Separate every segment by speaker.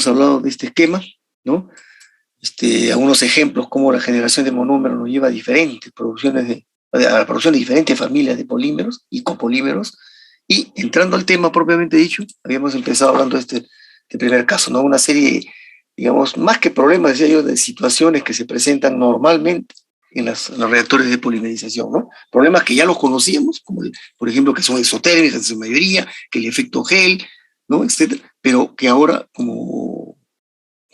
Speaker 1: habíamos hablado de este esquema, ¿no? Algunos ejemplos como la generación de monómeros nos lleva a diferentes producciones a la producción de diferentes familias de polímeros y copolímeros. Y entrando al tema propiamente dicho, habíamos empezado hablando de este primer caso, ¿no? Una serie, digamos, más que problemas, decía yo, de situaciones que se presentan normalmente en los reactores de polimerización, ¿no? Problemas que ya los conocíamos, como por ejemplo que son exotérmicas en su mayoría, que el efecto gel, ¿no? Etcétera, pero que ahora como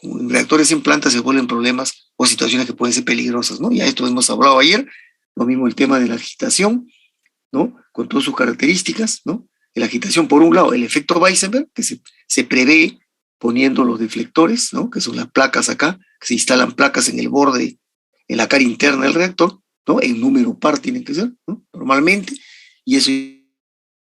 Speaker 1: en reactores en planta se vuelven problemas o situaciones que pueden ser peligrosas, ¿no? Ya esto hemos hablado ayer, lo mismo el tema de la agitación, ¿no? Con todas sus características, ¿no? La agitación, por un lado, el efecto Weissenberg, que se prevé poniendo los deflectores, ¿no? Que son las placas acá, que se instalan placas en el borde, en la cara interna del reactor, ¿no? En número par tienen que ser, ¿no? Normalmente, y eso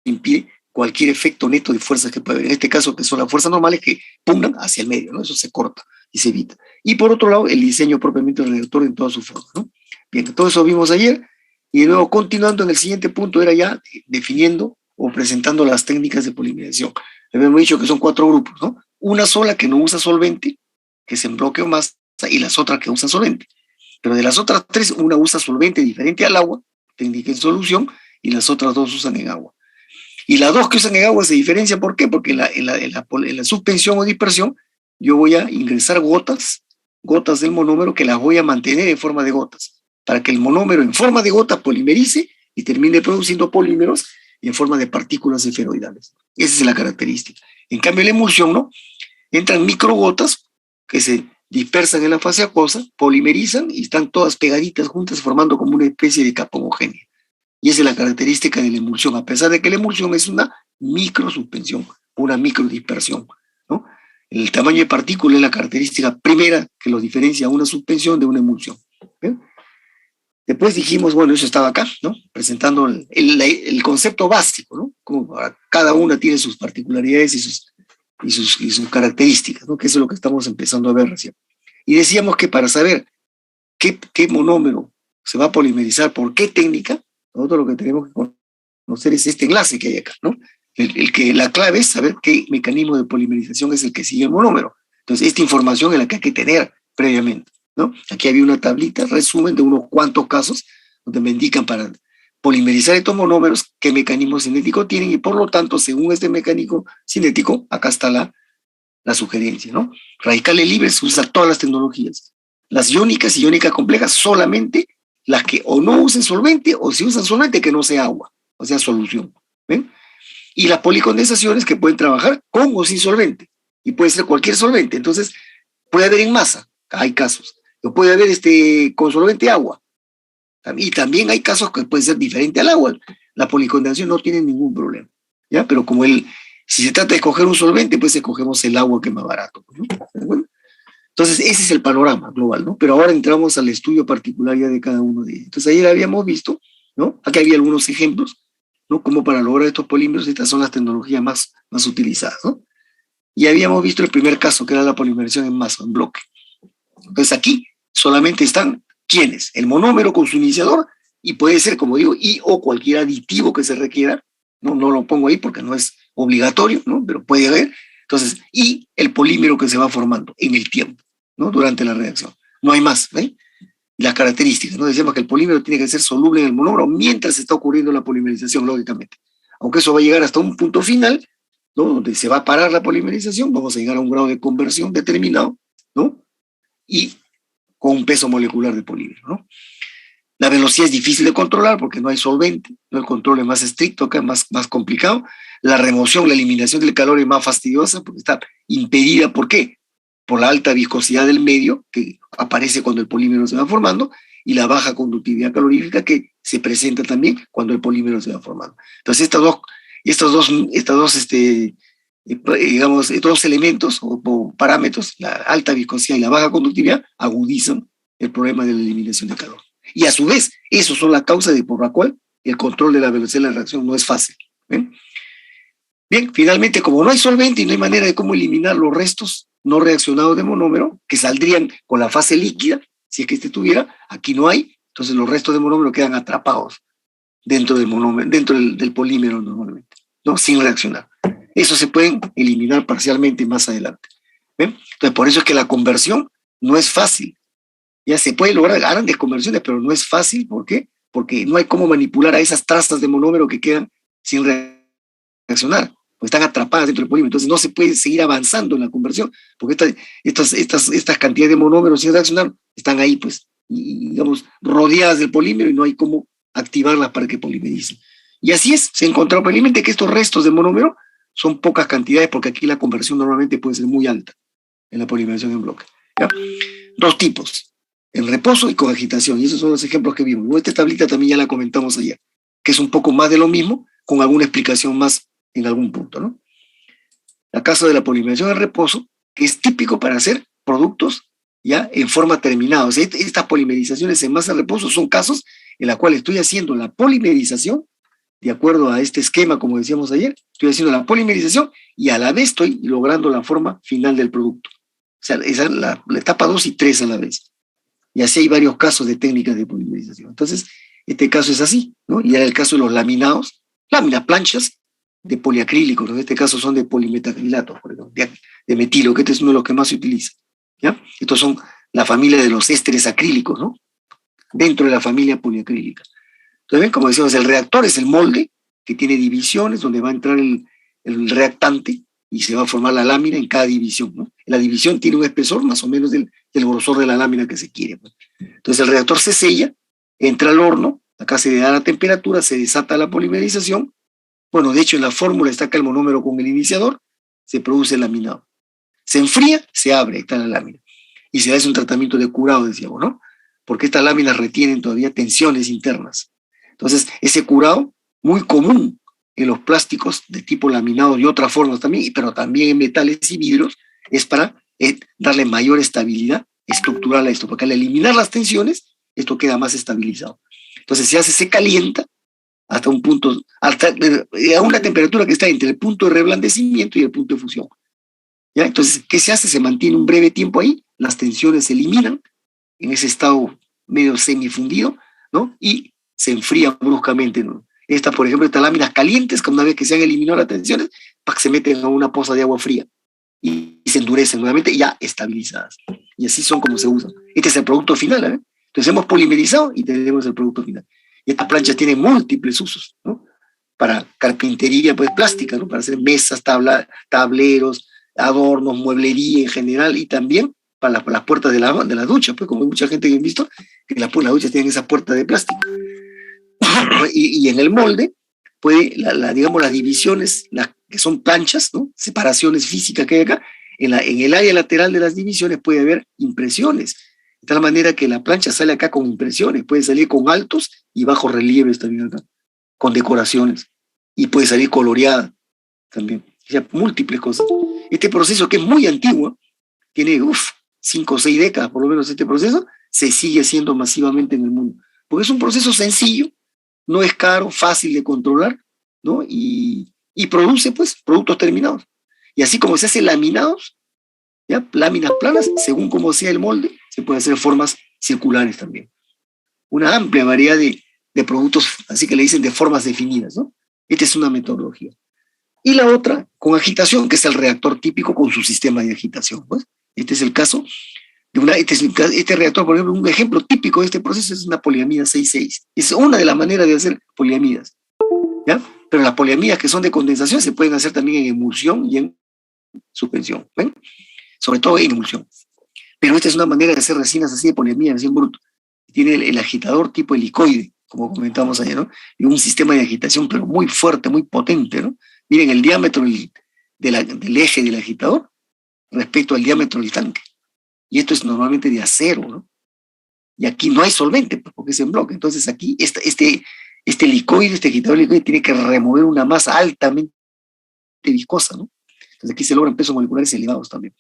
Speaker 1: impide cualquier efecto neto de fuerzas que puede haber. En este caso, que son las fuerzas normales que pugnan hacia el medio, ¿no? Eso se corta y se evita. Y por otro lado, el diseño propiamente del reactor en toda su forma, ¿no? Bien, todo eso vimos ayer, y de nuevo continuando en el siguiente punto era ya definiendo o presentando las técnicas de polimerización. Habíamos dicho que son 4 grupos, ¿no? Una sola que no usa solvente, que es en bloque o masa, y las otras que usan solvente. Pero de las otras 3, una usa solvente diferente al agua, técnica en solución, y las otras 2 usan en agua. Y las 2 que usan en agua se diferencian, ¿por qué? Porque en la suspensión o dispersión yo voy a ingresar gotas del monómero que las voy a mantener en forma de gotas, para que el monómero en forma de gotas polimerice y termine produciendo polímeros en forma de partículas esferoidales. Esa es la característica. En cambio, la emulsión, ¿no? Entran microgotas que se dispersan en la fase acuosa, polimerizan y están todas pegaditas juntas formando como una especie de capa homogénea. Y esa es la característica de la emulsión, a pesar de que la emulsión es una microsuspensión, una microdispersión, ¿no? El tamaño de partícula es la característica primera que los diferencia una suspensión de una emulsión. ¿Bien? Después dijimos, bueno, eso estaba acá, ¿no? Presentando el concepto básico, ¿no? Como cada una tiene sus particularidades y sus características, ¿no? Que eso es lo que estamos empezando a ver recién. Y decíamos que para saber qué monómero se va a polimerizar, por qué técnica, nosotros lo que tenemos que conocer es este enlace que hay acá, ¿no? La clave es saber qué mecanismo de polimerización es el que sigue el monómero. Entonces, esta información es la que hay que tener previamente, ¿no? Aquí había una tablita, resumen de unos cuantos casos, donde me indican para polimerizar estos monómeros qué mecanismo cinético tienen, y por lo tanto, según este mecanismo cinético, acá está la sugerencia, ¿no? Radicales libres se usan todas las tecnologías. Las iónicas y iónicas complejas solamente las que o no usen solvente, o si usan solvente que no sea agua, o sea solución. ¿Ven? Y las policondensaciones que pueden trabajar con o sin solvente, y puede ser cualquier solvente. Entonces, puede haber en masa, hay casos, o puede haber con solvente agua, y también hay casos que pueden ser diferente al agua. La policondensación no tiene ningún problema, ¿ya? Pero como si se trata de escoger un solvente, pues escogemos el agua que es más barato, ¿no? Bueno, entonces, ese es el panorama global, ¿no? Pero ahora entramos al estudio particular ya de cada uno de ellos. Entonces, ayer habíamos visto, ¿no? Aquí había algunos ejemplos, ¿no? Como para lograr estos polímeros, estas son las tecnologías más utilizadas, ¿no? Y habíamos visto el primer caso, que era la polimerización en masa, en bloque. Entonces, aquí solamente están, ¿quiénes? El monómero con su iniciador, y puede ser, como digo, o cualquier aditivo que se requiera, no lo pongo ahí porque no es obligatorio, ¿no? Pero puede haber. Entonces, y el polímero que se va formando en el tiempo, ¿no? Durante la reacción. No hay más, ¿eh? Las características, ¿no? Decíamos que el polímero tiene que ser soluble en el monómero mientras está ocurriendo la polimerización, lógicamente. Aunque eso va a llegar hasta un punto final, ¿no? Donde se va a parar la polimerización, vamos a llegar a un grado de conversión determinado, ¿no? Y con un peso molecular de polímero, ¿no? La velocidad es difícil de controlar porque no hay solvente, ¿no? El control es más estricto, acá es más complicado. La remoción, la eliminación del calor es más fastidiosa porque está impedida. ¿Por qué? Por la alta viscosidad del medio que aparece cuando el polímero se va formando, y la baja conductividad calorífica que se presenta también cuando el polímero se va formando. Entonces, estos dos elementos o parámetros, la alta viscosidad y la baja conductividad, agudizan el problema de la eliminación de calor. Y a su vez, esos son la causa por la cual el control de la velocidad de la reacción no es fácil. ¿Ven? Bien, finalmente, como no hay solvente y no hay manera de cómo eliminar los restos no reaccionados de monómero, que saldrían con la fase líquida, si es que tuviera, aquí no hay, entonces los restos de monómero quedan atrapados dentro del monómero, dentro del polímero normalmente, ¿no? Sin reaccionar. Eso se pueden eliminar parcialmente más adelante. ¿Ven? Entonces, por eso es que la conversión no es fácil. Ya se puede lograr grandes conversiones, pero no es fácil. ¿Por qué? Porque no hay cómo manipular a esas trazas de monómero que quedan sin reaccionar, pues están atrapadas dentro del polímero. Entonces no se puede seguir avanzando en la conversión, porque estas cantidades de monómeros sin reaccionar están ahí, pues, y, digamos, rodeadas del polímero y no hay cómo activarlas para que polimerice. Y así es, se encontró probablemente que estos restos de monómero son pocas cantidades, porque aquí la conversión normalmente puede ser muy alta en la polimerización en bloque. ¿Ya? Dos tipos, en reposo y con agitación, y esos son los ejemplos que vimos. Esta tablita también ya la comentamos ayer, que es un poco más de lo mismo, con alguna explicación más en algún punto, ¿no? La caso de la polimerización en reposo, que es típico para hacer productos ya en forma terminada. O sea, estas polimerizaciones en masa de reposo son casos en los cuales estoy haciendo la polimerización de acuerdo a este esquema, como decíamos ayer, estoy haciendo la polimerización y a la vez estoy logrando la forma final del producto. O sea, esa es la etapa 2 y 3 a la vez. Y así hay varios casos de técnicas de polimerización. Entonces, este caso es así, ¿no? Y era el caso de los laminados, láminas, planchas de poliacrílicos, ¿no? En este caso son de polimetacrilatos, por ejemplo, de metilo, que este es uno de los que más se utiliza. ¿Ya? Estos son la familia de los ésteres acrílicos, ¿no? Dentro de la familia poliacrílica. Entonces, ven, como decíamos, el reactor es el molde que tiene divisiones donde va a entrar el reactante y se va a formar la lámina en cada división, ¿no? La división tiene un espesor más o menos del grosor de la lámina que se quiere, ¿no? Entonces el reactor se sella, entra al horno, acá se le da la temperatura, se desata la polimerización. Bueno, de hecho en la fórmula está acá el monómero con el iniciador, se produce el laminado. Se enfría, se abre, está la lámina. Y se hace un tratamiento de curado, decíamos, ¿no? Porque estas láminas retienen todavía tensiones internas. Entonces, ese curado, muy común en los plásticos de tipo laminado y otras formas también, pero también en metales y vidrios, es para darle mayor estabilidad estructural a esto, porque al eliminar las tensiones, esto queda más estabilizado. Entonces se calienta hasta un punto, a una temperatura que está entre el punto de reblandecimiento y el punto de fusión. ¿Ya? Entonces, ¿qué se hace? Se mantiene un breve tiempo ahí, las tensiones se eliminan en ese estado medio semifundido, ¿no? Y se enfría bruscamente, ¿no? Por ejemplo, estas láminas calientes, que una vez que se han eliminado las tensiones, para que se meten a una poza de agua fría y se endurecen nuevamente ya estabilizadas. Y así son como se usan. Este es el producto final, ¿eh? Entonces hemos polimerizado y tenemos el producto final. Y estas planchas tienen múltiples usos, ¿no? Para carpintería, pues plástica, ¿no? Para hacer mesas, tableros, adornos, mueblería en general, y también para las puertas de la ducha, pues como hay mucha gente que ha visto que las duchas tienen esa puerta de plástico. Y en el molde, puede, digamos, las divisiones, que son planchas, ¿no? Separaciones físicas que hay acá, en el área lateral de las divisiones puede haber impresiones, de tal manera que la plancha sale acá con impresiones, puede salir con altos y bajos relieves también acá, con decoraciones, y puede salir coloreada también, o sea, múltiples cosas. Este proceso, que es muy antiguo, tiene 5 o 6 décadas por lo menos, este proceso se sigue haciendo masivamente en el mundo, porque es un proceso sencillo, no es caro, fácil de controlar, ¿no? Y produce, pues, productos terminados. Y así como se hace laminados, ¿ya? Láminas planas, según como sea el molde, se puede hacer formas circulares también. Una amplia variedad de productos, así que le dicen de formas definidas, ¿no? Esta es una metodología. Y la otra, con agitación, que es el reactor típico con su sistema de agitación, pues. Este es el caso de este reactor, por ejemplo, un ejemplo típico de este proceso es una poliamida 6,6. Es una de las maneras de hacer poliamidas, ¿ya? Pero las poliamidas que son de condensación se pueden hacer también en emulsión y en suspensión, ¿ven? Sobre todo en emulsión. Pero esta es una manera de hacer resinas así de poliamida, así en bruto. Tiene el agitador tipo helicoide, como comentamos ayer, ¿no? Y un sistema de agitación, pero muy fuerte, muy potente, ¿no? Miren el diámetro del eje del agitador respecto al diámetro del tanque. Y esto es normalmente de acero, ¿no? Y aquí no hay solvente, porque es en bloque. Entonces aquí este helicoide, este agitador helicoide tiene que remover una masa altamente viscosa, ¿no? Entonces aquí se logran pesos moleculares elevados también,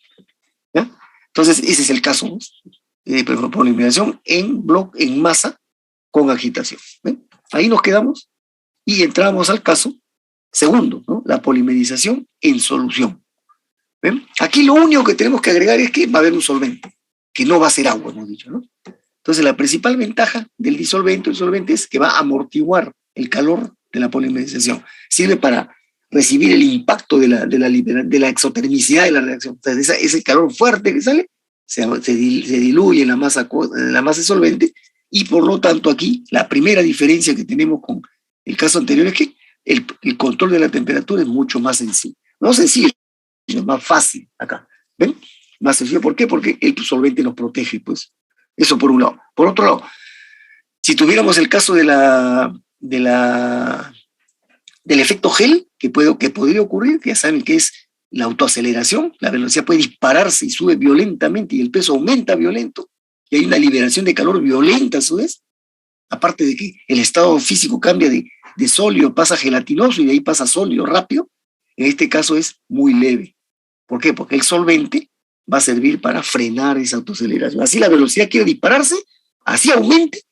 Speaker 1: ¿ya? Entonces ese es el caso de polimerización en masa con agitación. ¿Ven? Ahí nos quedamos y entramos al caso segundo, ¿no? La polimerización en solución. ¿Ven? Aquí lo único que tenemos que agregar es que va a haber un solvente, que no va a ser agua, hemos dicho, ¿no? Entonces la principal ventaja del disolvente es que va a amortiguar el calor de la polimerización. Sirve para recibir el impacto de la exotermicidad de la reacción. Entonces, ese calor fuerte que sale se diluye en la masa solvente, y por lo tanto aquí la primera diferencia que tenemos con el caso anterior es que el control de la temperatura es mucho más sencillo. No sencillo, es más fácil acá. ¿Ven? Más sencillo. ¿Por qué? Porque el solvente nos protege, pues. Eso por un lado. Por otro lado, si tuviéramos el caso del efecto gel, que podría ocurrir, que ya saben que es la autoaceleración, la velocidad puede dispararse y sube violentamente y el peso aumenta violento, y hay una liberación de calor violenta a su vez, aparte de que el estado físico cambia de sólido, pasa a gelatinoso y de ahí pasa a sólido rápido. En este caso es muy leve. ¿Por qué? Porque el solvente va a servir para frenar esa autoaceleración. Así la velocidad quiere dispararse, así aumente,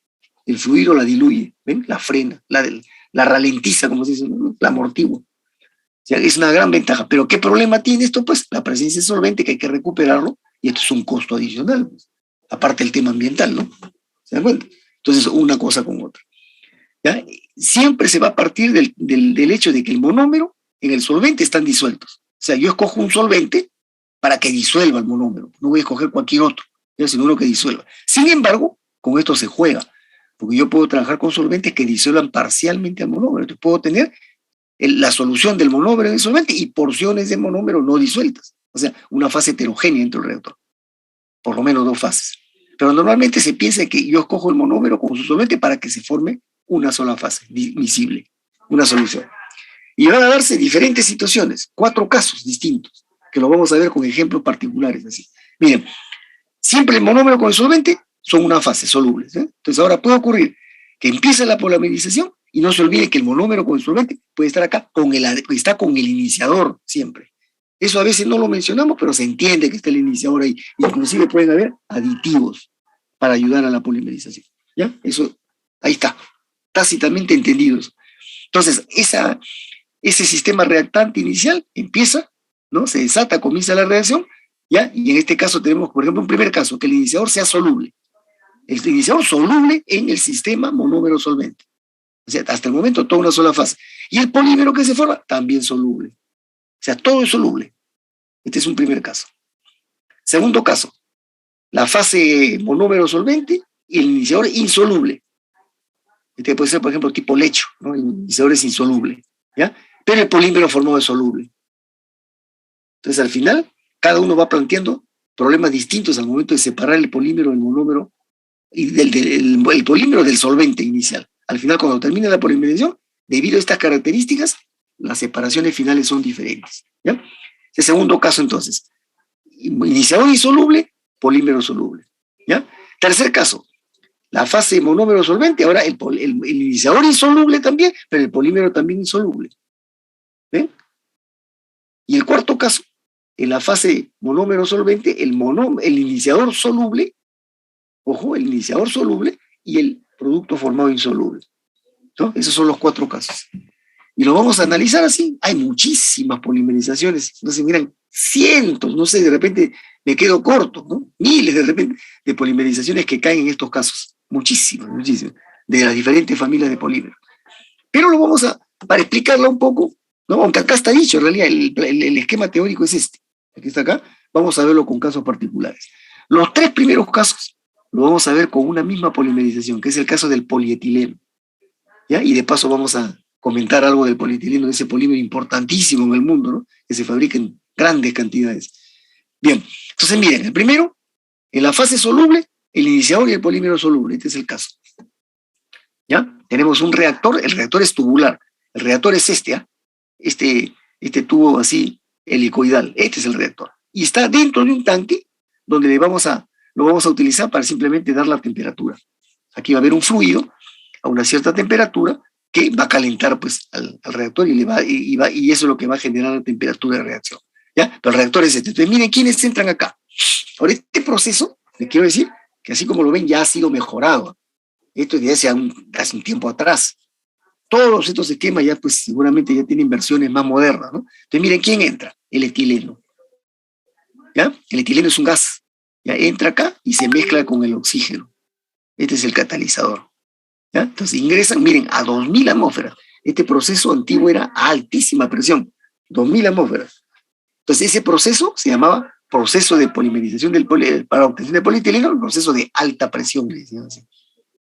Speaker 1: el fluido la diluye, ¿ven? La frena, la ralentiza, como se dice, ¿no? La amortigua. O sea, es una gran ventaja. Pero ¿qué problema tiene esto? Pues la presencia de solvente, que hay que recuperarlo, y esto es un costo adicional, pues, aparte del tema ambiental, ¿no? ¿Se dan cuenta? Entonces, una cosa con otra. ¿Ya? Siempre se va a partir del hecho de que el monómero en el solvente están disueltos. O sea, yo escojo un solvente para que disuelva el monómero. No voy a escoger cualquier otro, sino uno que disuelva. Sin embargo, con esto se juega, porque yo puedo trabajar con solventes que disuelvan parcialmente al monómero. Entonces puedo tener la solución del monómero en el solvente y porciones de monómero no disueltas. O sea, una fase heterogénea dentro del reactor. Por lo menos 2 fases. Pero normalmente se piensa que yo escojo el monómero con su solvente para que se forme una sola fase, miscible, una solución. Y van a darse diferentes situaciones, 4 casos distintos, que lo vamos a ver con ejemplos particulares así. Miren, siempre el monómero con el solvente son una fase, solubles. Entonces ahora puede ocurrir que empiece la polimerización y no se olvide que el monómero con el solvente puede estar acá, está con el iniciador siempre. Eso a veces no lo mencionamos, pero se entiende que está el iniciador ahí. Inclusive pueden haber aditivos para ayudar a la polimerización. ¿Ya? Eso, ahí está, tácitamente entendidos. Entonces, ese sistema reactante inicial empieza, ¿no? Se desata, comienza la reacción, ¿ya? Y en este caso tenemos, por ejemplo, un primer caso, que el iniciador sea soluble. El iniciador soluble en el sistema monómero solvente. O sea, hasta el momento toda una sola fase. Y el polímero que se forma, también soluble. O sea, todo es soluble. Este es un primer caso. Segundo caso, la fase monómero solvente y el iniciador insoluble. Este puede ser, por ejemplo, tipo lecho, ¿no? El iniciador es insoluble, ¿ya? Pero el polímero formado es soluble. Entonces, al final, cada uno va planteando problemas distintos al momento de separar el polímero del monómero y el polímero del solvente inicial. Al final, cuando termina la polimerización, debido a estas características, las separaciones finales son diferentes, ¿ya? El segundo caso, entonces, iniciador insoluble, polímero soluble, ¿ya? Tercer caso, la fase monómero solvente, ahora el iniciador insoluble también, pero el polímero también insoluble. ¿Ven? Y el cuarto caso, en la fase monómero solvente, el iniciador soluble, ojo, el iniciador soluble y el producto formado insoluble, ¿no? Esos son los 4 casos. Y lo vamos a analizar así. Hay muchísimas polimerizaciones. Entonces, miran, cientos, no sé, de repente me quedo corto, ¿no? Miles de repente de polimerizaciones que caen en estos casos. Muchísimas, muchísimas. De las diferentes familias de polímeros. Pero lo vamos para explicarlo un poco, ¿no? Aunque acá está dicho, en realidad, el esquema teórico es este. Aquí está acá. Vamos a verlo con casos particulares. Los 3 primeros casos lo vamos a ver con una misma polimerización, que es el caso del polietileno. ¿Ya? Y de paso vamos a comentar algo del polietileno, de ese polímero importantísimo en el mundo, ¿no? Que se fabrica en grandes cantidades. Bien, entonces miren, el primero, en la fase soluble, el iniciador y el polímero soluble. Este es el caso. ¿Ya? Tenemos un reactor, el reactor es tubular. El reactor es este tubo así helicoidal. Este es el reactor. Y está dentro de un tanque donde lo vamos a utilizar para simplemente dar la temperatura. Aquí va a haber un fluido a una cierta temperatura que va a calentar pues, al reactor y eso es lo que va a generar la temperatura de reacción. ¿Ya? Pero el reactor es este. Entonces, miren quiénes entran acá. Ahora, este proceso, les quiero decir que así como lo ven, ya ha sido mejorado. Esto es de hace un tiempo atrás. Todos estos esquemas ya, pues, seguramente ya tienen versiones más modernas, ¿no? Entonces, miren quién entra. El etileno. ¿Ya? El etileno es un gas. Ya entra acá y se mezcla con el oxígeno. Este es el catalizador. ¿Ya? Entonces ingresan, miren, a 2000 atmósferas. este proceso antiguo era a altísima presión, 2000 atmósferas. Entonces ese proceso se llamaba proceso de polimerización para obtención de polietileno, el proceso de alta presión, le decían así,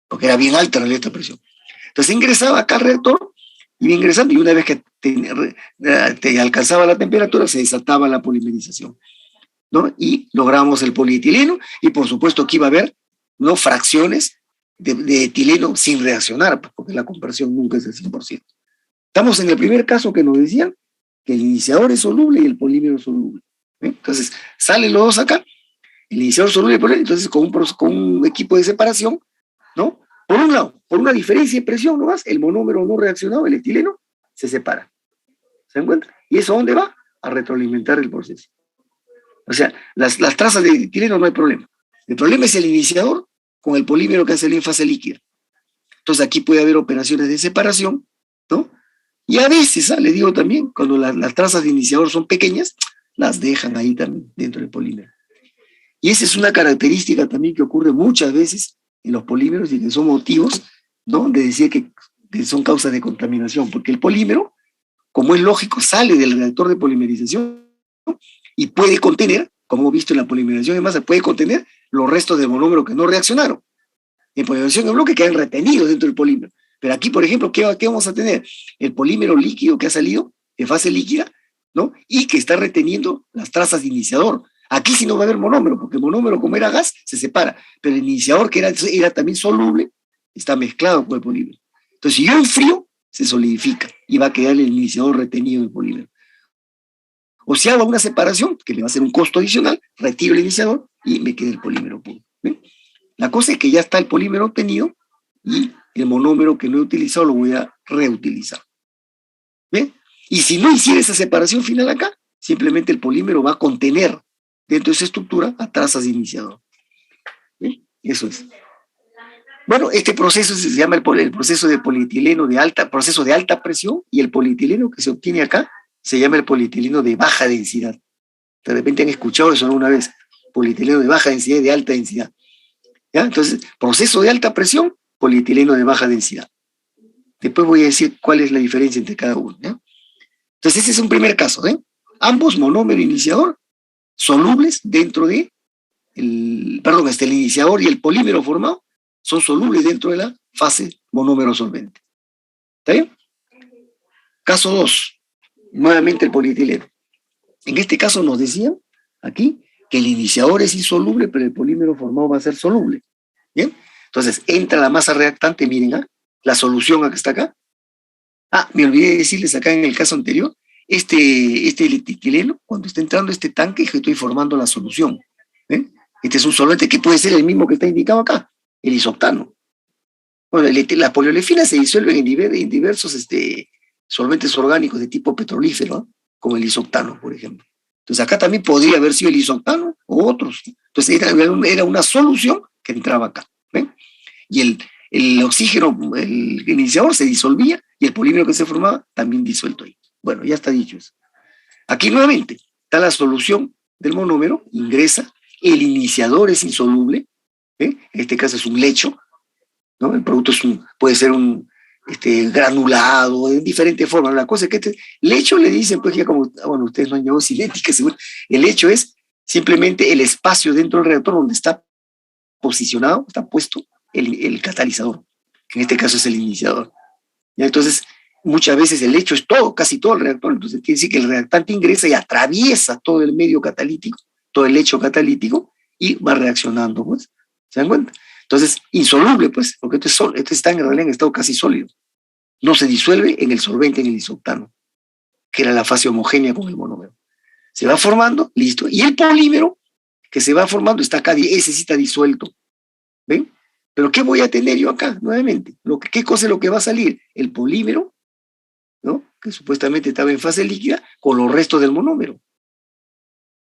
Speaker 1: porque era bien alta la alta presión. Entonces ingresaba acá al reactor, iba ingresando, y una vez que te alcanzaba la temperatura, se desataba la polimerización, ¿no? Y logramos el polietileno, y por supuesto que iba a haber, ¿no?, fracciones de etileno sin reaccionar, porque la conversión nunca es del 100%. Estamos en el primer caso que nos decían que el iniciador es soluble y el polímero es soluble. Entonces, salen los dos acá, el iniciador soluble y el polímero, entonces con un equipo de separación, ¿no? Por un lado, por una diferencia de presión nomás, el monómero no reaccionado, el etileno, se separa. ¿Se encuentra? ¿Y eso a dónde va? A retroalimentar el proceso. O sea, las trazas de etileno no hay problema. El problema es el iniciador con el polímero que hace en fase líquida. Entonces aquí puede haber operaciones de separación, ¿no? Y a veces, le digo también, cuando las trazas de iniciador son pequeñas, las dejan ahí también dentro del polímero. Y esa es una característica también que ocurre muchas veces en los polímeros y que son motivos, ¿no?, de decir que son causas de contaminación, porque el polímero, como es lógico, sale del reactor de polimerización, ¿no?, y puede contener, como hemos visto en la polimerización de masa, puede contener los restos del monómero que no reaccionaron. En polimerización en bloque quedan retenidos dentro del polímero. Pero aquí, por ejemplo, ¿qué vamos a tener? El polímero líquido que ha salido de fase líquida, ¿no?, y que está reteniendo las trazas de iniciador. Aquí sí no va a haber monómero, porque el monómero, como era gas, se separa. Pero el iniciador, que era también soluble, está mezclado con el polímero. Entonces, si yo enfrío, se solidifica y va a quedar el iniciador retenido en el polímero. O si hago una separación, que le va a hacer un costo adicional, retiro el iniciador y me queda el polímero puro. ¿Ven? La cosa es que ya está el polímero obtenido y el monómero que no he utilizado lo voy a reutilizar. ¿Ven? Y si no hiciera esa separación final acá, simplemente el polímero va a contener dentro de esa estructura a trazas de iniciador. ¿Ven? Eso es. Bueno, este proceso se llama el proceso de polietileno proceso de alta presión, y el polietileno que se obtiene acá se llama el polietileno de baja densidad. De repente han escuchado eso alguna vez, polietileno de baja densidad y de alta densidad. ¿Ya? Entonces, proceso de alta presión, polietileno de baja densidad. Después voy a decir cuál es la diferencia entre cada uno. ¿Ya? Entonces, ese es un primer caso. Ambos, monómero e iniciador, solubles dentro de el iniciador y el polímero formado son solubles dentro de la fase monómero solvente. ¿Está bien? Caso 2, nuevamente el polietileno. En este caso nos decían aquí que el iniciador es insoluble, pero el polímero formado va a ser soluble. ¿Bien? Entonces, entra la masa reactante, miren, la solución que está acá. Me olvidé de decirles acá en el caso anterior, este etileno, cuando está entrando este tanque, que estoy formando la solución. ¿Ven? Este es un solvente que puede ser el mismo que está indicado acá, el isoctano. Bueno, las poliolefinas se disuelven en diversos solventes orgánicos de tipo petrolífero, como el isoctano, por ejemplo. Entonces acá también podría haber sido el isoctano o otros. Entonces era una solución que entraba acá. ¿Ven? Y el oxígeno, el iniciador se disolvía y el polímero que se formaba también disuelto ahí. Bueno, ya está dicho eso. Aquí nuevamente está la solución del monómero, ingresa, el iniciador es insoluble, en este caso es un lecho, ¿no? El producto puede ser un granulado, de diferentes formas. La cosa es que lecho le dicen, pues ya como, bueno, ustedes no han llevado cinética, seguro. El lecho es simplemente el espacio dentro del reactor donde está posicionado, está puesto el catalizador, que en este caso es el iniciador. ¿Ya? Entonces, muchas veces el lecho es todo, casi todo el reactor, entonces quiere decir que el reactante ingresa y atraviesa todo el medio catalítico, todo el lecho catalítico, y va reaccionando, pues. ¿Se dan cuenta? Entonces, insoluble, pues, porque este está en realidad en estado casi sólido. No se disuelve en el solvente, en el isoctano, que era la fase homogénea con el monómero. Se va formando, listo. Y el polímero que se va formando está acá, ese sí está disuelto. ¿Ven? Pero ¿qué voy a tener yo acá? Nuevamente, ¿qué cosa es lo que va a salir? El polímero, ¿no?, que supuestamente estaba en fase líquida, con los restos del monómero,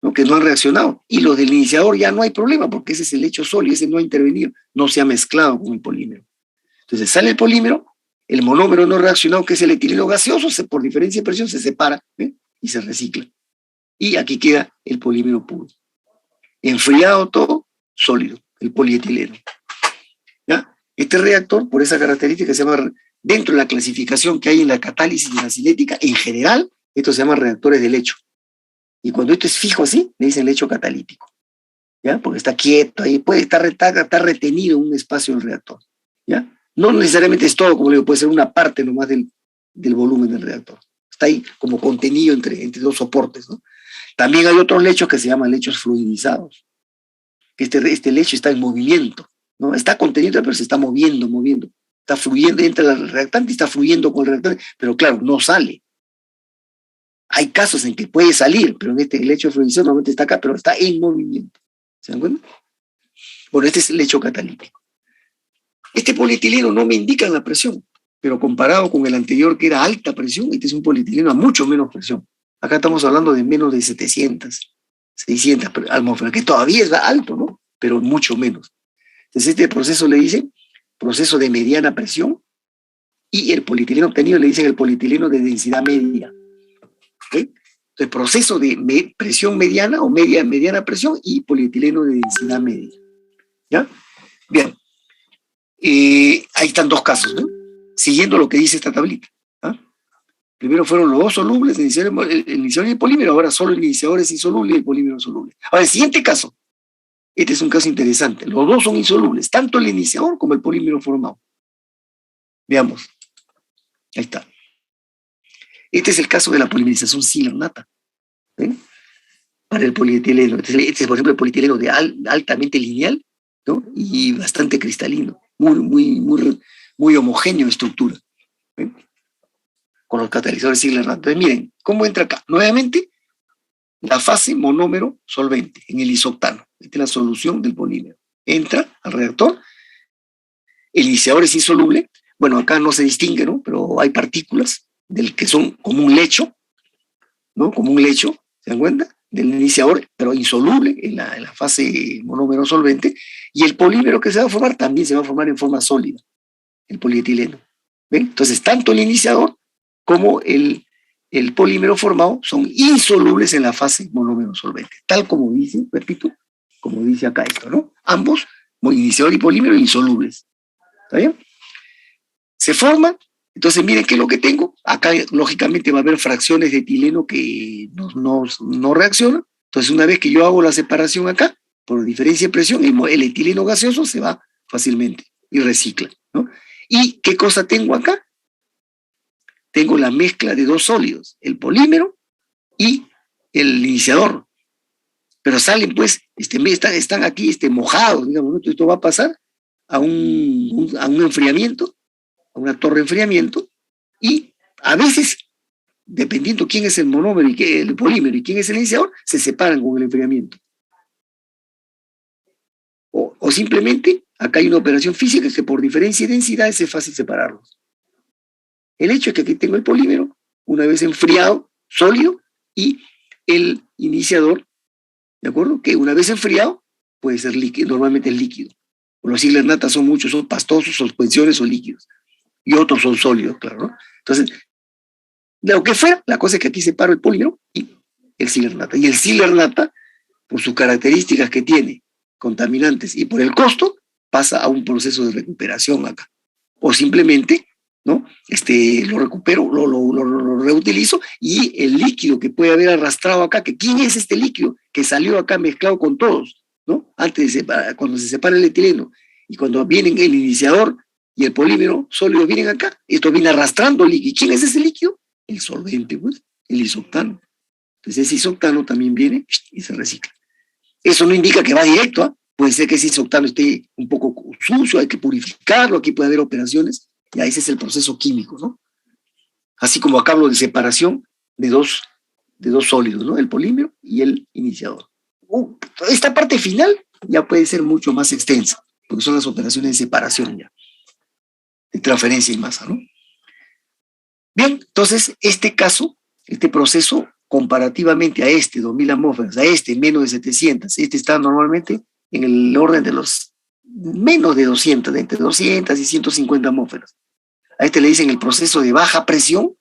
Speaker 1: ¿no?, que no han reaccionado. Y los del iniciador ya no hay problema, porque ese es el hecho sólido, ese no ha intervenido, no se ha mezclado con el polímero. Entonces sale el polímero, el monómero no reaccionado, que es el etileno gaseoso, por diferencia de presión se separa, y se recicla. Y aquí queda el polímero puro. Enfriado todo, sólido, el polietileno. ¿Ya? Este reactor, por esa característica, se llama dentro de la clasificación que hay en la catálisis de la cinética, en general, estos se llaman reactores de lecho. Y cuando esto es fijo así, le dicen lecho catalítico, ¿ya? Porque está quieto ahí, puede estar retenido en un espacio del reactor, ¿ya? No necesariamente es todo, como le digo, puede ser una parte nomás del volumen del reactor. Está ahí como contenido entre dos soportes, ¿no? También hay otros lechos que se llaman lechos fluidizados. Este lecho está en movimiento, ¿no? Está contenido, pero se está moviendo. Está fluyendo, entra el reactante y está fluyendo con el reactante, pero claro, no sale. Hay casos en que puede salir, pero en este lecho fluidizado normalmente está acá, pero está en movimiento. ¿Se dan cuenta? Bueno, este es el lecho catalítico. Este polietileno no me indica la presión, pero comparado con el anterior que era alta presión, este es un polietileno a mucho menos presión. Acá estamos hablando de menos de 700, 600 atmósferas, que todavía es alto, ¿no? Pero mucho menos. Entonces este proceso le dicen proceso de mediana presión, y el polietileno obtenido le dicen el polietileno de densidad media. ¿Okay? Entonces proceso de presión mediana o mediana presión y polietileno de densidad media. ¿Ya? Bien. Ahí están dos casos, ¿no? Siguiendo lo que dice esta tablita. ¿Ah? Primero fueron los dos solubles, el iniciador y el polímero, ahora solo el iniciador es insoluble y el polímero soluble. Ahora, el siguiente caso, este es un caso interesante, los dos son insolubles, tanto el iniciador como el polímero formado. Veamos, ahí está. Este es el caso de la polimerización Ziegler-Natta, ¿eh? Para el polietileno. Este es, por ejemplo, el polietileno de altamente lineal, ¿no? Y bastante cristalino, muy homogéneo en estructura, ¿eh? Con los catalizadores Ziegler-Natta. Entonces, miren, ¿cómo entra acá? Nuevamente, la fase monómero solvente en el isoctano. Esta es la solución del polímero. Entra al reactor, el iniciador es insoluble. Bueno, acá no se distingue, ¿no? Pero hay partículas del que son como un lecho, ¿no? Como un lecho, ¿se dan cuenta? Del iniciador, pero insoluble en la fase monómero solvente. Y el polímero que se va a formar también se va a formar en forma sólida, el polietileno. ¿Ven? Entonces, tanto el iniciador como el polímero formado son insolubles en la fase monómero solvente, tal como dice, repito, como dice acá esto, ¿no? Ambos, iniciador y polímero, insolubles. ¿Está bien? Se forman, entonces miren qué es lo que tengo. Acá, lógicamente, va a haber fracciones de etileno que no reaccionan. Entonces, una vez que yo hago la separación acá, por diferencia de presión, el etileno gaseoso se va fácilmente y recicla, ¿no? ¿Y qué cosa tengo acá? Tengo la mezcla de dos sólidos, el polímero y el iniciador. Pero salen, pues, están aquí mojados, digamos, ¿no? Esto va a pasar a un enfriamiento, a una torre de enfriamiento, y a veces, dependiendo quién es el monómero y el polímero y quién es el iniciador, se separan con el enfriamiento. O simplemente, acá hay una operación física que por diferencia de densidades es fácil separarlos. El hecho es que aquí tengo el polímero, una vez enfriado, sólido, y el iniciador, ¿de acuerdo? Que una vez enfriado, puede ser líquido, normalmente es líquido. Los Ziegler-Natta son muchos, son pastosos, suspensiones o líquidos. Y otros son sólidos, claro, ¿no? Entonces, de lo que fuera, la cosa es que aquí separo el polímero y el Ziegler-Natta. Y el Ziegler-Natta, por sus características que tiene, contaminantes, y por el costo, pasa a un proceso de recuperación acá. O simplemente, ¿no? Lo recupero, lo reutilizo, y el líquido que puede haber arrastrado acá, que ¿quién es este líquido que salió acá mezclado con todos, ¿no? Antes de cuando se separa el etileno y cuando vienen el iniciador y el polímero sólido vienen acá, esto viene arrastrando líquido. ¿Quién es ese líquido? El solvente, pues, el isoctano. Entonces ese isoctano también viene y se recicla. Eso no indica que va directo, ¿eh? Puede ser que ese isoctano esté un poco sucio, hay que purificarlo, aquí puede haber operaciones. Ya ese es el proceso químico, ¿no? Así como acá hablo de separación de dos sólidos, ¿no? El polímero y el iniciador. Esta parte final ya puede ser mucho más extensa, porque son las operaciones de separación ya, de transferencia y masa, ¿no? Bien, entonces este proceso, comparativamente a 2000 atmósferas, a menos de 700, está normalmente en el orden de los menos de 200, de entre 200 y 150 atmósferas. A le dicen el proceso de baja presión,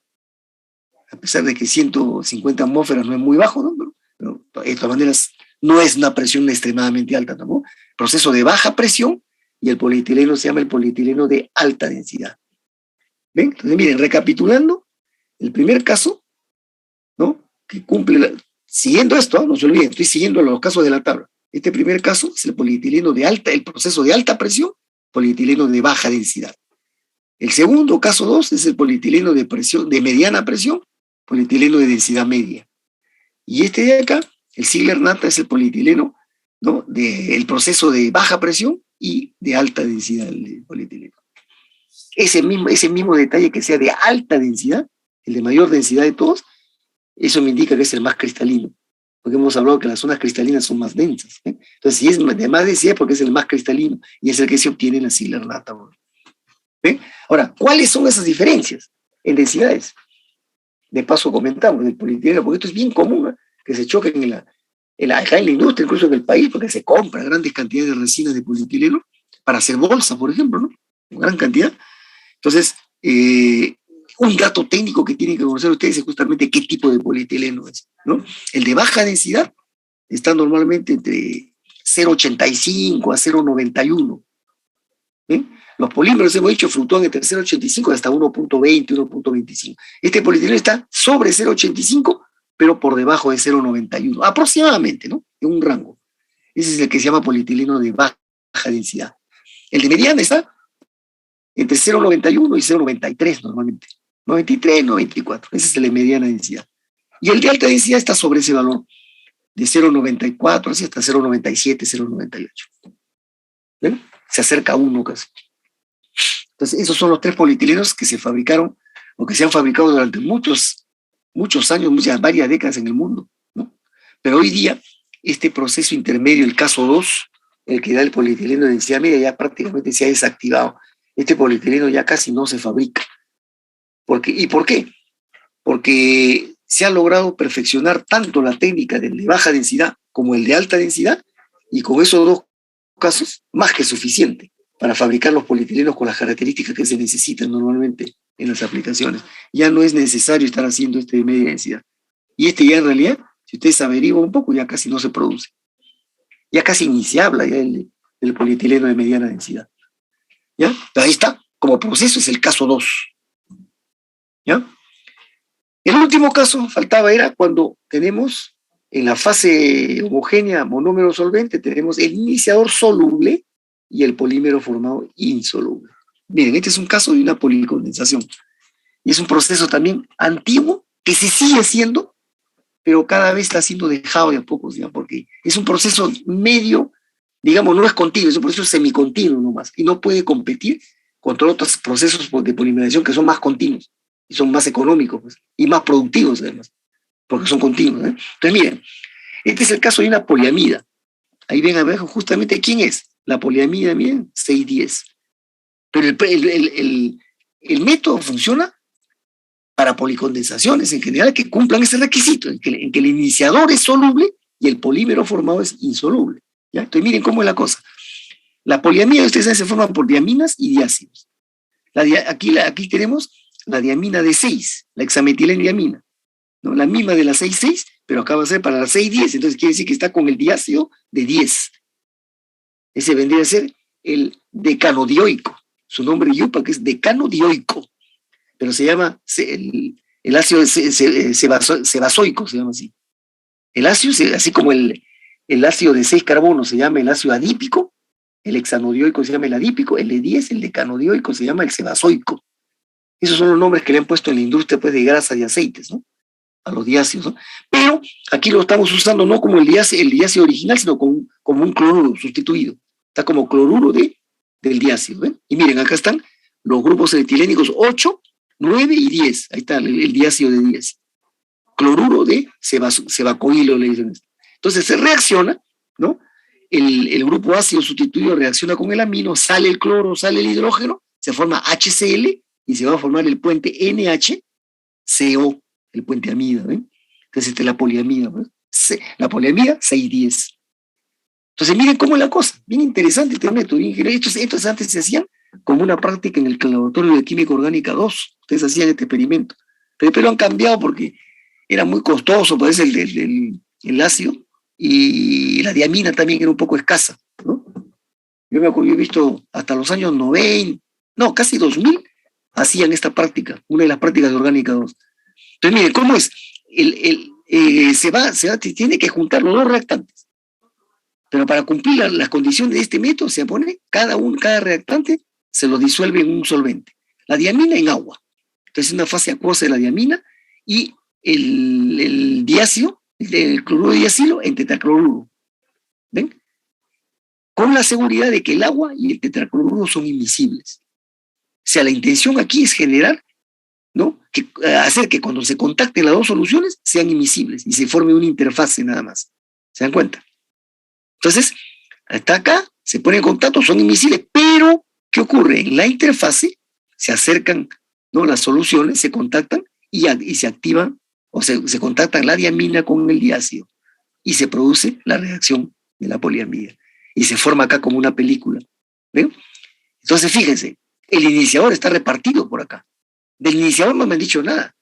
Speaker 1: a pesar de que 150 atmósferas no es muy bajo, ¿no? Pero de todas maneras no es una presión extremadamente alta, ¿no? Proceso de baja presión, y el polietileno se llama el polietileno de alta densidad. ¿Ven? Entonces, miren, recapitulando, el primer caso, ¿no? Que cumple, siguiendo esto, no se olviden, estoy siguiendo los casos de la tabla. Este primer caso es el polietileno de alta, el proceso de alta presión, polietileno de baja densidad. El segundo, caso 2, es el polietileno de presión, de mediana presión, polietileno de densidad media. Y este de acá, el Ziegler-Natta, es el polietileno, ¿no? Del proceso de baja presión y de alta densidad del polietileno. Ese mismo detalle que sea de alta densidad, el de mayor densidad de todos, eso me indica que es el más cristalino, porque hemos hablado que las zonas cristalinas son más densas. Entonces, si es de más densidad, porque es el más cristalino y es el que se obtiene en la Ziegler-Natta. Ahora, ¿cuáles son esas diferencias en densidades? De paso comentamos el polietileno, porque esto es bien común, que se choquen acá en la industria, incluso en el país, porque se compra grandes cantidades de resinas de polietileno para hacer bolsa, por ejemplo, ¿no? En gran cantidad. Entonces, un dato técnico que tienen que conocer ustedes es justamente qué tipo de polietileno es, ¿no? El de baja densidad está normalmente entre 0,85 a 0,91. Los polímeros, hemos dicho, fluctúan entre 0,85 hasta 1,20, 1,25. Este polietileno está sobre 0,85, pero por debajo de 0,91, aproximadamente, ¿no? En un rango. Ese es el que se llama polietileno de baja densidad. El de mediana está entre 0,91 y 0,93 normalmente. 93, 94. Ese es el de mediana densidad. Y el de alta densidad está sobre ese valor, de 0,94 así hasta 0,97, 0,98. ¿Ven? Se acerca a 1 casi. Entonces, esos son los 3 polietilenos que se fabricaron o que se han fabricado durante muchos años, varias décadas en el mundo, ¿no? Pero hoy día, este proceso intermedio, el caso 2, el que da el polietileno de densidad media, ya prácticamente se ha desactivado. Este polietileno ya casi no se fabrica. ¿Y por qué? Porque se ha logrado perfeccionar tanto la técnica del de baja densidad como el de alta densidad, y con esos 2 casos, más que suficiente para fabricar los polietilenos con las características que se necesitan normalmente en las aplicaciones. Ya no es necesario estar haciendo este de media densidad. Y este ya en realidad, si ustedes averiguan un poco, ya casi no se produce. Ya casi ni se habla ya del polietileno de mediana densidad. ¿Ya? Ahí está, como proceso es el caso 2. ¿Ya? El último caso faltaba era cuando tenemos en la fase homogénea monómero solvente, tenemos el iniciador soluble y el polímero formado insoluble. Miren, este es un caso de una policondensación. Y es un proceso también antiguo que se sigue haciendo, pero cada vez está siendo dejado de a pocos, ¿ya? Porque es un proceso medio, digamos, no es continuo, es un proceso semicontinuo nomás, y no puede competir contra otros procesos de polimerización que son más continuos y son más económicos, pues, y más productivos además, porque son continuos. Entonces, miren, este es el caso de una poliamida. Ahí ven abajo justamente quién es. La poliamida, miren, 6,10. Pero el método funciona para policondensaciones en general que cumplan ese requisito, en que el iniciador es soluble y el polímero formado es insoluble. ¿Ya? Entonces, miren cómo es la cosa. La poliamida, ustedes saben, se forma por diaminas y diácidos. Aquí tenemos la diamina de 6, la hexametileniamina, ¿no? La misma de la 6,6, pero acá va a ser para la 6,10, entonces quiere decir que está con el diácido de 10. Ese vendría a ser el decanodioico. Su nombre yupa, que es decanodioico, pero se llama el ácido sebazoico, se llama así. El ácido, así como el ácido de 6 carbonos se llama el ácido adípico, el hexanodioico se llama el adípico, el de 10, el decanodioico, se llama el sebazoico. Esos son los nombres que le han puesto en la industria, pues, de grasas y aceites, ¿no? A los diácidos, ¿no? Pero aquí lo estamos usando no como el diácido original, sino como un cloruro sustituido. Está como cloruro del diácido, ¿ven? Y miren, acá están los grupos etilénicos 8, 9 y 10. Ahí está el diácido de 10. Cloruro de sebacoilo, le dicen. Entonces se reacciona, ¿no? El grupo ácido sustituido reacciona con el amino, sale el cloro, sale el hidrógeno, se forma HCl y se va a formar el puente NHCO, el puente amida, ¿ven? Entonces esta es la poliamida, ¿ven? La poliamida 6,10. Entonces miren cómo es la cosa, bien interesante este método. Estos antes se hacían como una práctica en el laboratorio de química orgánica 2, ustedes hacían este experimento, pero lo han cambiado porque era muy costoso, parece el ácido, y la diamina también era un poco escasa, ¿no? Yo me acuerdo, yo he visto hasta los años 90, no, casi 2000, hacían esta práctica, una de las prácticas de orgánica 2. Entonces, miren, ¿cómo es? Tiene que juntar los dos reactantes. Pero para cumplir las condiciones de este método se pone cada reactante se lo disuelve en un solvente. La diamina en agua. Entonces es una fase acuosa de la diamina y el diácido, el cloruro de diacilo en tetracloruro. ¿Ven? Con la seguridad de que el agua y el tetracloruro son invisibles. O sea, la intención aquí es generar, ¿no? Hacer que cuando se contacten las dos soluciones sean invisibles y se forme una interfase nada más. ¿Se dan cuenta? Entonces, hasta acá se ponen en contacto, son invisibles, pero ¿qué ocurre? En la interfase se acercan, ¿no? Las soluciones, se contactan y se activan, o se contactan la diamina con el diácido y se produce la reacción de la poliamida. Y se forma acá como una película. ¿Ven? Entonces, fíjense, el iniciador está repartido por acá. Del iniciador no me han dicho nada,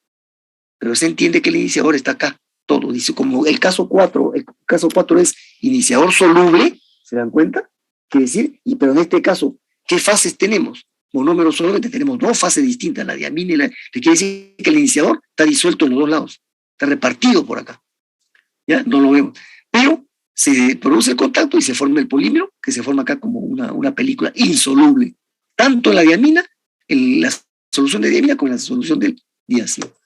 Speaker 1: pero se entiende que el iniciador está acá. Todo, dice, como el caso 4 es iniciador soluble, ¿se dan cuenta? Quiere decir, pero en este caso, ¿qué fases tenemos? Monómero solamente tenemos dos fases distintas, la diamina y que quiere decir que el iniciador está disuelto en los dos lados, está repartido por acá, ¿ya? No lo vemos, pero se produce el contacto y se forma el polímero, que se forma acá como una película insoluble, tanto en la diamina, en la solución de diamina, como en la solución del diácido.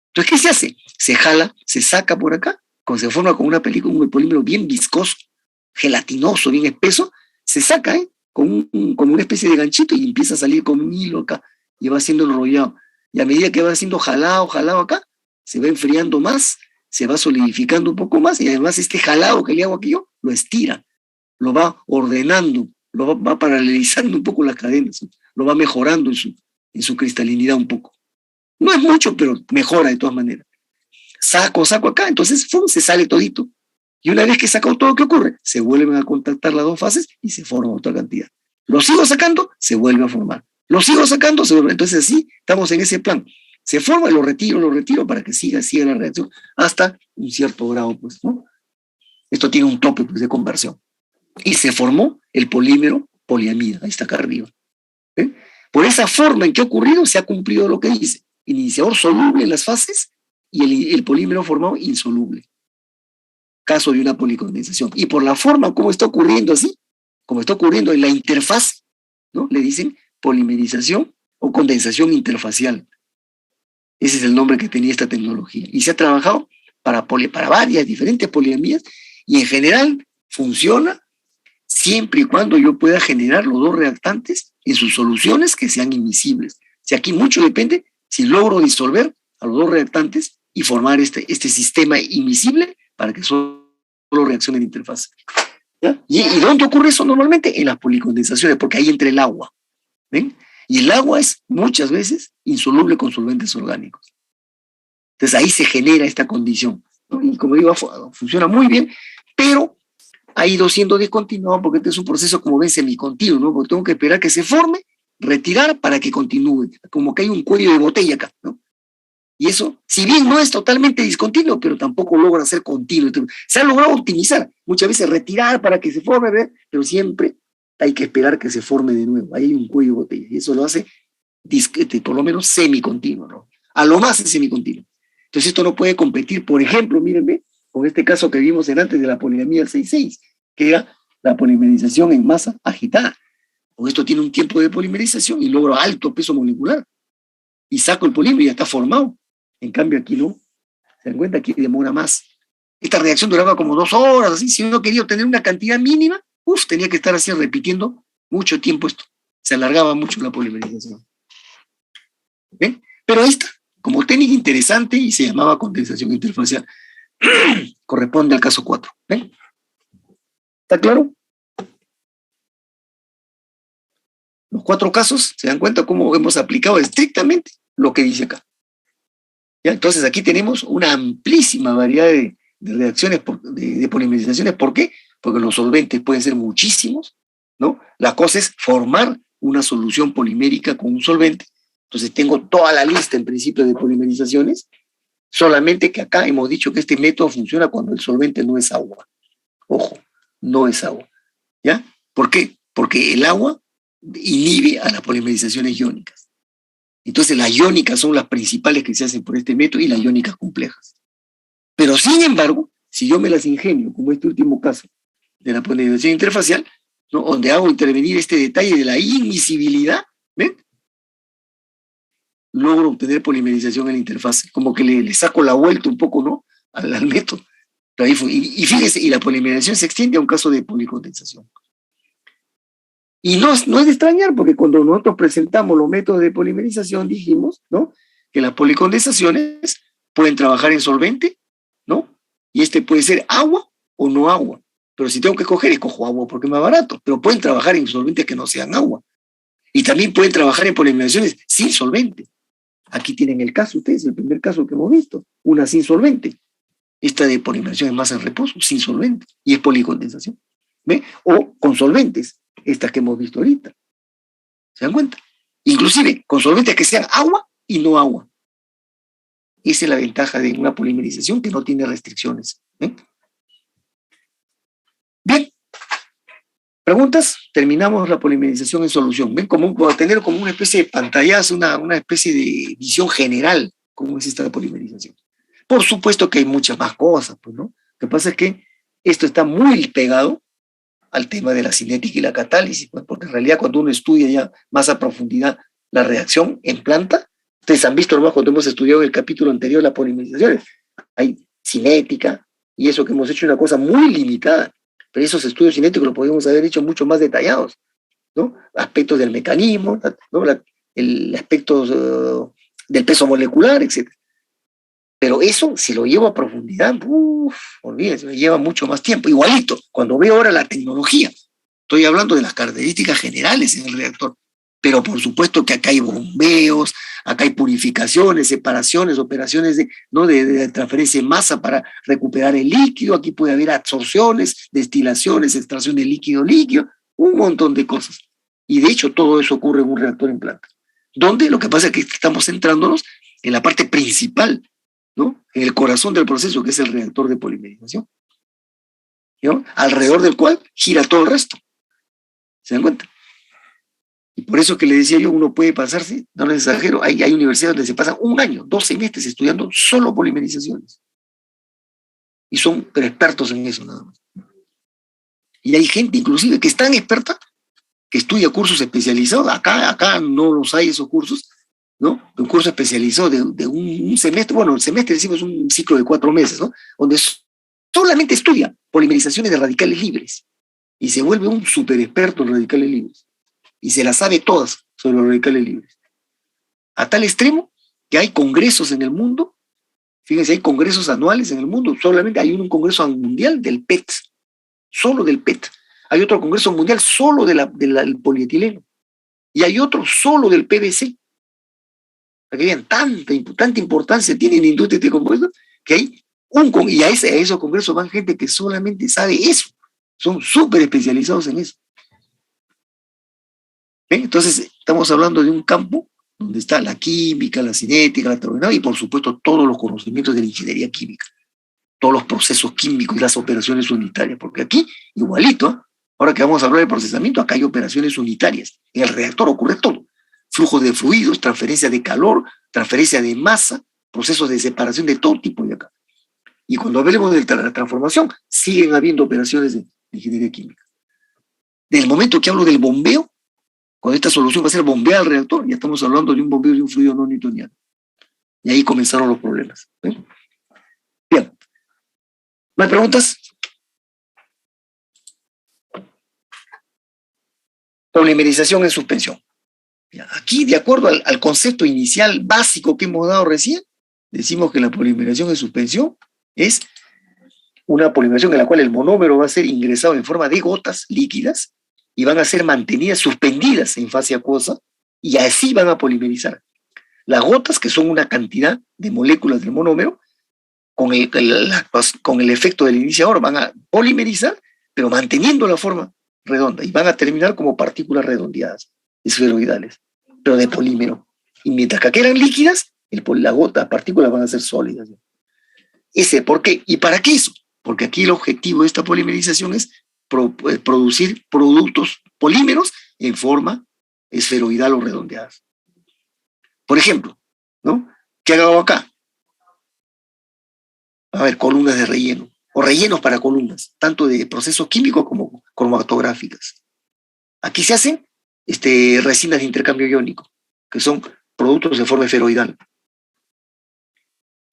Speaker 1: Entonces, ¿qué se hace? Se jala, se saca por acá, cuando se forma como una película, un polímero bien viscoso, gelatinoso, bien espeso, se saca, como una especie de ganchito y empieza a salir como un hilo acá y va siendo enrollado. Y a medida que va siendo jalado acá, se va enfriando más, se va solidificando un poco más y además este jalado que le hago aquí yo, lo estira, lo va ordenando, va paralelizando un poco las cadenas, lo va mejorando en su cristalinidad un poco. No es mucho, pero mejora de todas maneras. Saco acá, entonces ¡fum! Se sale todito. Y una vez que sacado todo, ¿qué ocurre? Se vuelven a contactar las dos fases y se forma otra cantidad. Lo sigo sacando, se vuelve a formar. Lo sigo sacando, se vuelve. Entonces así estamos en ese plan. Se forma y lo retiro para que siga la reacción hasta un cierto grado, pues, ¿no? Esto tiene un tope, pues, de conversión. Y se formó el polímero poliamida. Ahí está acá arriba. ¿Eh? Por esa forma en que ha ocurrido, se ha cumplido lo que dice. Iniciador soluble en las fases y el polímero formado insoluble. Caso de una policondensación. Y por la forma como está ocurriendo así, como está ocurriendo en la interfase, ¿no? Le dicen polimerización o condensación interfacial. Ese es el nombre que tenía esta tecnología. Y se ha trabajado para varias diferentes poliamías y en general funciona siempre y cuando yo pueda generar los dos reactantes en sus soluciones que sean invisibles. O sea, aquí mucho depende si logro disolver a los dos reactantes y formar este sistema invisible para que solo reaccione en interfase. ¿Ya? ¿Y dónde ocurre eso normalmente? En las policondensaciones, porque ahí entra el agua. ¿Ven? Y el agua es muchas veces insoluble con solventes orgánicos. Entonces ahí se genera esta condición, ¿no? Y como digo, funciona muy bien, pero ha ido siendo discontinuado porque este es un proceso, como ven, semicontinuo, ¿no? Porque tengo que esperar que se forme, retirar para que continúe, como que hay un cuello de botella acá, ¿no? Y eso, si bien no es totalmente discontinuo, pero tampoco logra ser continuo. Se ha logrado optimizar, muchas veces retirar para que se forme, ¿ver? Pero siempre hay que esperar que se forme de nuevo. Ahí hay un cuello de botella, y eso lo hace por lo menos semicontinuo, ¿no? A lo más es semicontinuo. Entonces esto no puede competir, por ejemplo, mírenme, con este caso que vimos antes de la poliamida 6,6, que era la polimerización en masa agitada. Con esto tiene un tiempo de polimerización y logro alto peso molecular. Y saco el polímero y ya está formado. En cambio aquí no. ¿Se dan cuenta? Aquí demora más. Esta reacción duraba como 2 horas, así. Si uno quería obtener una cantidad mínima, tenía que estar así repitiendo mucho tiempo esto. Se alargaba mucho la polimerización. ¿Ven? Pero esta, como técnica interesante, y se llamaba condensación interfacial, corresponde al caso 4. ¿Ven? ¿Está claro? Los 4 casos, ¿se dan cuenta cómo hemos aplicado estrictamente lo que dice acá? ¿Ya? Entonces aquí tenemos una amplísima variedad de reacciones, de polimerizaciones. ¿Por qué? Porque los solventes pueden ser muchísimos, ¿no? La cosa es formar una solución polimérica con un solvente. Entonces tengo toda la lista en principio de polimerizaciones, solamente que acá hemos dicho que este método funciona cuando el solvente no es agua. Ojo, no es agua. ¿Ya? ¿Por qué? Porque el agua inhibe a las polimerizaciones iónicas. Entonces las iónicas son las principales que se hacen por este método y las iónicas complejas. Pero sin embargo, si yo me las ingenio, como este último caso de la polimerización interfacial, ¿no? Donde hago intervenir este detalle de la invisibilidad, ¿ven? Logro obtener polimerización en la interfaz, como que le saco la vuelta un poco, ¿no? Al método. Pero ahí fue. Y fíjese, y la polimerización se extiende a un caso de policondensación. Y no es de extrañar, porque cuando nosotros presentamos los métodos de polimerización, dijimos, ¿no? Que las policondensaciones pueden trabajar en solvente, ¿no? Y este puede ser agua o no agua. Pero si tengo que escoger, escojo agua porque es más barato. Pero pueden trabajar en solventes que no sean agua. Y también pueden trabajar en polimerizaciones sin solvente. Aquí tienen el caso, ustedes, el primer caso que hemos visto, una sin solvente. Esta de polimerización es masa en reposo, sin solvente, y es policondensación. ¿Ve? O con solventes, estas que hemos visto ahorita. ¿Se dan cuenta? Inclusive con solventes que sean agua y no agua. Esa es la ventaja de una polimerización que no tiene restricciones. ¿Ven? Bien. ¿Preguntas? Terminamos la polimerización en solución. ¿Ven? Como tener como una especie de pantallazo, una especie de visión general, cómo es esta polimerización. Por supuesto que hay muchas más cosas, pues, ¿no? Lo que pasa es que esto está muy pegado al tema de la cinética y la catálisis, pues, porque en realidad cuando uno estudia ya más a profundidad la reacción en planta, ustedes han visto, hermano, cuando hemos estudiado en el capítulo anterior la polimerización, hay cinética, y eso que hemos hecho es una cosa muy limitada, pero esos estudios cinéticos los podemos haber hecho mucho más detallados, ¿no? Aspectos del mecanismo, ¿no? El aspecto del peso molecular, etc. Pero eso, si lo llevo a profundidad, olvídense, me lleva mucho más tiempo. Igualito, cuando veo ahora la tecnología, estoy hablando de las características generales en el reactor, pero por supuesto que acá hay bombeos, acá hay purificaciones, separaciones, operaciones de transferencia de masa para recuperar el líquido, aquí puede haber absorciones, destilaciones, extracción de líquido, un montón de cosas. Y de hecho todo eso ocurre en un reactor en planta, donde lo que pasa es que estamos centrándonos en la parte principal, ¿no? En el corazón del proceso, que es el reactor de polimerización, ¿no? Alrededor del cual gira todo el resto. ¿Se dan cuenta? Y por eso que le decía yo, uno puede pasarse, no les exagero, hay universidades donde se pasan un año, 2 semestres estudiando solo polimerizaciones. Y son pero expertos en eso nada más. Y hay gente inclusive que es tan experta que estudia cursos especializados. Acá no los hay esos cursos, ¿no? Un curso especializado de un semestre, bueno, el semestre decimos un ciclo de 4 meses, ¿no? Donde solamente estudia polimerizaciones de radicales libres y se vuelve un súper experto en radicales libres y se las sabe todas sobre los radicales libres. A tal extremo que hay congresos en el mundo, fíjense, hay congresos anuales en el mundo, solamente hay un congreso mundial del PET, solo del PET. Hay otro congreso mundial solo del polietileno y hay otro solo del PVC. Para que vean, tanta importancia tiene en la industria de este compuesto, que hay y a esos congresos van gente que solamente sabe eso, son súper especializados en eso. ¿Ven? Entonces, estamos hablando de un campo donde está la química, la cinética, la termodinámica y por supuesto todos los conocimientos de la ingeniería química, todos los procesos químicos y las operaciones unitarias, porque aquí, igualito, ¿eh? Ahora que vamos a hablar de procesamiento, acá hay operaciones unitarias, en el reactor ocurre todo. Flujo de fluidos, transferencia de calor, transferencia de masa, procesos de separación de todo tipo de acá. Y cuando hablemos de la transformación, siguen habiendo operaciones de ingeniería química. Desde el momento que hablo del bombeo, cuando esta solución va a ser bombear al reactor, ya estamos hablando de un bombeo de un fluido no newtoniano. Y ahí comenzaron los problemas. Bien. ¿No hay preguntas? Polimerización en suspensión. Aquí, de acuerdo al concepto inicial básico que hemos dado recién, decimos que la polimerización en suspensión es una polimerización en la cual el monómero va a ser ingresado en forma de gotas líquidas y van a ser mantenidas suspendidas en fase acuosa y así van a polimerizar. Las gotas, que son una cantidad de moléculas del monómero, con el efecto del iniciador van a polimerizar, pero manteniendo la forma redonda y van a terminar como partículas redondeadas, esferoidales, pero de polímero. Y mientras que aquí eran líquidas, la gota, partículas van a ser sólidas. ¿Por qué? ¿Y para qué eso? Porque aquí el objetivo de esta polimerización es producir productos polímeros en forma esferoidal o redondeadas. Por ejemplo, ¿no? ¿Qué hago acá? A ver, columnas de relleno, o rellenos para columnas, tanto de procesos químicos como cromatográficas. Aquí se hacen resinas de intercambio iónico, que son productos de forma esferoidal.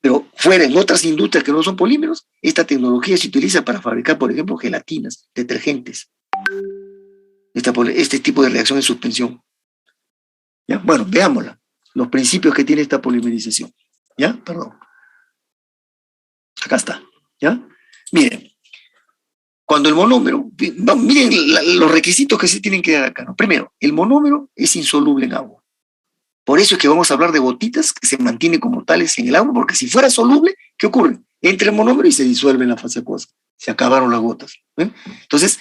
Speaker 1: Pero fuera, en otras industrias que no son polímeros, esta tecnología se utiliza para fabricar, por ejemplo, gelatinas, detergentes. Este tipo de reacción en suspensión. ¿Ya? Bueno, veámosla. Los principios que tiene esta polimerización. ¿Ya? Perdón. Acá está. ¿Ya? Miren, cuando el monómero, miren los requisitos que se tienen que dar acá, ¿no? Primero, el monómero es insoluble en agua. Por eso es que vamos a hablar de gotitas que se mantienen como tales en el agua, porque si fuera soluble, ¿qué ocurre? Entra el monómero y se disuelve en la fase acuosa. Se acabaron las gotas. ¿Ven? Entonces,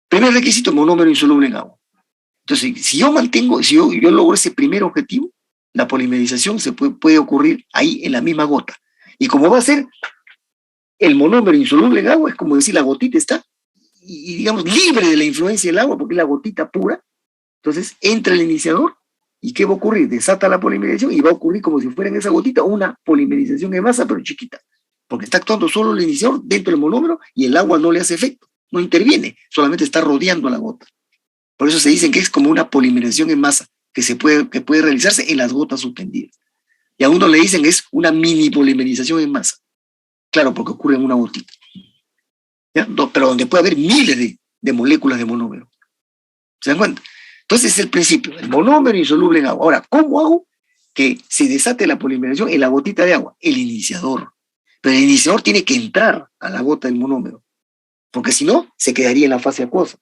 Speaker 1: primer requisito, monómero insoluble en agua. Entonces, si yo mantengo, si yo logro ese primer objetivo, la polimerización puede ocurrir ahí en la misma gota. Y como va a ser el monómero insoluble en agua, es como decir, la gotita está, digamos, libre de la influencia del agua, porque es la gotita pura. Entonces, entra el iniciador, ¿y qué va a ocurrir? Desata la polimerización y va a ocurrir como si fuera en esa gotita una polimerización en masa, pero chiquita. Porque está actuando solo el iniciador dentro del monómero y el agua no le hace efecto, no interviene, solamente está rodeando a la gota. Por eso se dice que es como una polimerización en masa que puede realizarse en las gotas suspendidas. Y a uno le dicen que es una mini polimerización en masa. Claro, porque ocurre en una gotita. ¿Ya? Pero donde puede haber miles de moléculas de monómero. ¿Se dan cuenta? Entonces es el principio, el monómero insoluble en agua. Ahora, ¿cómo hago que se desate la polimerización en la gotita de agua? El iniciador. Pero el iniciador tiene que entrar a la gota del monómero, porque si no, se quedaría en la fase acuosa.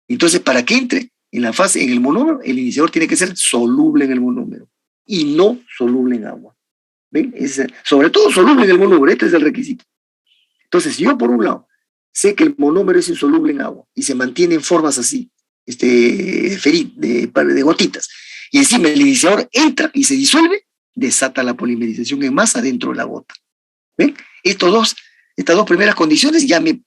Speaker 1: Entonces, para que entre en el monómero, el iniciador tiene que ser soluble en el monómero y no soluble en agua. ¿Ven? Sobre todo soluble en el monómero, este es el requisito. Entonces, si yo por un lado sé que el monómero es insoluble en agua y se mantiene en formas así, de gotitas, y encima el iniciador entra y se disuelve, desata la polimerización en masa dentro de la gota. ¿Ven? Estas dos primeras condiciones ya me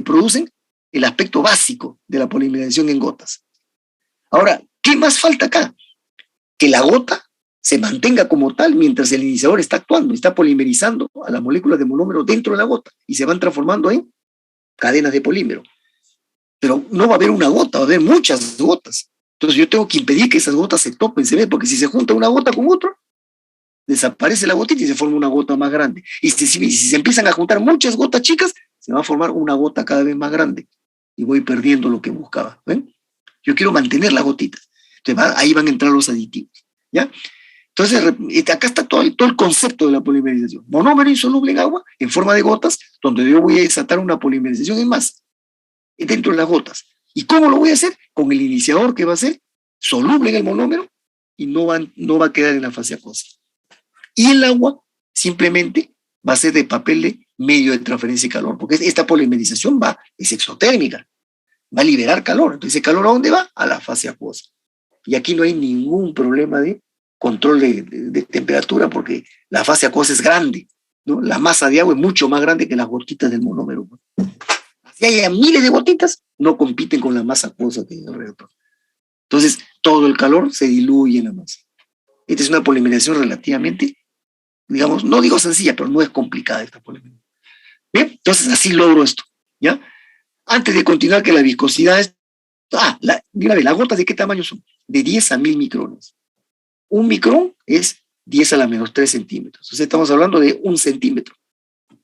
Speaker 1: producen el aspecto básico de la polimerización en gotas. Ahora, ¿qué más falta acá? Que la gota se mantenga como tal mientras el iniciador está actuando, está polimerizando a las moléculas de monómero dentro de la gota y se van transformando en cadenas de polímero. Pero no va a haber una gota, va a haber muchas gotas. Entonces yo tengo que impedir que esas gotas se topen, se ven, porque si se junta una gota con otra, desaparece la gotita y se forma una gota más grande. Y si se empiezan a juntar muchas gotas chicas, se va a formar una gota cada vez más grande. Y voy perdiendo lo que buscaba. ¿Ven? Yo quiero mantener las gotitas. Entonces ahí van a entrar los aditivos. ¿Ya? Entonces, acá está todo el concepto de la polimerización. Monómero insoluble en agua, en forma de gotas, donde yo voy a desatar una polimerización en masa, dentro de las gotas. ¿Y cómo lo voy a hacer? Con el iniciador que va a ser soluble en el monómero y no va a quedar en la fase acuosa. Y el agua simplemente va a ser de papel de medio de transferencia de calor, porque esta polimerización es exotérmica, va a liberar calor. Entonces, ¿el calor a dónde va? A la fase acuosa. Y aquí no hay ningún problema de control de temperatura, porque la fase acuosa es grande, ¿no? La masa de agua es mucho más grande que las gotitas del monómero. Si hay miles de gotitas, no compiten con la masa acuosa que hay alrededor. Entonces, todo el calor se diluye en la masa. Esta es una polimerización relativamente, digamos, no digo sencilla, pero no es complicada esta polimerización. Bien, entonces así logro esto, ¿ya? Antes de continuar, que la viscosidad es... las gotas, ¿de qué tamaño son? De 10 a 1000 micrones. Un micrón es 10 a la menos 3 centímetros. O sea, estamos hablando de 1 centímetro.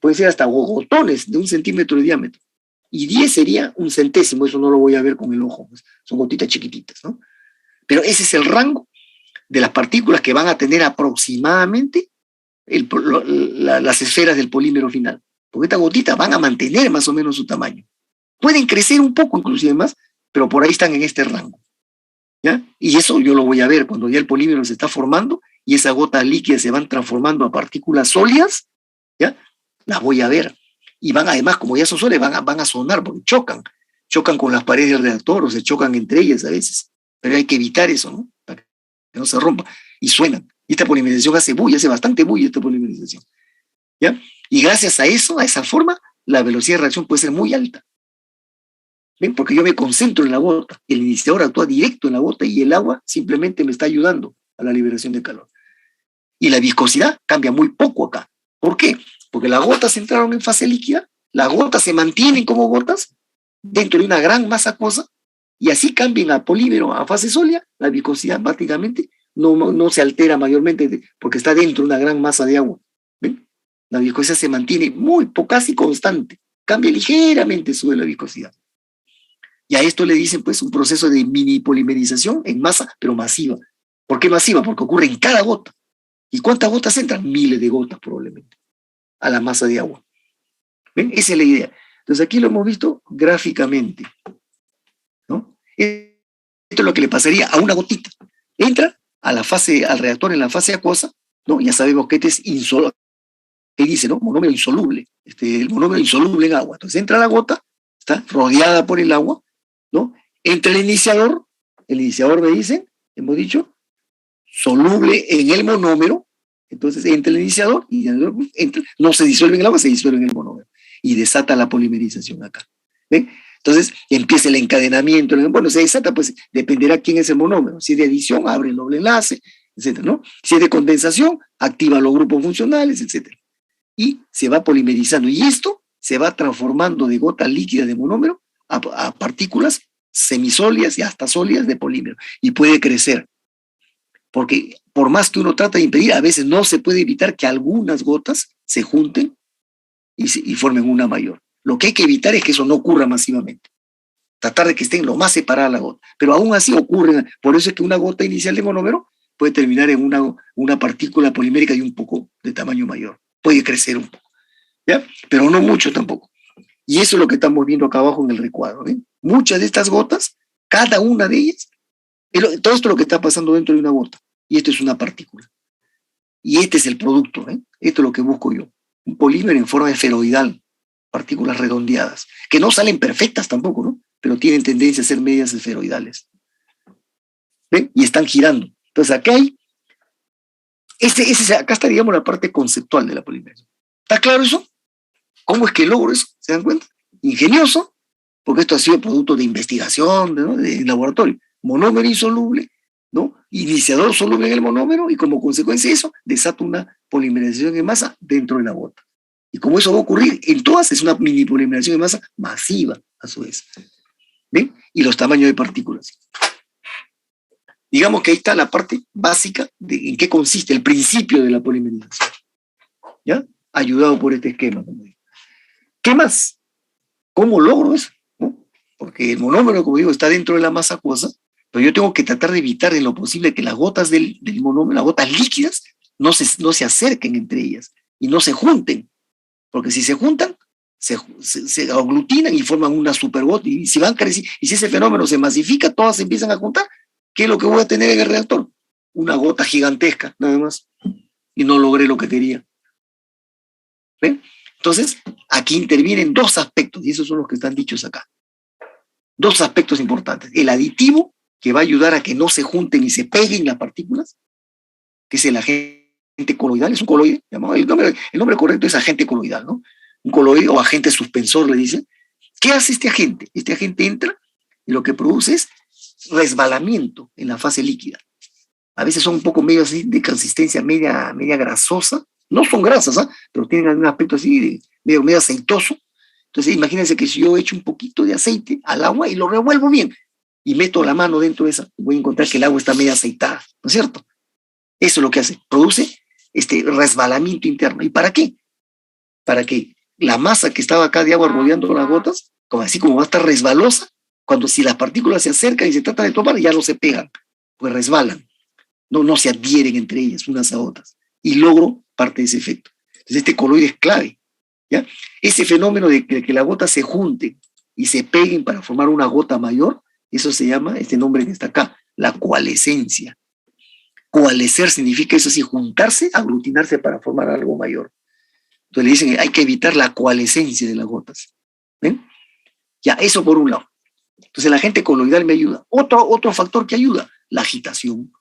Speaker 1: Puede ser hasta gotones de 1 centímetro de diámetro. Y 10 sería 1 centésimo, eso no lo voy a ver con el ojo, pues. Son gotitas chiquititas, ¿no? Pero ese es el rango de las partículas que van a tener aproximadamente las esferas del polímero final. Porque estas gotitas van a mantener más o menos su tamaño. Pueden crecer un poco, inclusive más, pero por ahí están en este rango. ¿Ya? Y eso yo lo voy a ver cuando ya el polímero se está formando y esas gotas líquidas se van transformando a partículas sólidas, ¿ya? Las voy a ver. Y van, además, como ya son sólidas, van a sonar porque chocan con las paredes del reactor o se chocan entre ellas a veces. Pero hay que evitar eso, ¿no? Para que no se rompa. Y suenan. Y esta polimerización hace bastante bulla esta polimerización. ¿Ya? Y gracias a eso, a esa forma, la velocidad de reacción puede ser muy alta. ¿Ven? Porque yo me concentro en la gota, el iniciador actúa directo en la gota y el agua simplemente me está ayudando a la liberación de calor. Y la viscosidad cambia muy poco acá. ¿Por qué? Porque las gotas entraron en fase líquida, las gotas se mantienen como gotas dentro de una gran masa acuosa, y así cambian a polímero, a fase sólida, la viscosidad prácticamente no se altera mayormente porque está dentro de una gran masa de agua. ¿Ven? La viscosidad se mantiene muy, casi constante, cambia ligeramente, sube la viscosidad. Y a esto le dicen pues un proceso de mini polimerización en masa, pero masiva. ¿Por qué masiva? Porque ocurre en cada gota. ¿Y cuántas gotas entran? Miles de gotas probablemente a la masa de agua. ¿Ven? Esa es la idea. Entonces aquí lo hemos visto gráficamente, ¿no? Esto es lo que le pasaría a una gotita. Entra a la fase, al reactor en la fase acuosa, ¿no? Ya sabemos que este es insoluble, que dice, ¿no? Monómero insoluble, el monómero insoluble en agua. Entonces entra la gota, está rodeada por el agua, ¿no? Entra el iniciador me dice, hemos dicho, soluble en el monómero, entonces entra el iniciador y entra, no se disuelve en el agua, se disuelve en el monómero y desata la polimerización acá. ¿Ven? Entonces empieza el encadenamiento, bueno, se desata, pues dependerá quién es el monómero. Si es de adición, abre el doble enlace, etcétera, ¿no? Si es de condensación, activa los grupos funcionales, etcétera. Y se va polimerizando. Y esto se va transformando de gotas líquidas de monómero a partículas semisólidas y hasta sólidas de polímero. Y puede crecer. Porque por más que uno trata de impedir, a veces no se puede evitar que algunas gotas se junten y formen una mayor. Lo que hay que evitar es que eso no ocurra masivamente. Tratar de que estén lo más separadas las gotas. Pero aún así ocurre. Por eso es que una gota inicial de monómero puede terminar en una partícula polimérica de un poco de tamaño mayor. Puede crecer un poco, ¿ya? Pero no mucho tampoco. Y eso es lo que estamos viendo acá abajo en el recuadro. ¿Ven? Muchas de estas gotas, cada una de ellas, todo esto es lo que está pasando dentro de una gota. Y esto es una partícula. Y este es el producto. Esto es lo que busco yo. Un polímero en forma esferoidal, partículas redondeadas, que no salen perfectas tampoco, ¿no? Pero tienen tendencia a ser medias esferoidales. ¿Ven? Y están girando. Entonces acá hay, acá está, digamos, la parte conceptual de la polimerización. ¿Está claro eso? ¿Cómo es que logro eso? ¿Se dan cuenta? Ingenioso, porque esto ha sido producto de investigación, ¿no? De laboratorio. Monómero insoluble, ¿no? Iniciador soluble en el monómero, y como consecuencia de eso, desata una polimerización en masa dentro de la gota. Y como eso va a ocurrir en todas, es una mini polimerización en masa masiva, a su vez. ¿Ven? Y los tamaños de partículas. Digamos que ahí está la parte básica de en qué consiste el principio de la polimerización. ¿Ya? Ayudado por este esquema, como digo. ¿Qué más? ¿Cómo logro eso? ¿No? Porque el monómero, como digo, está dentro de la masa acuosa, pero yo tengo que tratar de evitar en lo posible que las gotas del monómero, las gotas líquidas, no se acerquen entre ellas y no se junten. Porque si se juntan, se aglutinan y forman una supergota. Y si van creciendo, y si ese fenómeno se masifica, todas se empiezan a juntar, ¿qué es lo que voy a tener en el reactor? Una gota gigantesca, nada más. Y no logré lo que quería. ¿Ven? Entonces, aquí intervienen dos aspectos, y esos son los que están dichos acá. Dos aspectos importantes. El aditivo, que va a ayudar a que no se junten y se peguen las partículas, que es el agente coloidal, es un coloide, el nombre correcto es agente coloidal, ¿no? Un coloide o agente suspensor, le dicen. ¿Qué hace este agente? Este agente entra y lo que produce es resbalamiento en la fase líquida. A veces son un poco medio así de consistencia media grasosa. No son grasas, ¿eh? Pero tienen un aspecto así de medio aceitoso. Entonces imagínense que si yo echo un poquito de aceite al agua y lo revuelvo bien y meto la mano dentro de esa, voy a encontrar que el agua está medio aceitada, ¿no es cierto? Eso es lo que hace, produce este resbalamiento interno. ¿Y para qué? Para que la masa que estaba acá de agua rodeando las gotas, así como va a estar resbalosa, si las partículas se acercan y se tratan de tomar, ya no se pegan, pues resbalan. No se adhieren entre ellas unas a otras. Y logro parte de ese efecto. Entonces este coloide es clave. ¿Ya? Ese fenómeno de que las gotas se junten y se peguen para formar una gota mayor, eso se llama, este nombre que está acá, la coalescencia. Coalescer significa eso, así, juntarse, aglutinarse para formar algo mayor. Entonces le dicen que hay que evitar la coalescencia de las gotas. ¿Ven? Ya, eso por un lado. Entonces el agente coloidal me ayuda. Otro factor que ayuda, la agitación.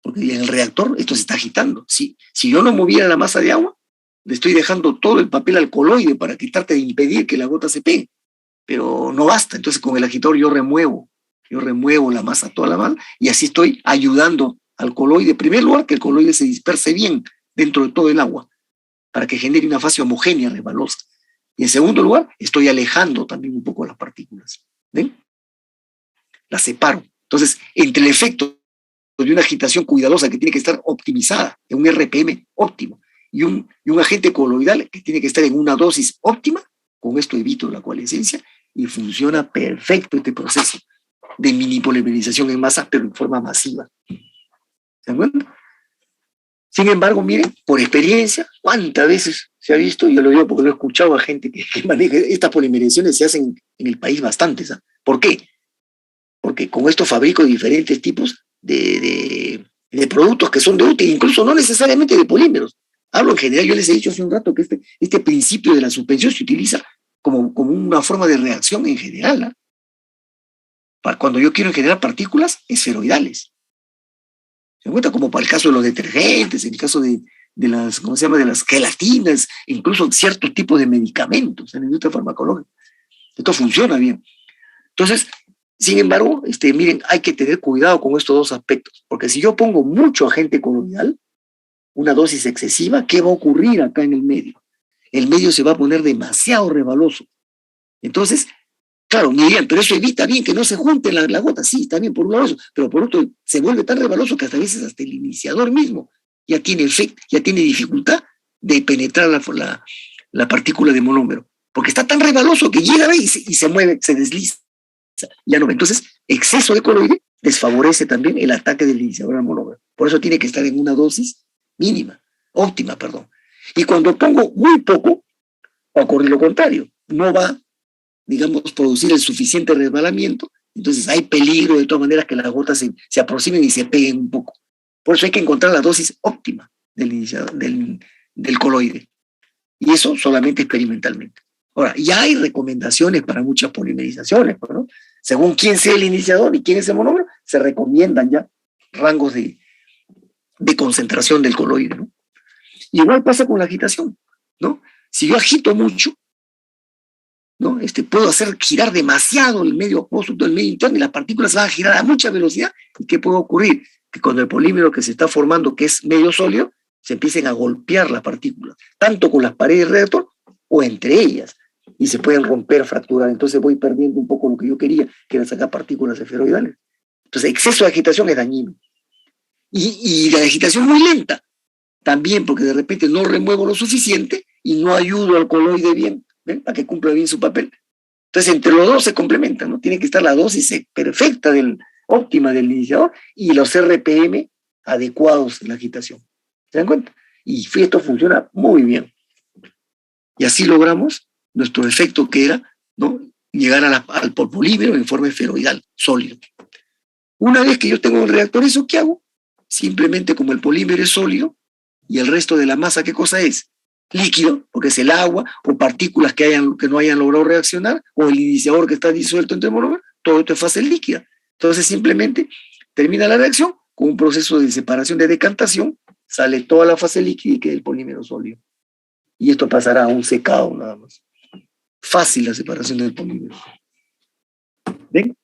Speaker 1: Porque en el reactor esto se está agitando. Si yo no moviera la masa de agua, le estoy dejando todo el papel al coloide para tratarte de impedir que la gota se pegue. Pero no basta. Entonces con el agitador yo remuevo la masa toda la mano y así estoy ayudando al coloide, en primer lugar, que el coloide se disperse bien dentro de todo el agua, para que genere una fase homogénea, resbalosa. Y en segundo lugar, estoy alejando también un poco las partículas. ¿Ven? Las separo. Entonces, entre el efecto de una agitación cuidadosa que tiene que estar optimizada, en un RPM óptimo, y un agente coloidal que tiene que estar en una dosis óptima, con esto evito la coalescencia y funciona perfecto este proceso de mini polimerización en masa, pero en forma masiva. ¿De acuerdo? Sin embargo, miren, por experiencia, ¿cuántas veces se ha visto? Yo lo digo porque lo he escuchado a gente que maneja estas polimerizaciones, se hacen en el país bastantes. ¿Sabes? ¿Por qué? Porque con esto fabrico diferentes tipos de productos que son de útil, incluso no necesariamente de polímeros. Hablo en general, yo les he dicho hace un rato que este principio de la suspensión se utiliza como una forma de reacción en general, ¿no? Cuando yo quiero generar partículas esferoidales. ¿Se dan cuenta? Como para el caso de los detergentes, en el caso de las, ¿cómo se llama?, de las gelatinas, incluso ciertos tipos de medicamentos en la industria farmacológica. Esto funciona bien. Entonces, sin embargo, miren, hay que tener cuidado con estos dos aspectos, porque si yo pongo mucho agente coloidal, una dosis excesiva, ¿qué va a ocurrir acá en el medio? El medio se va a poner demasiado resbaloso. Entonces, claro, me dirían, pero eso evita bien que no se junten las gotas. Sí, está bien, por un lado eso, pero por otro, se vuelve tan resbaloso que hasta a veces hasta el iniciador mismo ya tiene efecto, ya tiene dificultad de penetrar la partícula de monómero, porque está tan resbaloso que llega y se mueve, se desliza. Ya no. Entonces, exceso de coloide desfavorece también el ataque del iniciador al monómero. Por eso tiene que estar en una dosis mínima, óptima, perdón. Y cuando pongo muy poco, va a ocurrir lo contrario. No va, digamos, producir el suficiente resbalamiento, entonces hay peligro de todas maneras que las gotas se aproximen y se peguen un poco. Por eso hay que encontrar la dosis óptima del coloide. Y eso solamente experimentalmente. Ahora, ya hay recomendaciones para muchas polimerizaciones, ¿no? Según quién sea el iniciador y quién es el monómero, se recomiendan ya rangos de concentración del coloide, ¿no? Igual pasa con la agitación, ¿no? Si yo agito mucho, ¿no? Puedo hacer girar demasiado el medio apósito, el medio interno, y las partículas van a girar a mucha velocidad. ¿Y qué puede ocurrir? Que con el polímero que se está formando, que es medio sólido, se empiecen a golpear las partículas, tanto con las paredes del reactor o entre ellas, y se pueden romper, fracturar. Entonces voy perdiendo un poco lo que yo quería, que era sacar partículas esferoidales. Entonces, exceso de agitación es dañino. Y la agitación muy lenta, también, porque de repente no remuevo lo suficiente y no ayudo al coloide bien, ¿ven?, para que cumpla bien su papel. Entonces, entre los dos se complementan, ¿no? Tiene que estar la dosis perfecta, óptima del iniciador y los RPM adecuados en la agitación. ¿Se dan cuenta? Y esto funciona muy bien. Y así logramos nuestro efecto, que era, ¿no?, llegar al polímero en forma esferoidal, sólido. Una vez que yo tengo el reactor, ¿eso qué hago? Simplemente, como el polímero es sólido y el resto de la masa, ¿qué cosa es? Líquido, porque es el agua o partículas que no hayan logrado reaccionar, o el iniciador que está disuelto entre monómeros, todo esto es fase líquida. Entonces simplemente termina la reacción con un proceso de separación, de decantación, sale toda la fase líquida y queda el polímero sólido. Y esto pasará a un secado nada más. Fácil la separación del polímero. ¿Ven?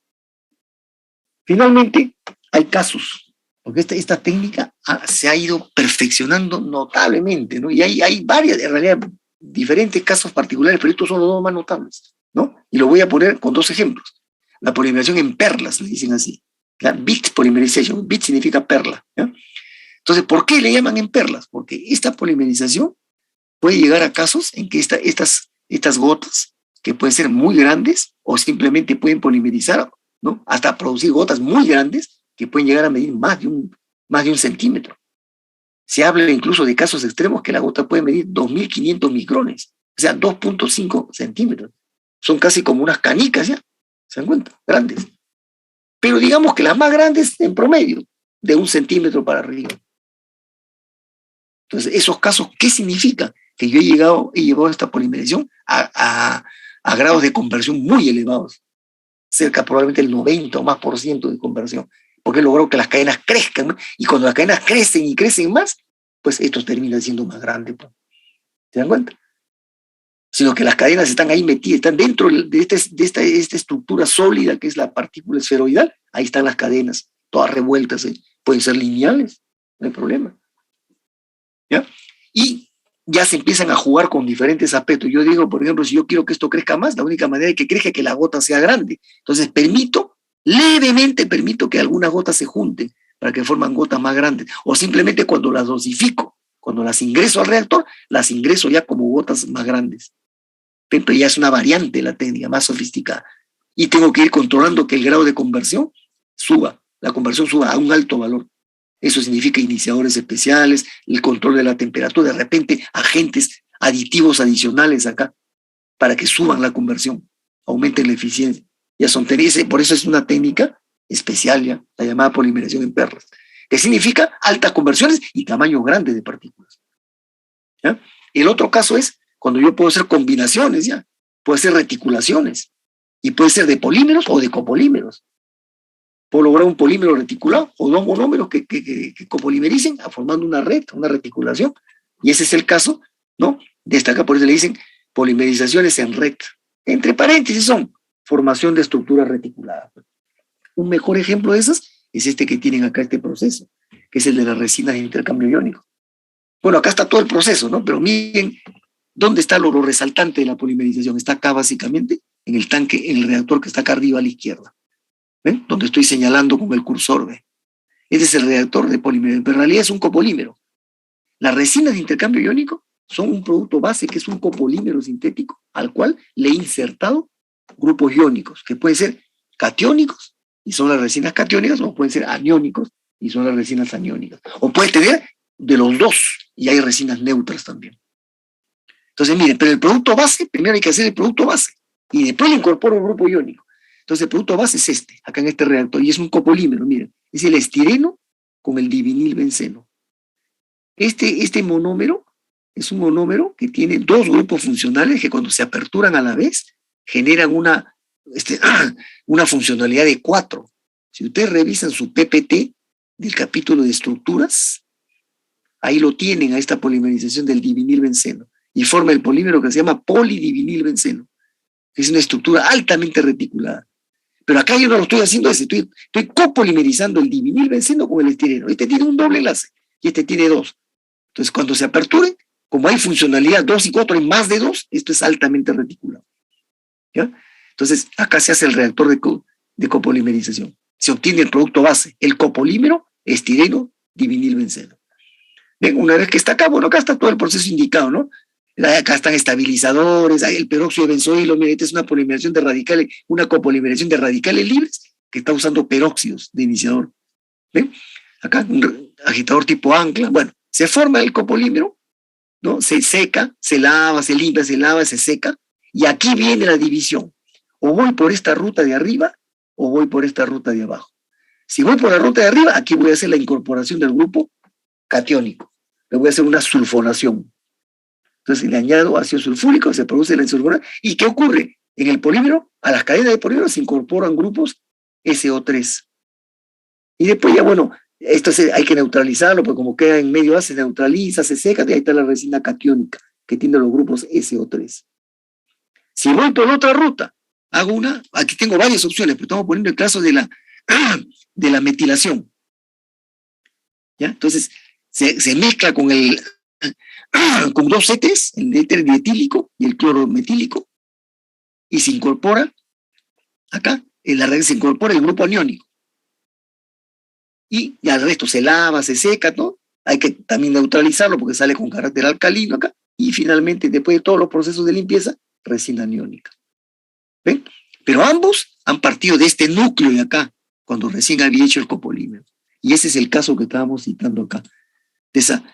Speaker 1: Finalmente, hay casos, porque esta técnica se ha ido perfeccionando notablemente, ¿no? Y hay varias, en realidad, diferentes casos particulares, pero estos son los dos más notables, ¿no? Y lo voy a poner con dos ejemplos. La polimerización en perlas, le dicen así. La bit polymerization. Bit significa perla, ¿ya? Entonces, ¿por qué le llaman en perlas? Porque esta polimerización puede llegar a casos en que estas gotas, que pueden ser muy grandes o simplemente pueden polimerizar, ¿no?, hasta producir gotas muy grandes que pueden llegar a medir más de un centímetro. Se habla incluso de casos extremos que la gota puede medir 2.500 micrones, o sea, 2.5 centímetros. Son casi como unas canicas, ¿ya? ¿Se dan cuenta? Grandes. Pero digamos que las más grandes en promedio, de 1 centímetro para arriba. Entonces, esos casos, ¿qué significa? Que yo he llevado esta polimerización a grados de conversión muy elevados, cerca probablemente el 90 o más por ciento de conversión, porque he logrado que las cadenas crezcan, ¿no? Y cuando las cadenas crecen y crecen más, pues estos terminan siendo más grandes, pues. ¿Se dan cuenta? Sino que las cadenas están ahí metidas, están dentro de esta estructura sólida que es la partícula esferoidal. Ahí están las cadenas, todas revueltas, pueden ser lineales, no hay problema. ¿Ya? Y ya se empiezan a jugar con diferentes aspectos. Yo digo, por ejemplo, si yo quiero que esto crezca más, la única manera de que crezca es que la gota sea grande. Entonces levemente permito que algunas gotas se junten para que forman gotas más grandes. O simplemente cuando las dosifico, cuando las ingreso al reactor, las ingreso ya como gotas más grandes. Pero ya es una variante de la técnica, más sofisticada. Y tengo que ir controlando que el grado de conversión suba, la conversión suba a un alto valor. Eso significa iniciadores especiales, el control de la temperatura, de repente agentes aditivos adicionales acá, para que suban la conversión, aumenten la eficiencia. Ya son por eso es una técnica especial, ya, la llamada polimerización en perlas, que significa altas conversiones y tamaño grande de partículas. ¿Ya? El otro caso es cuando yo puedo hacer combinaciones, ya, puedo hacer reticulaciones, y puede ser de polímeros o de copolímeros. Puedo lograr un polímero reticulado o dos monómeros que copolimericen formando una red, una reticulación. Y ese es el caso, ¿no? De esta acá, por eso le dicen polimerizaciones en red. Entre paréntesis son formación de estructuras reticuladas. Un mejor ejemplo de esas es este que tienen acá, este proceso, que es el de las resinas de intercambio iónico. Bueno, acá está todo el proceso, ¿no? Pero miren dónde está lo resaltante de la polimerización. Está acá básicamente, en el tanque, en el reactor que está acá arriba a la izquierda. ¿Ven? Donde estoy señalando con el cursor. ¿Ve? Este es el reactor de polímero, pero en realidad es un copolímero. Las resinas de intercambio iónico son un producto base que es un copolímero sintético al cual le he insertado grupos iónicos, que pueden ser catiónicos, y son las resinas catiónicas, o pueden ser aniónicos, y son las resinas aniónicas. O puede tener de los dos, y hay resinas neutras también. Entonces, miren, pero el producto base, primero hay que hacer el producto base, y después le incorporo un grupo iónico. Entonces, el producto base es este, acá en este reactor, y es un copolímero, miren, es el estireno con el divinilbenceno. Este monómero es un monómero que tiene dos grupos funcionales que cuando se aperturan a la vez generan una funcionalidad de 4. Si ustedes revisan su PPT del capítulo de estructuras, ahí lo tienen a esta polimerización del divinilbenceno y forma el polímero que se llama polidivinilbenceno. Es una estructura altamente reticulada. Pero acá yo no lo estoy haciendo estoy copolimerizando el divinilbenceno con el estireno. Este tiene un doble enlace y este tiene 2. Entonces, cuando se aperture, como hay funcionalidad 2 y 4 en más de 2, esto es altamente reticulado. ¿Ya? Entonces, acá se hace el reactor de copolimerización. Se obtiene el producto base, el copolímero, estireno, divinilbenceno. Ven, una vez que está acá, bueno, acá está todo el proceso indicado, ¿no? Acá están estabilizadores, hay el peróxido de benzoilo, mira, esta es una polimerización de radicales, una copolimerización de radicales libres que está usando peróxidos de iniciador. ¿Ven? Acá un agitador tipo ancla, bueno, se forma el copolímero, ¿no? Se seca, se lava, se limpia, se lava, se seca, y aquí viene la división. O voy por esta ruta de arriba, o voy por esta ruta de abajo. Si voy por la ruta de arriba, aquí voy a hacer la incorporación del grupo catiónico. Le voy a hacer una sulfonación. Entonces le añado ácido sulfúrico, se produce la insulfonación. ¿Y qué ocurre? En el polímero, a las cadenas de polímero se incorporan grupos SO3. Y después ya, bueno, esto hay que neutralizarlo, porque como queda en medio A, se neutraliza, se seca, y ahí está la resina catiónica, que tiene los grupos SO3. Si voy por otra ruta, aquí tengo varias opciones, pero estamos poniendo el caso de la metilación. ¿Ya? Entonces, se mezcla con dos éteres, el éter dietílico y el cloro metílico, y se incorpora, acá, en la red se incorpora el grupo aniónico. Y ya el resto se lava, se seca, ¿no? Hay que también neutralizarlo porque sale con carácter alcalino acá. Y finalmente, después de todos los procesos de limpieza, resina aniónica. ¿Ven? Pero ambos han partido de este núcleo de acá, cuando recién había hecho el copolímero. Y ese es el caso que estábamos citando acá, de esa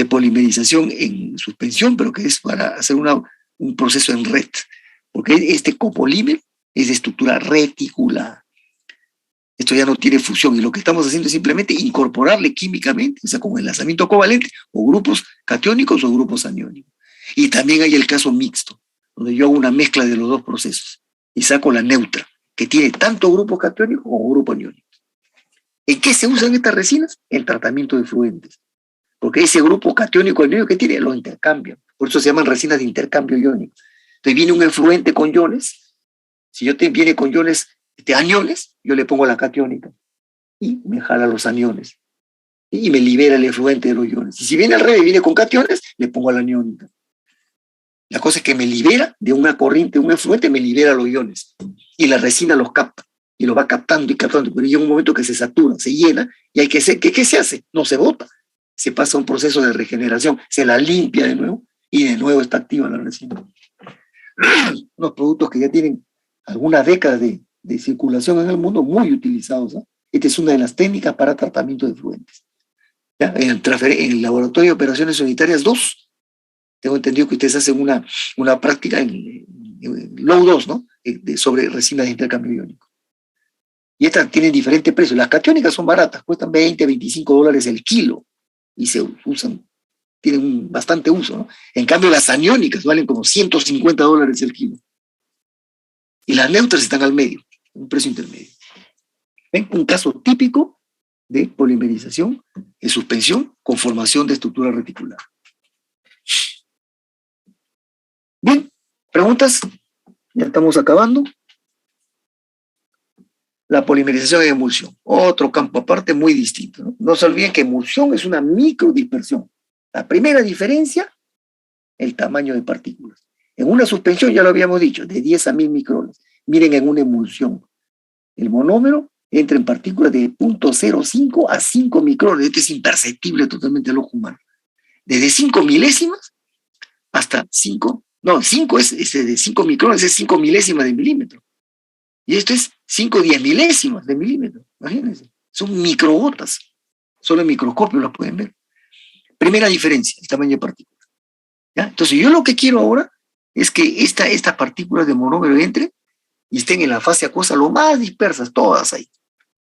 Speaker 1: polimerización en suspensión, pero que es para hacer un proceso en red. Porque este copolímero es de estructura reticulada. Esto ya no tiene fusión, y lo que estamos haciendo es simplemente incorporarle químicamente, o sea, con enlazamiento covalente, o grupos catiónicos o grupos aniónicos. Y también hay el caso mixto, donde yo hago una mezcla de los dos procesos y saco la neutra, que tiene tanto grupos catiónicos como grupos aniónicos. ¿En qué se usan estas resinas? En tratamiento de fluentes. Porque ese grupo catiónico aniónico que tiene lo intercambian. Por eso se llaman resinas de intercambio iónico. Entonces viene un efluente con iones. Si viene con iones aniones, yo le pongo la catiónica. y me jala los aniones y me libera el efluente de los iones. Y si viene al revés, viene con cationes, le pongo a la aniónica. La cosa es que me libera de una corriente, un efluente, me libera los iones. Y la resina los capta. Y lo va captando y captando. Pero llega un momento que se satura, se llena, y hay que hacer, ¿qué se hace? No se bota. Se pasa un proceso de regeneración, se la limpia de nuevo, y de nuevo está activa la resina. Unos productos que ya tienen algunas décadas de circulación en el mundo, muy utilizados. ¿Eh? Esta es una de las técnicas para tratamiento de efluentes. ¿Ya? En el laboratorio de operaciones unitarias 2, tengo entendido que ustedes hacen una práctica en LOW 2, ¿no? Sobre resinas de intercambio iónico. Y estas tienen diferentes precios. Las catiónicas son baratas, cuestan 20, 25 dólares el kilo y se usan, tienen bastante uso, ¿no? En cambio, las aniónicas valen como 150 dólares el kilo. Y las neutras están al medio, un precio intermedio. ¿Ven? Un caso típico de polimerización en suspensión con formación de estructura reticular. Bien, ¿preguntas? Ya estamos acabando. La polimerización en emulsión, otro campo aparte muy distinto. No se olviden que emulsión es una microdispersión. La primera diferencia, el tamaño de partículas. En una suspensión, ya lo habíamos dicho, de 10 a 1000 micrones. Miren en una emulsión. El monómero entra en partículas de 0.05 a 5 micrones. Esto es imperceptible totalmente al ojo humano. Desde 5 milésimas hasta 5 es de 5 micrones, es 5 milésimas de milímetro. Y esto es 5 10 milésimas de milímetro. Imagínense. Son microgotas. Solo en microscopio las pueden ver. Primera diferencia, el tamaño de partículas. ¿Ya? Entonces, yo lo que quiero ahora es que estas partículas de monómero entren y estén en la fase acuosa lo más dispersas, todas ahí.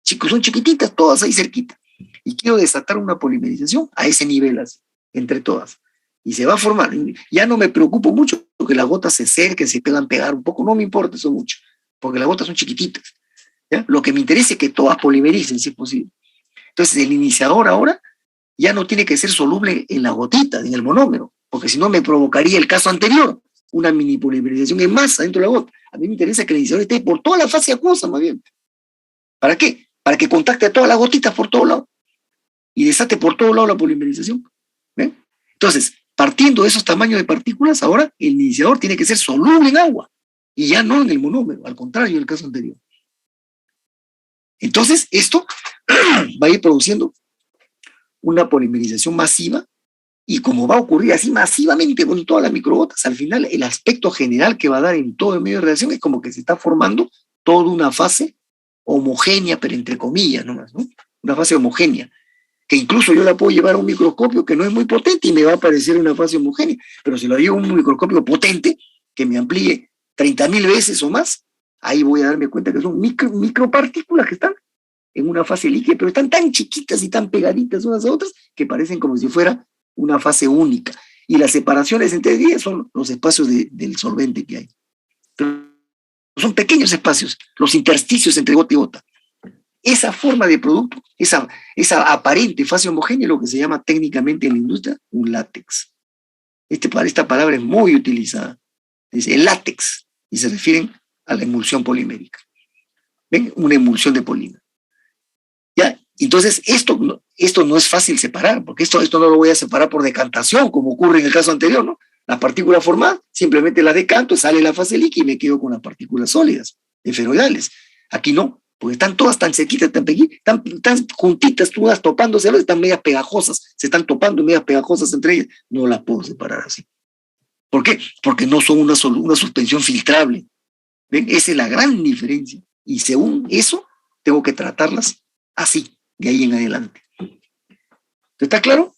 Speaker 1: Chicos, son chiquititas, todas ahí cerquita. Y quiero desatar una polimerización a ese nivel, así, entre todas. Y se va a formar. Ya no me preocupo mucho porque las gotas se acerquen, se puedan pegar un poco, no me importa eso mucho, porque las gotas son chiquititas. ¿Ya? Lo que me interesa es que todas polimericen, si es posible. Entonces, el iniciador ahora ya no tiene que ser soluble en la gotita, en el monómero, porque si no me provocaría el caso anterior, una mini polimerización en masa dentro de la gota. A mí me interesa que el iniciador esté por toda la fase acuosa, más bien. ¿Para qué? Para que contacte a todas las gotitas por todos lados y desate por todos lados la polimerización. ¿Ven? Entonces, partiendo de esos tamaños de partículas, ahora el iniciador tiene que ser soluble en agua y ya no en el monómero, al contrario del caso anterior. Entonces, esto va a ir produciendo una polimerización masiva y como va a ocurrir así masivamente con todas las microgotas, al final el aspecto general que va a dar en todo el medio de reacción es como que se está formando toda una fase homogénea, pero entre comillas nomás, ¿no? Una fase homogénea, que incluso yo la puedo llevar a un microscopio que no es muy potente y me va a aparecer una fase homogénea, pero si lo llevo a un microscopio potente, que me amplíe 30.000 veces o más, ahí voy a darme cuenta que son micropartículas que están en una fase líquida, pero están tan chiquitas y tan pegaditas unas a otras que parecen como si fuera una fase única. Y las separaciones entre ellas son los espacios del solvente que hay. Pero son pequeños espacios, los intersticios entre gota y gota. Esa forma de producto, esa aparente fase homogénea es lo que se llama técnicamente en la industria un látex. Esta palabra es muy utilizada. Dice el látex, y se refieren a la emulsión polimérica. ¿Ven? Una emulsión de polímero. ¿Ya? Entonces, esto no es fácil separar, porque esto no lo voy a separar por decantación, como ocurre en el caso anterior, ¿no? Las partículas formadas, simplemente las decanto, sale la fase líquida y me quedo con las partículas sólidas, esferoidales. Aquí no, porque están todas tan cerquitas, tan juntitas, todas topándose, están medias pegajosas, se están topando medias pegajosas entre ellas, no las puedo separar así. ¿Por qué? Porque no son una suspensión filtrable. ¿Ven? Esa es la gran diferencia. Y según eso, tengo que tratarlas así, de ahí en adelante. ¿Está claro?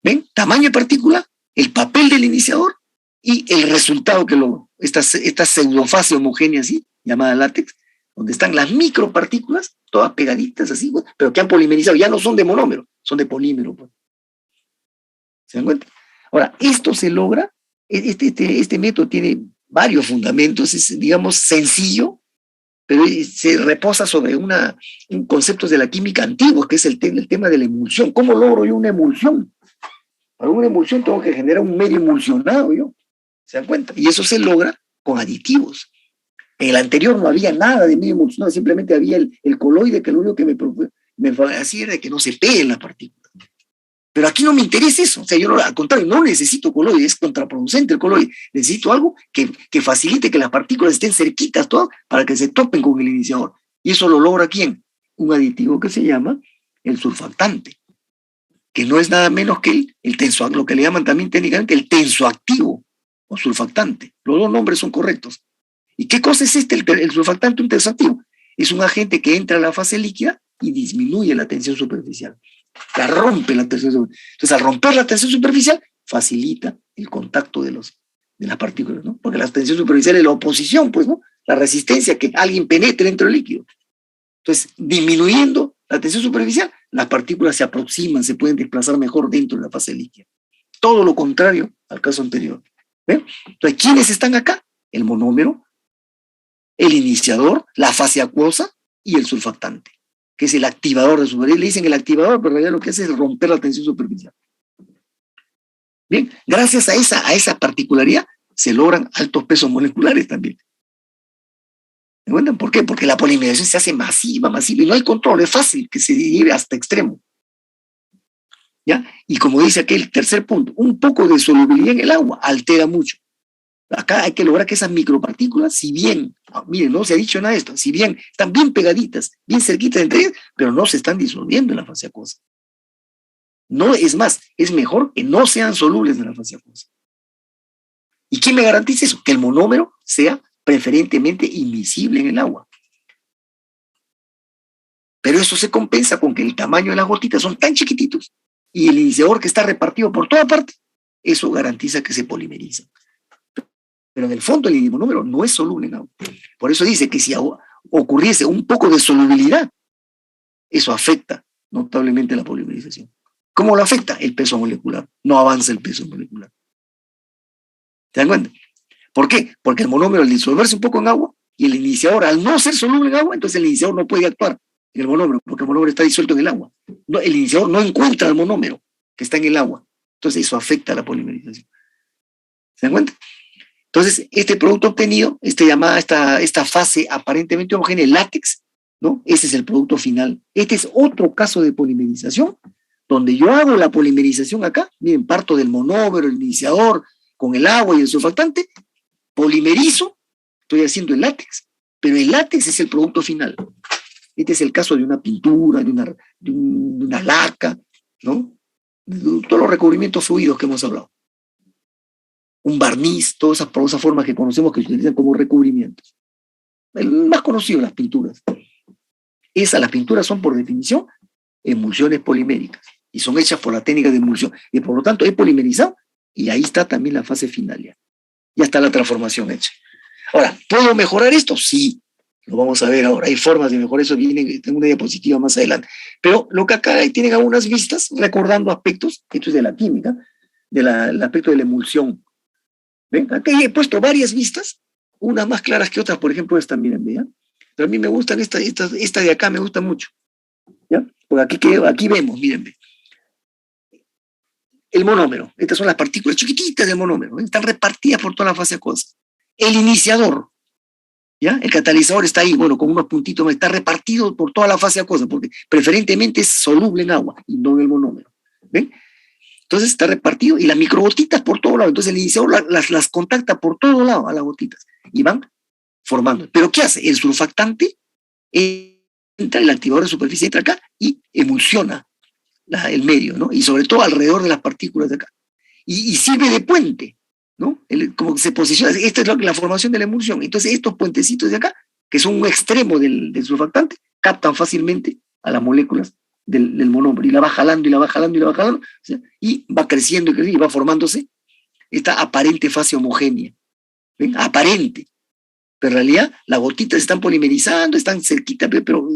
Speaker 1: ¿Ven? Tamaño de partícula, el papel del iniciador y el resultado que esta pseudofase homogénea así, llamada látex, donde están las micropartículas, todas pegaditas así, pero que han polimerizado, ya no son de monómero, son de polímero. ¿Se dan cuenta? Ahora, esto se logra, este método tiene varios fundamentos, es, digamos, sencillo, pero se reposa sobre un concepto de la química antigua, que es el tema de la emulsión. ¿Cómo logro yo una emulsión? Para una emulsión tengo que generar un medio emulsionado, ¿se dan cuenta? Y eso se logra con aditivos. En el anterior no había nada de medio emulsionado, simplemente había el coloide, que lo único que me hacía era que no se peguen las partículas. Pero aquí no me interesa eso, o sea, yo no, al contrario, no necesito coloide, es contraproducente el coloide. Necesito algo que facilite que las partículas estén cerquitas todas para que se topen con el iniciador. ¿Y eso lo logra quién? Un aditivo que se llama el surfactante, que no es nada menos que el tenso, lo que le llaman también técnicamente el tensoactivo o surfactante. Los dos nombres son correctos. ¿Y qué cosa es el surfactante, un tensoactivo? Es un agente que entra a la fase líquida y disminuye la tensión superficial. La rompe la tensión superficial. Entonces, al romper la tensión superficial, facilita el contacto de las partículas, ¿no? Porque la tensión superficial es la oposición, pues, ¿no? La resistencia a que alguien penetre dentro del líquido. Entonces, disminuyendo la tensión superficial, las partículas se aproximan, se pueden desplazar mejor dentro de la fase líquida. Todo lo contrario al caso anterior. ¿Ven? Entonces, ¿quiénes están acá? El monómero, el iniciador, la fase acuosa y el surfactante, que es el activador de superficie. Le dicen el activador, pero en realidad lo que hace es romper la tensión superficial. Bien, gracias a esa particularidad se logran altos pesos moleculares también. ¿Me cuentan por qué? Porque la polimerización se hace masiva, y no hay control, es fácil que se lleve hasta extremo. ¿Ya? Y como dice aquí el tercer punto, un poco de solubilidad en el agua altera mucho. Acá hay que lograr que esas micropartículas, si bien, miren, no se ha dicho nada de esto, si bien están bien pegaditas, bien cerquitas entre ellas, pero no se están disolviendo en la fase acuosa. No, es más, es mejor que no sean solubles en la fase acuosa. ¿Y quién me garantiza eso? Que el monómero sea preferentemente invisible en el agua. Pero eso se compensa con que el tamaño de las gotitas son tan chiquititos y el iniciador que está repartido por toda parte, eso garantiza que se polimeriza. Pero en el fondo el monómero no es soluble en agua. Por eso dice que si ocurriese un poco de solubilidad, eso afecta notablemente la polimerización. ¿Cómo lo afecta? El peso molecular. No avanza el peso molecular. ¿Se dan cuenta? ¿Por qué? Porque el monómero, al disolverse un poco en agua, y el iniciador, al no ser soluble en agua, entonces el iniciador no puede actuar en el monómero, porque el monómero está disuelto en el agua. No, el iniciador no encuentra el monómero que está en el agua. Entonces eso afecta a la polimerización. ¿Se dan cuenta? Entonces, este producto obtenido, esta fase aparentemente homogénea, el látex, ¿no? Ese es el producto final. Este es otro caso de polimerización, donde yo hago la polimerización acá, miren, parto del monómero, el iniciador, con el agua y el surfactante, polimerizo, estoy haciendo el látex, pero el látex es el producto final. Este es el caso de una pintura, de una laca, ¿no? Todos los recubrimientos fluidos que hemos hablado. Un barniz, todas esas formas que conocemos que se utilizan como recubrimientos. El más conocido, las pinturas. Las pinturas son por definición emulsiones poliméricas y son hechas por la técnica de emulsión. Y por lo tanto he polimerizado y ahí está también la fase final ya. Ya está la transformación hecha. Ahora, ¿puedo mejorar esto? Sí, lo vamos a ver ahora. Hay formas de mejorar eso, tengo una diapositiva más adelante. Pero lo que acá tienen algunas vistas recordando aspectos, esto es de la química, del aspecto de la emulsión. ¿Ven? Aquí he puesto varias vistas, unas más claras que otras, por ejemplo, esta, miren, ¿vean? Pero a mí me gustan esta de acá, me gusta mucho. ¿Ya? Porque aquí vemos, miren, el monómero. Estas son las partículas chiquititas del monómero, ¿ven? Están repartidas por toda la fase acuosa. El iniciador, ¿ya? El catalizador está ahí, bueno, con unos puntitos, está repartido por toda la fase acuosa, porque preferentemente es soluble en agua y no en el monómero. ¿Ven? Entonces está repartido y las microgotitas por todo lado. Entonces el iniciador las contacta por todo lado a las gotitas y van formando. ¿Pero qué hace? El surfactante entra, el activador de superficie entra acá y emulsiona el medio, ¿no? Y sobre todo alrededor de las partículas de acá. Y sirve de puente, ¿no? Como que se posiciona. Esta es la formación de la emulsión. Entonces estos puentecitos de acá, que son un extremo del surfactante, captan fácilmente a las moléculas del monómero y la va jalando y la va jalando y la va jalando, o sea, y va creciendo y va formándose esta aparente fase homogénea. ¿Ven? Aparente. Pero en realidad las gotitas están polimerizando, están cerquitas, pero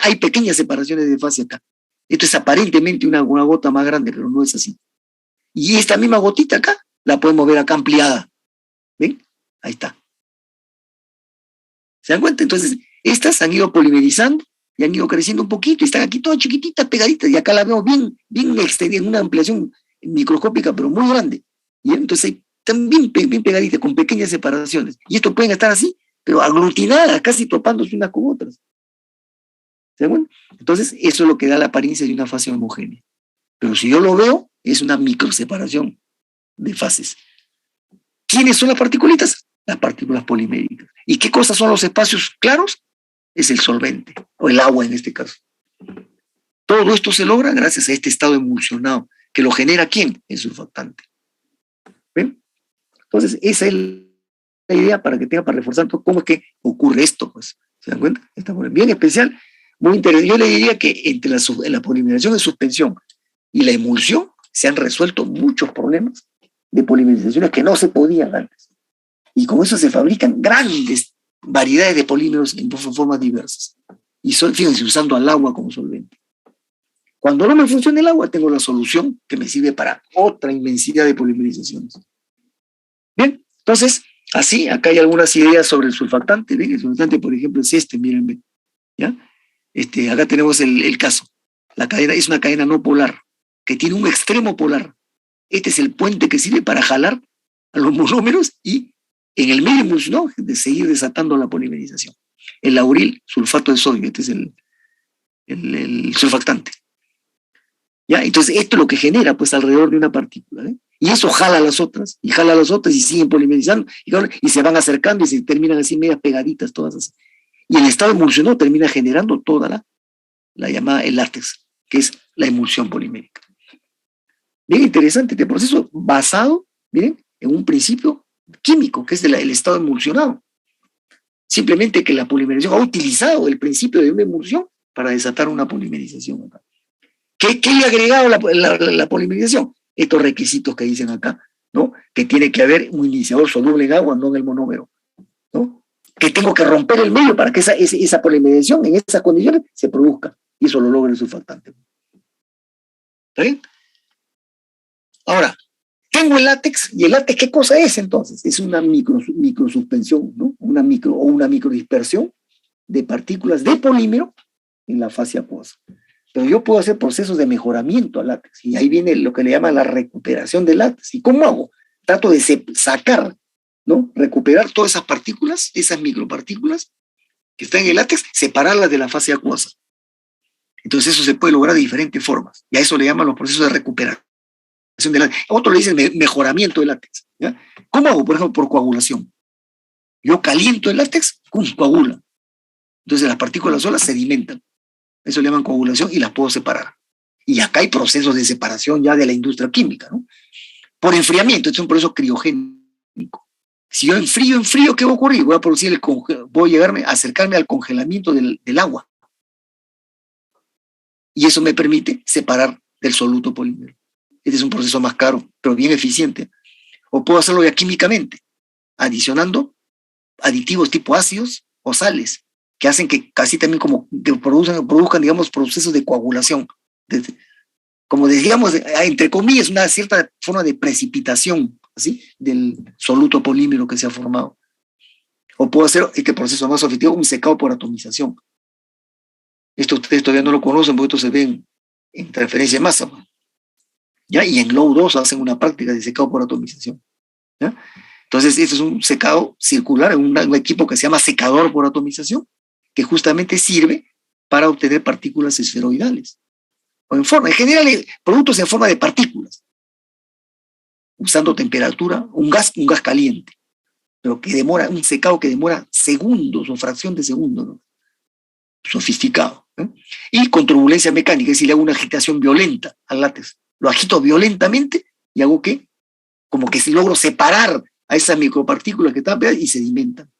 Speaker 1: hay pequeñas separaciones de fase acá. Esto es aparentemente una gota más grande, pero no es así. Y esta misma gotita acá la podemos ver acá ampliada. ¿Ven? Ahí está. ¿Se dan cuenta? Entonces, estas han ido polimerizando y han ido creciendo un poquito y están aquí todas chiquititas, pegaditas, y acá la vemos bien extendida, en una ampliación microscópica, pero muy grande. Y entonces están bien pegaditas, con pequeñas separaciones. Y esto pueden estar así pero aglutinadas, casi topándose unas con otras. ¿Se dan cuenta? Entonces, eso es lo que da la apariencia de una fase homogénea. Pero si yo lo veo, es una microseparación de fases. ¿Quiénes son las particulitas? Las partículas poliméricas. ¿Y qué cosas son los espacios claros? Es el solvente, o el agua en este caso. Todo esto se logra gracias a este estado emulsionado, que lo genera ¿quién? El surfactante. ¿Ven? Entonces, esa es la idea para que tenga para reforzar cómo es que ocurre esto, pues. ¿Se dan cuenta? Está bien especial, muy interesante. Yo le diría que entre la polimerización en suspensión y la emulsión se han resuelto muchos problemas de polimerizaciones que no se podían antes. Y con eso se fabrican grandes variedades de polímeros en formas diversas. Y fíjense, usando al agua como solvente. Cuando no me funciona el agua, tengo la solución que me sirve para otra inmensidad de polimerizaciones. Bien, entonces, así, acá hay algunas ideas sobre el surfactante. ¿Ven? El surfactante, por ejemplo, es este, miren, ¿ya? Acá tenemos el caso. La cadena es una cadena no polar, que tiene un extremo polar. Este es el puente que sirve para jalar a los monómeros y en el medio emulsionado de seguir desatando la polimerización. El lauril sulfato de sodio, este es el surfactante. ¿Ya? Entonces, esto es lo que genera, pues, alrededor de una partícula. Y eso jala a las otras, y siguen polimerizando, y se van acercando y se terminan así medias pegaditas, todas así. Y el estado emulsionado termina generando toda la llamada el látex, que es la emulsión polimérica. Bien interesante este proceso basado, miren, en un principio químico, que es el estado emulsionado. Simplemente que la polimerización ha utilizado el principio de una emulsión para desatar una polimerización acá. ¿Qué le ha agregado la polimerización? Estos requisitos que dicen acá, ¿no? Que tiene que haber un iniciador soluble en agua, no en el monómero, ¿no? Que tengo que romper el medio para que esa polimerización en esas condiciones se produzca. Y eso lo logra el surfactante. ¿Está bien? Ahora, tengo el látex, y el látex, ¿qué cosa es entonces? Es una microsuspensión, ¿no? Una microdispersión de partículas de polímero en la fase acuosa. Pero yo puedo hacer procesos de mejoramiento al látex, y ahí viene lo que le llaman la recuperación del látex. ¿Y cómo hago? Trato de sacar, ¿no? Recuperar todas esas partículas, esas micropartículas que están en el látex, separarlas de la fase acuosa. Entonces eso se puede lograr de diferentes formas, y a eso le llaman los procesos de recuperación del látex. Otros le dicen mejoramiento del látex. ¿Ya? ¿Cómo hago? Por ejemplo, por coagulación. Yo caliento el látex, coagula. Entonces las partículas solas sedimentan. Eso le llaman coagulación y las puedo separar. Y acá hay procesos de separación ya de la industria química, ¿no? Por enfriamiento, este es un proceso criogénico. Si yo enfrío, ¿qué va a ocurrir? Voy a producir voy a acercarme al congelamiento del agua. Y eso me permite separar del soluto polímero. Este es un proceso más caro, pero bien eficiente. O puedo hacerlo ya químicamente, adicionando aditivos tipo ácidos o sales, que hacen que casi también como que produzcan, digamos, procesos de coagulación. Como decíamos, entre comillas, una cierta forma de precipitación, ¿sí? Del soluto polímero que se ha formado. O puedo hacer este proceso más sofisticado, un secado por atomización. Esto ustedes todavía no lo conocen, porque esto se ve en transferencia de masa. ¿Ya? Y en Low 2 hacen una práctica de secado por atomización. ¿Ya? Entonces, este es un secado circular en un equipo que se llama secador por atomización, que justamente sirve para obtener partículas esferoidales. O en general, productos en forma de partículas, usando temperatura, un gas caliente, pero que demora, un secado que demora segundos o fracción de segundo, ¿no? Sofisticado. ¿Eh? Y con turbulencia mecánica, es decir, le hago una agitación violenta al látex. Lo agito violentamente y hago que, como que si logro separar a esas micropartículas que están pegadas y sedimentan.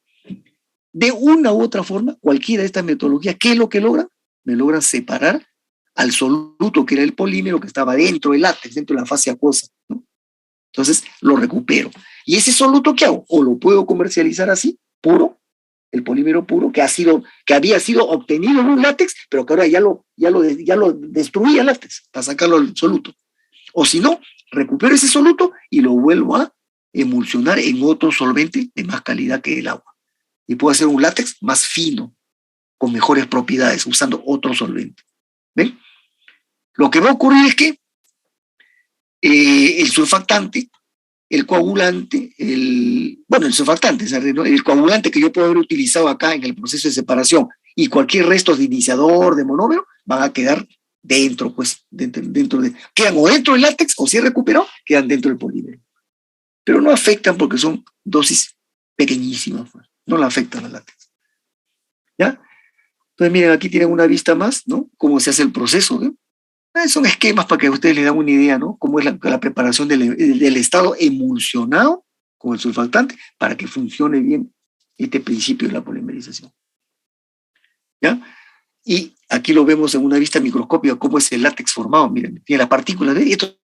Speaker 1: De una u otra forma, cualquiera de estas metodologías, ¿qué es lo que logran? Me logran separar al soluto, que era el polímero que estaba dentro del látex, dentro de la fase acuosa, ¿no? Entonces lo recupero. ¿Y ese soluto qué hago? O lo puedo comercializar así, puro, el polímero puro, que había sido obtenido en un látex, pero que ahora ya lo destruía el látex para sacarlo al soluto. O si no, recupero ese soluto y lo vuelvo a emulsionar en otro solvente de más calidad que el agua. Y puedo hacer un látex más fino, con mejores propiedades, usando otro solvente. ¿Ven? Lo que va a ocurrir es que el surfactante el coagulante, el surfactante, ¿no? El coagulante que yo puedo haber utilizado acá en el proceso de separación y cualquier resto de iniciador, de monómero, van a quedar dentro, pues, quedan o dentro del látex, o si es recuperado, quedan dentro del polímero. Pero no afectan porque son dosis pequeñísimas, pues, no la afectan al látex. ¿Ya? Entonces, miren, aquí tienen una vista más, ¿no? Cómo se hace el proceso, ¿no? Son esquemas para que ustedes les den una idea, ¿no? Cómo es la preparación del estado emulsionado con el surfactante para que funcione bien este principio de la polimerización. ¿Ya? Y aquí lo vemos en una vista microscópica, cómo es el látex formado. Miren, tiene las partículas, ¿ven? Y estos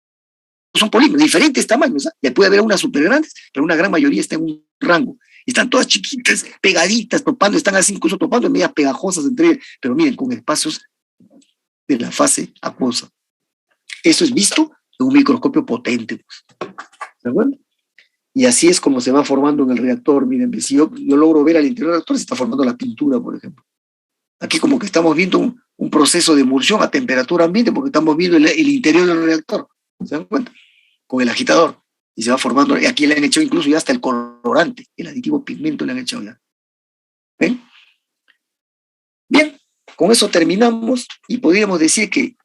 Speaker 1: son polímeros, diferentes tamaños, ¿eh? Le puede haber unas súper grandes, pero una gran mayoría está en un rango. Están todas chiquitas, pegaditas, topando, están así incluso topando en medias pegajosas entre ellas, pero miren, con espacios de la fase acuosa. Eso es visto en un microscopio potente. Pues. ¿De acuerdo? Y así es como se va formando en el reactor. Miren, si yo logro ver al interior del reactor, se está formando la pintura, por ejemplo. Aquí como que estamos viendo un proceso de emulsión a temperatura ambiente porque estamos viendo el interior del reactor. ¿Se dan cuenta? Con el agitador. Y se va formando, y aquí le han hecho incluso ya hasta el colorante, el aditivo pigmento le han hecho ya. ¿Ven? Bien, con eso terminamos y podríamos decir que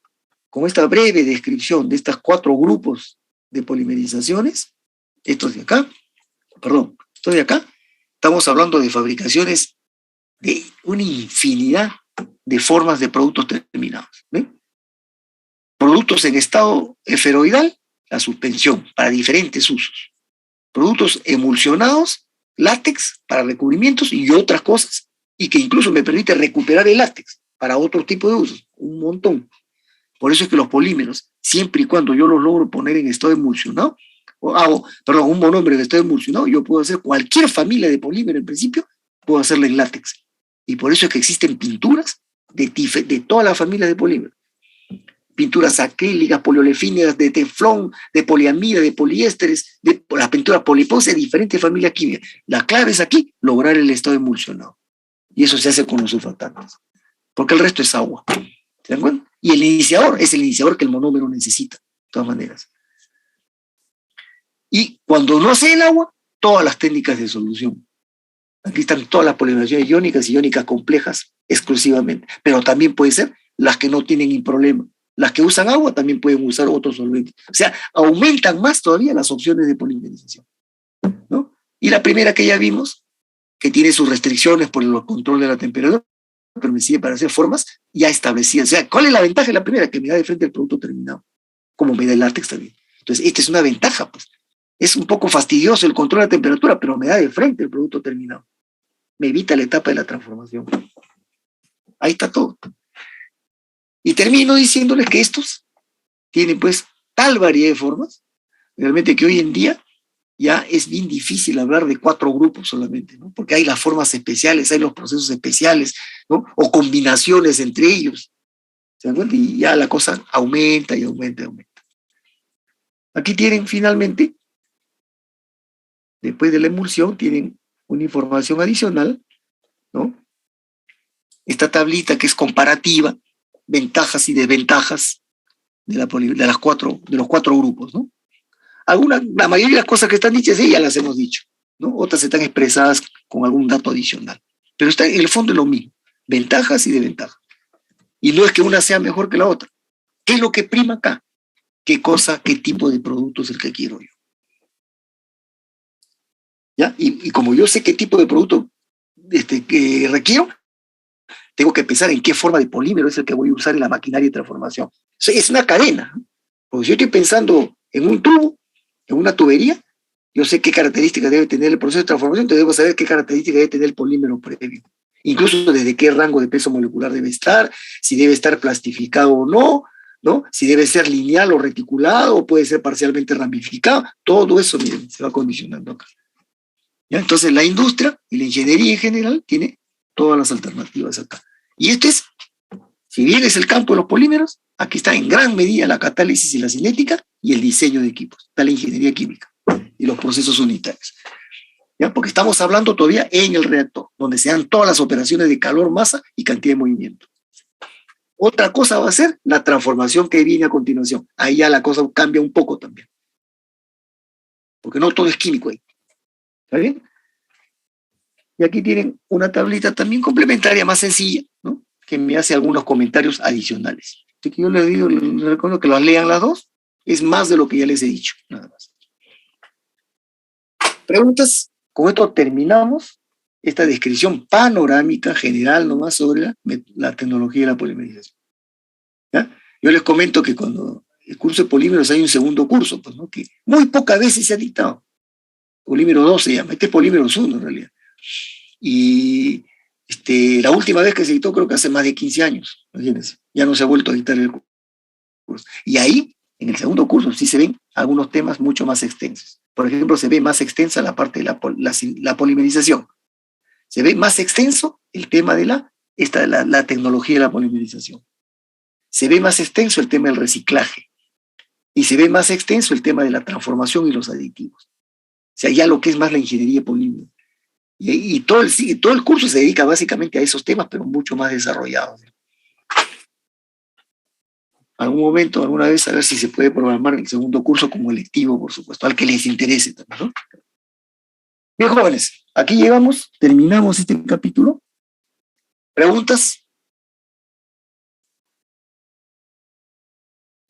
Speaker 1: con esta breve descripción de estos 4 grupos de polimerizaciones, estos de acá, estamos hablando de fabricaciones de una infinidad de formas de productos terminados. ¿Ven? Productos en estado esferoidal, la suspensión, para diferentes usos. Productos emulsionados, látex, para recubrimientos y otras cosas, y que incluso me permite recuperar el látex para otro tipo de usos, un montón. Por eso es que los polímeros, siempre y cuando yo los logro poner en estado emulsionado, un monómero en estado emulsionado, yo puedo hacer cualquier familia de polímero en principio, puedo hacerla en látex. Y por eso es que existen pinturas de toda la familia de polímeros. Pinturas acrílicas, poliolefínicas, de teflón, de poliamida, de poliésteres, de la pintura poliposa, de diferentes familias químicas. La clave es aquí lograr el estado emulsionado. Y eso se hace con los surfactantes. Porque el resto es agua. ¿Se dan cuenta? Y el iniciador es el iniciador que el monómero necesita, de todas maneras. Y cuando no hace el agua, todas las técnicas de solución. Aquí están todas las polimerizaciones iónicas y iónicas complejas exclusivamente. Pero también puede ser las que no tienen problema. Las que usan agua también pueden usar otros solventes. O sea, aumentan más todavía las opciones de polimerización, ¿no? Y la primera que ya vimos, que tiene sus restricciones por el control de la temperatura, pero me sirve para hacer formas ya establecidas. O sea, ¿cuál es la ventaja de la primera? Que me da de frente el producto terminado, como me da el látex también. Entonces, esta es una ventaja, pues. Es un poco fastidioso el control de la temperatura, pero me da de frente el producto terminado. Me evita la etapa de la transformación. Ahí está todo. Y termino diciéndoles que estos tienen pues tal variedad de formas, realmente que hoy en día ya es bien difícil hablar de 4 grupos solamente, ¿no? Porque hay las formas especiales, hay los procesos especiales, ¿no? O combinaciones entre ellos. ¿Se dan cuenta? Y ya la cosa aumenta y aumenta y aumenta. Aquí tienen finalmente, después de la emulsión, tienen una información adicional, ¿no? Esta tablita que es comparativa, ventajas y desventajas de los 4 grupos, ¿no? La mayoría de las cosas que están dichas ya las hemos dicho, ¿no? Otras están expresadas con algún dato adicional. Pero está, en el fondo es lo mismo, ventajas y desventajas. Y no es que una sea mejor que la otra. ¿Qué es lo que prima acá? ¿Qué cosa, qué tipo de producto es el que quiero yo? ¿Ya? Y como yo sé qué tipo de producto que requiero, tengo que pensar en qué forma de polímero es el que voy a usar en la maquinaria de transformación. O sea, es una cadena, ¿no? Porque si yo estoy pensando en un tubo, en una tubería, yo sé qué características debe tener el proceso de transformación, entonces debo saber qué características debe tener el polímero previo. Incluso desde qué rango de peso molecular debe estar, si debe estar plastificado o no, ¿no? Si debe ser lineal o reticulado, o puede ser parcialmente ramificado. Todo eso, miren, se va condicionando acá. ¿Ya? Entonces la industria y la ingeniería en general tiene todas las alternativas acá. Y esto es, si bien es el campo de los polímeros, aquí está en gran medida la catálisis y la cinética y el diseño de equipos, está la ingeniería química y los procesos unitarios. ¿Ya? Porque estamos hablando todavía en el reactor, donde se dan todas las operaciones de calor, masa y cantidad de movimiento. Otra cosa va a ser la transformación que viene a continuación. Ahí ya la cosa cambia un poco también. porque no todo es químico ahí. ¿Está bien? Y aquí tienen una tablita también complementaria, más sencilla, ¿no? Que me hace algunos comentarios adicionales. Así que yo les recomiendo que las lean las dos. Es más de lo que ya les he dicho, nada más. ¿Preguntas? Con esto terminamos esta descripción panorámica general nomás sobre la tecnología de la polimerización. ¿Ya? Yo les comento que cuando el curso de polímeros hay un segundo curso, pues, ¿no? Que muy pocas veces se ha dictado. Polímero 2 se llama, este es polímeros 1 en realidad. Y la última vez que se dictó creo que hace más de 15 años, imagínense, ya no se ha vuelto a dictar el curso. Y ahí, en el segundo curso, sí se ven algunos temas mucho más extensos. Por ejemplo, se ve más extensa la parte de la polimerización. Se ve más extenso el tema de la tecnología de la polimerización. Se ve más extenso el tema del reciclaje. Y se ve más extenso el tema de la transformación y los aditivos. O sea, ya lo que es más la ingeniería de polímeros. Y todo el curso se dedica básicamente a esos temas, pero mucho más desarrollados. Algún momento, alguna vez, a ver si se puede programar el segundo curso como electivo, por supuesto, al que les interese también, ¿no? Bien, jóvenes, aquí llegamos, terminamos este capítulo. ¿Preguntas?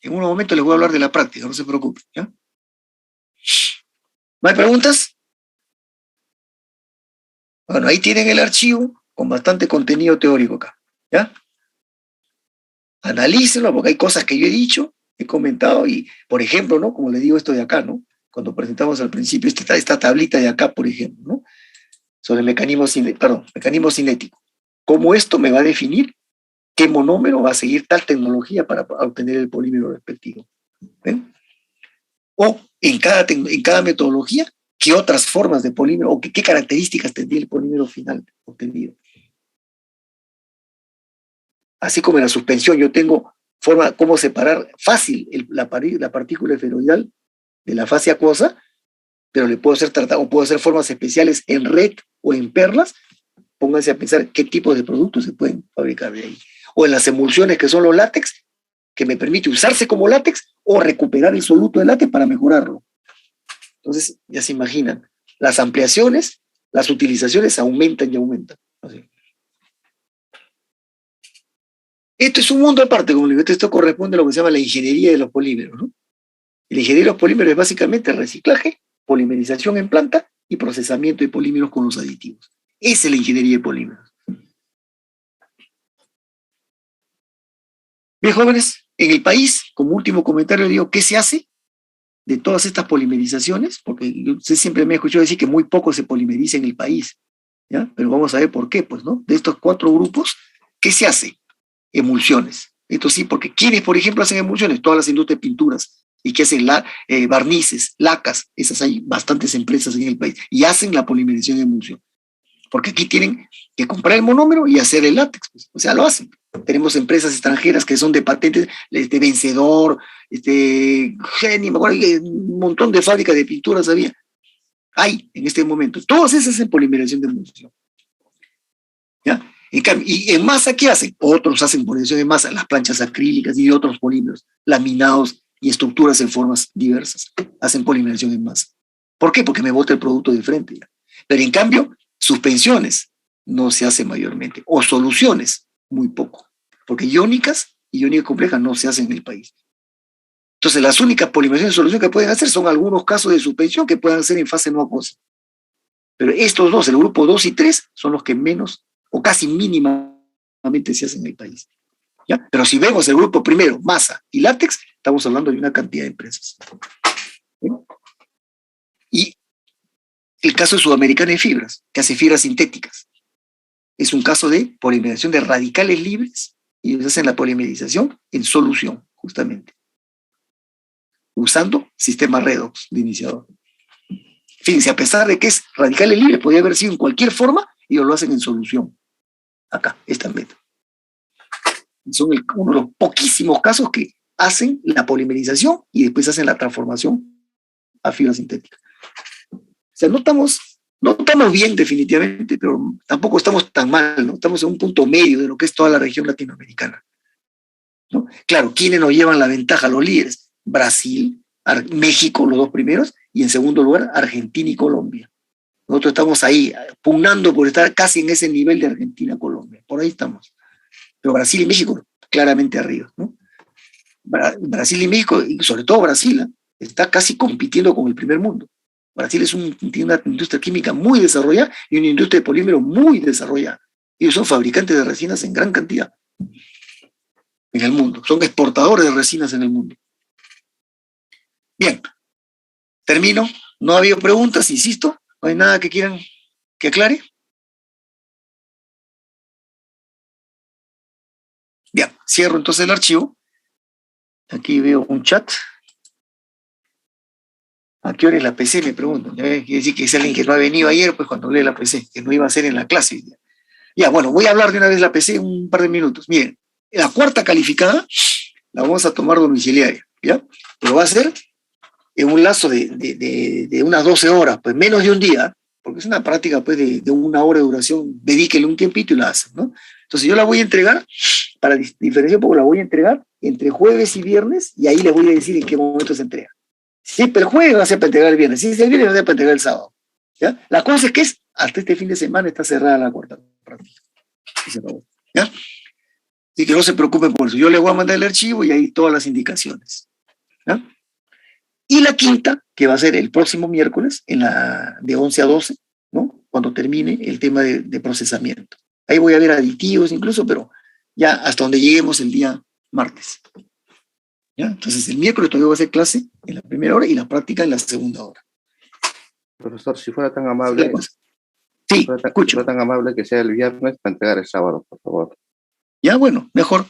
Speaker 1: En un momento les voy a hablar de la práctica, no se preocupen, ¿ya? ¿No hay preguntas? Bueno, ahí tienen el archivo con bastante contenido teórico acá, ¿ya? Analícenlo, porque hay cosas que yo he dicho, he comentado, y, por ejemplo, ¿no? Como les digo esto de acá, ¿no? Cuando presentamos al principio esta tablita de acá, por ejemplo, ¿no? Sobre el mecanismo cinético. ¿Cómo esto me va a definir qué monómero va a seguir tal tecnología para obtener el polímero respectivo? ¿Ven? O en cada metodología, ¿qué otras formas de polímero o qué características tendría el polímero final obtenido? Así como en la suspensión yo tengo cómo separar fácil la partícula esferoidal de la fase acuosa, pero le puedo hacer formas especiales en red o en perlas. Pónganse a pensar qué tipo de productos se pueden fabricar de ahí. O en las emulsiones que son los látex, que me permite usarse como látex o recuperar el soluto de látex para mejorarlo. Entonces, ya se imaginan, las ampliaciones, las utilizaciones aumentan y aumentan. Así. Esto es un mundo aparte, como les digo, esto corresponde a lo que se llama la ingeniería de los polímeros, ¿no? La ingeniería de los polímeros es básicamente reciclaje, polimerización en planta y procesamiento de polímeros con los aditivos. Esa es la ingeniería de polímeros. Bien, jóvenes, en el país, como último comentario, digo, ¿qué se hace de todas estas polimerizaciones? Porque usted siempre me ha escuchado decir que muy poco se polimeriza en el país, ¿ya? Pero vamos a ver por qué, pues, ¿no? De estos 4 grupos, ¿qué se hace? Emulsiones. Esto sí, porque ¿quiénes, por ejemplo, hacen emulsiones? Todas las industrias de pinturas y que hacen barnices, lacas, esas hay bastantes empresas en el país, y hacen la polimerización de emulsión. Porque aquí tienen que comprar el monómero y hacer el látex, pues. O sea, lo hacen. Tenemos empresas extranjeras que son de patentes, Vencedor, Geni, me acuerdo que un montón de fábricas de pinturas había. Hay en este momento. Todas esas hacen polimerización de emulsión. ¿Ya? Y en masa, ¿qué hacen? Otros hacen polimerización de masa, las planchas acrílicas y otros polímeros, laminados y estructuras en formas diversas. Hacen polimerización en masa. ¿Por qué? Porque me bota el producto de frente ya. Pero en cambio, suspensiones no se hace mayormente, o soluciones, muy poco, porque iónicas y iónicas complejas no se hacen en el país. Entonces, las únicas polimerizaciones de solución que pueden hacer son algunos casos de suspensión que puedan hacer en fase no acuosa. Pero estos dos, el grupo 2 y 3, son los que menos o casi mínimamente se hacen en el país. ¿Ya? Pero si vemos el grupo primero, masa y látex, estamos hablando de una cantidad de empresas. ¿Sí? Y el caso de Sudamericana de Fibras, que hace fibras sintéticas. Es un caso de polimerización de radicales libres y ellos hacen la polimerización en solución, justamente, usando sistema redox de iniciador. Fíjense, a pesar de que es radicales libres, podría haber sido en cualquier forma, ellos lo hacen en solución. Acá, esta método. Son uno de los poquísimos casos que hacen la polimerización y después hacen la transformación a fibra sintética. O sea, no estamos bien definitivamente, pero tampoco estamos tan mal, ¿no? Estamos en un punto medio de lo que es toda la región latinoamericana, ¿no? Claro, ¿quiénes nos llevan la ventaja? Los líderes. Brasil, México, los 2 primeros, y en segundo lugar Argentina y Colombia. Nosotros estamos ahí, pugnando por estar casi en ese nivel de Argentina-Colombia. Por ahí estamos. Pero Brasil y México claramente arriba, ¿no? Brasil y México, y sobre todo Brasil, está casi compitiendo con el primer mundo. Brasil tiene una industria química muy desarrollada y una industria de polímero muy desarrollada. Ellos son fabricantes de resinas en gran cantidad en el mundo. Son exportadores de resinas en el mundo. Bien, termino. No ha habido preguntas, insisto. ¿No hay nada que quieran que aclare? Bien, cierro entonces el archivo. Aquí veo un chat. ¿A qué hora es la PC? Me preguntan. Quiere decir que es alguien que no ha venido ayer, pues cuando lee la PC, que no iba a ser en la clase. Ya, bueno, voy a hablar de una vez de la PC en un par de minutos. Miren, la cuarta calificada la vamos a tomar domiciliaria, ¿ya? Pero va a ser en un lazo de unas 12 horas, pues menos de un día, porque es una práctica pues de una hora de duración, dedíquele un tiempito y la hacen, ¿no? Entonces yo la voy a entregar, para diferenciar un poco, la voy a entregar entre jueves y viernes, y ahí les voy a decir en qué momento se entrega. Siempre el jueves va a ser para entregar el viernes, si es el viernes va a ser para entregar el sábado, ¿ya? La cosa es que hasta este fin de semana está cerrada la cuarta práctica. ¿Ya? Así que no se preocupen por eso. Yo les voy a mandar el archivo y ahí todas las indicaciones. ¿Ya? Y la quinta, que va a ser el próximo miércoles, de 11 a 12, ¿no? Cuando termine el tema de procesamiento. Ahí voy a ver aditivos incluso, pero ya hasta donde lleguemos el día martes. ¿Ya? Entonces el miércoles todavía va a ser clase en la primera hora y la práctica en la segunda hora.
Speaker 2: Profesor, si fuera tan amable,
Speaker 1: sí, escucho.
Speaker 2: Si fuera tan amable que sea el viernes para entregar el sábado, por favor.
Speaker 1: Ya, bueno, mejor.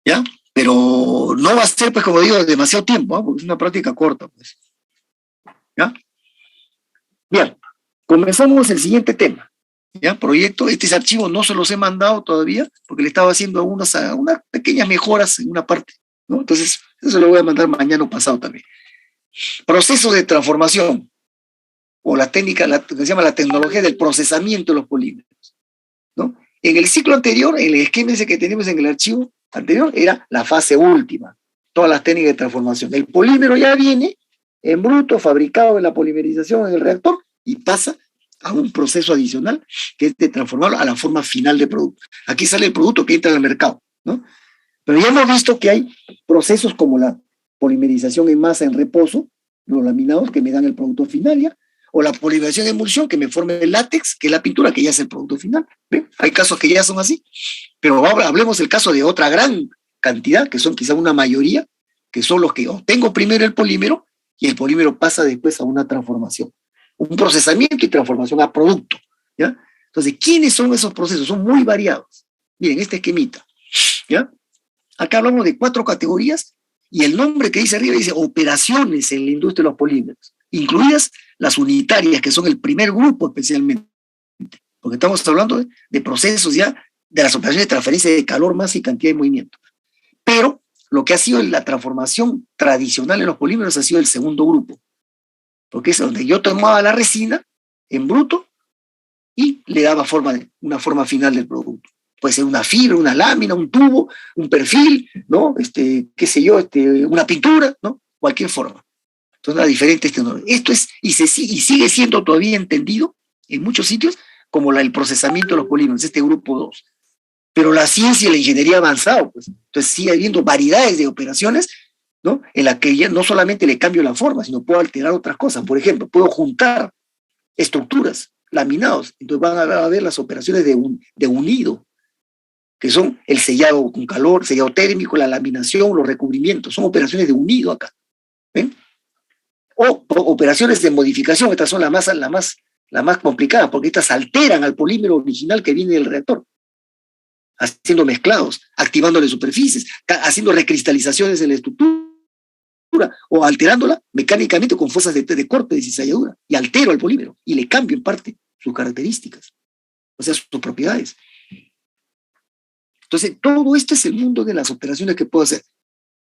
Speaker 1: ¿Ya? Pero no va a ser, pues, como digo, demasiado tiempo, ¿eh? Porque es una práctica corta, pues. ¿Ya? Bien, comenzamos el siguiente tema. ¿Ya? Proyecto, este archivo no se los he mandado todavía, porque le estaba haciendo unas pequeñas mejoras en una parte, ¿no? Entonces, eso se lo voy a mandar mañana o pasado también. Proceso de transformación, o la técnica, que se llama la tecnología del procesamiento de los polímeros, ¿no? En el ciclo anterior, en el esquema ese que tenemos en el archivo anterior, era la fase última, todas las técnicas de transformación. El polímero ya viene en bruto, fabricado en la polimerización en el reactor, y pasa a un proceso adicional, que es de transformarlo a la forma final de producto. Aquí sale el producto que entra al mercado, ¿no? Pero ya hemos visto que hay procesos como la polimerización en masa en reposo, los laminados que me dan el producto final ya, o la polimerización en emulsión que me forme el látex, que es la pintura, que ya es el producto final. ¿Ven? Hay casos que ya son así, pero hablemos del caso de otra gran cantidad, que son quizá una mayoría, que son los que obtengo primero el polímero, y el polímero pasa después a una transformación, un procesamiento y transformación a producto, ¿ya? Entonces, ¿quiénes son esos procesos? Son muy variados. Miren, este esquemita, ¿ya? Acá hablamos de 4 categorías, y el nombre que dice arriba dice operaciones en la industria de los polímeros, incluidas las unitarias, que son el primer grupo especialmente, porque estamos hablando de procesos ya, de las operaciones de transferencia de calor, masa y cantidad de movimiento. Pero lo que ha sido la transformación tradicional en los polímeros ha sido el segundo grupo, porque es donde yo tomaba la resina en bruto y le daba una forma final del producto. Puede ser una fibra, una lámina, un tubo, un perfil, ¿no? Qué sé yo, una pintura, ¿no? Cualquier forma. Entonces, las diferentes tecnologías. Esto es, y sigue siendo todavía entendido en muchos sitios como el procesamiento de los polímeros, este grupo 2. Pero la ciencia y la ingeniería ha avanzado, pues. Entonces sigue habiendo variedades de operaciones, ¿no? En las que ya no solamente le cambio la forma, sino puedo alterar otras cosas. Por ejemplo, puedo juntar estructuras, laminados. Entonces van a ver las operaciones de unido, que son el sellado con calor, sellado térmico, la laminación, los recubrimientos. Son operaciones de unido acá. ¿Ven? O operaciones de modificación. Estas son las más complicadas, porque estas alteran al polímero original que viene del reactor, haciendo mezclados, activándole superficies, haciendo recristalizaciones en la estructura, o alterándola mecánicamente con fuerzas de corte, de cizalladura, y altero al polímero, y le cambio en parte sus características, o sea, sus propiedades. Entonces, todo esto es el mundo de las operaciones que puedo hacer,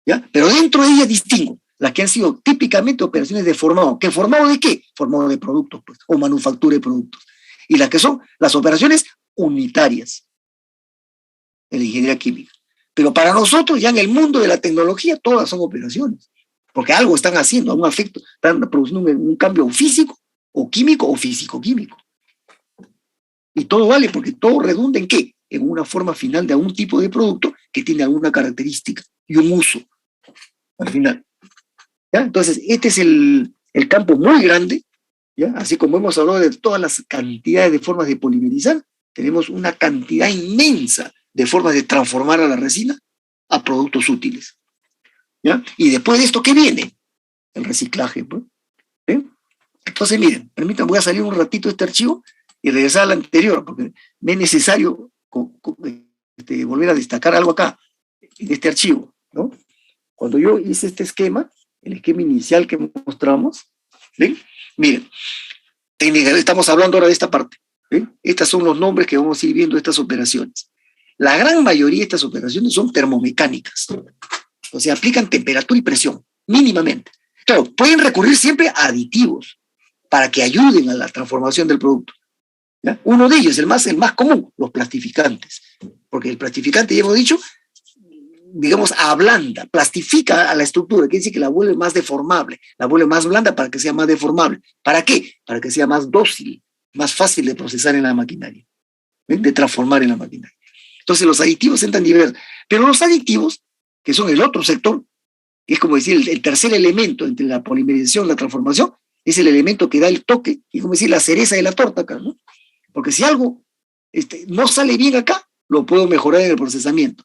Speaker 1: ¿ya? Pero dentro de ellas distingo las que han sido típicamente operaciones de formado. ¿Qué formado de qué? Formado de productos, pues, o manufactura de productos. Y las que son las operaciones unitarias en la ingeniería química. Pero para nosotros, ya en el mundo de la tecnología, todas son operaciones. porque algo están haciendo, un efecto, están produciendo un cambio físico o químico o físico-químico. Y todo vale porque todo redunda en ¿qué? En una forma final de algún tipo de producto que tiene alguna característica y un uso al final. ¿Ya? Entonces, este es el campo muy grande, ¿ya? Así como hemos hablado de todas las cantidades de formas de polimerizar, tenemos una cantidad inmensa de formas de transformar a la resina a productos útiles. ¿Ya? Y después de esto, ¿qué viene? El reciclaje. ¿No? ¿Eh? Entonces, miren, permítanme, voy a salir un ratito de este archivo y regresar al anterior, porque me es necesario volver a destacar algo acá, en este archivo, ¿no? Cuando yo hice este esquema, el esquema inicial que mostramos, ¿ven? Miren, estamos hablando ahora de esta parte, ¿ven? Estos son los nombres que vamos a ir viendo de estas operaciones. La gran mayoría de estas operaciones son termomecánicas, o sea, aplican temperatura y presión, mínimamente. Claro, pueden recurrir siempre a aditivos para que ayuden a la transformación del producto. ¿Ya? Uno de ellos, el más común, los plastificantes. Porque el plastificante, ya hemos dicho, digamos, ablanda, plastifica a la estructura, quiere decir que la vuelve más deformable, la vuelve más blanda para que sea más deformable. ¿Para qué? Para que sea más dócil, más fácil de procesar en la maquinaria, ¿ven? De transformar en la maquinaria. Entonces los aditivos entran diversos. Pero los aditivos, que son el otro sector, que es como decir el tercer elemento entre la polimerización y la transformación, es el elemento que da el toque, y como decir la cereza de la torta acá, ¿no? Porque si algo no sale bien acá, lo puedo mejorar en el procesamiento.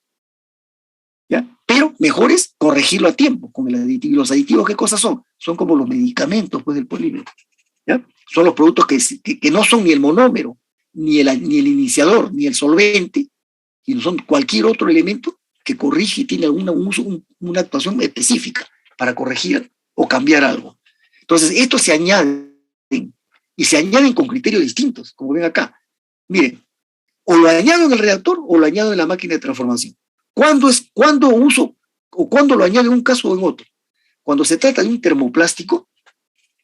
Speaker 1: ¿Ya? Pero mejor es corregirlo a tiempo con el aditivo. ¿Y los aditivos qué cosas son? Son como los medicamentos pues, del polímero. ¿Ya? Son los productos que no son ni el monómero, ni el iniciador, ni el solvente, sino son cualquier otro elemento que corrige y tiene una actuación específica para corregir o cambiar algo. Entonces, estos se añaden, y se añaden con criterios distintos, como ven acá. Miren, o lo añado en el reactor o lo añado en la máquina de transformación. ¿Cuándo uso o cuándo lo añado en un caso o en otro? Cuando se trata de un termoplástico,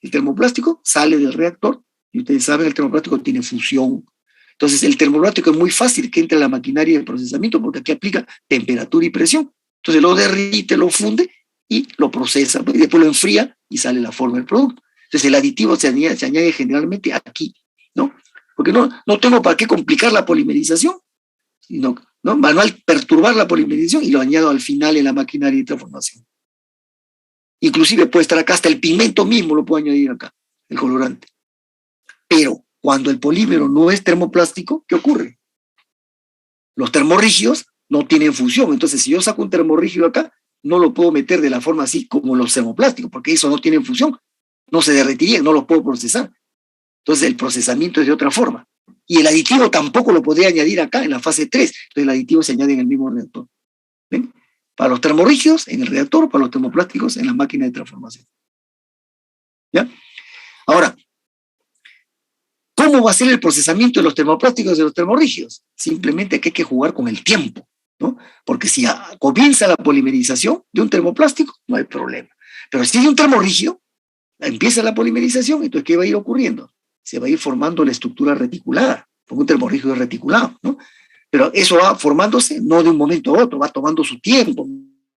Speaker 1: el termoplástico sale del reactor, y ustedes saben, el termoplástico tiene fusión. Entonces, el termoplástico es muy fácil que entre a la maquinaria de procesamiento porque aquí aplica temperatura y presión. Entonces, lo derrite, lo funde y lo procesa, y después lo enfría y sale la forma del producto. Entonces, el aditivo se añade generalmente aquí, ¿no? Porque no tengo para qué complicar la polimerización, sino, ¿no? Manual perturbar la polimerización y lo añado al final en la maquinaria de transformación. Inclusive puede estar acá hasta el pigmento mismo, lo puedo añadir acá, el colorante. Pero cuando el polímero no es termoplástico, ¿qué ocurre? Los termorrígidos no tienen fusión. Entonces, si yo saco un termorrígido acá, no lo puedo meter de la forma así como los termoplásticos, porque eso no tiene fusión. No se derretiría, no los puedo procesar. Entonces, el procesamiento es de otra forma. Y el aditivo tampoco lo podría añadir acá en la fase 3. Entonces, el aditivo se añade en el mismo reactor. ¿Ven? Para los termorrígidos, en el reactor, para los termoplásticos, en la máquina de transformación. ¿Ya? Ahora, ¿cómo va a ser el procesamiento de los termoplásticos y de los termorrígidos? Simplemente que hay que jugar con el tiempo, ¿no? Porque si comienza la polimerización de un termoplástico, no hay problema. Pero si hay un termorrígido, empieza la polimerización, entonces ¿qué va a ir ocurriendo? Se va a ir formando la estructura reticulada, porque un termorrígido es reticulado, ¿no? Pero eso va formándose no de un momento a otro, va tomando su tiempo.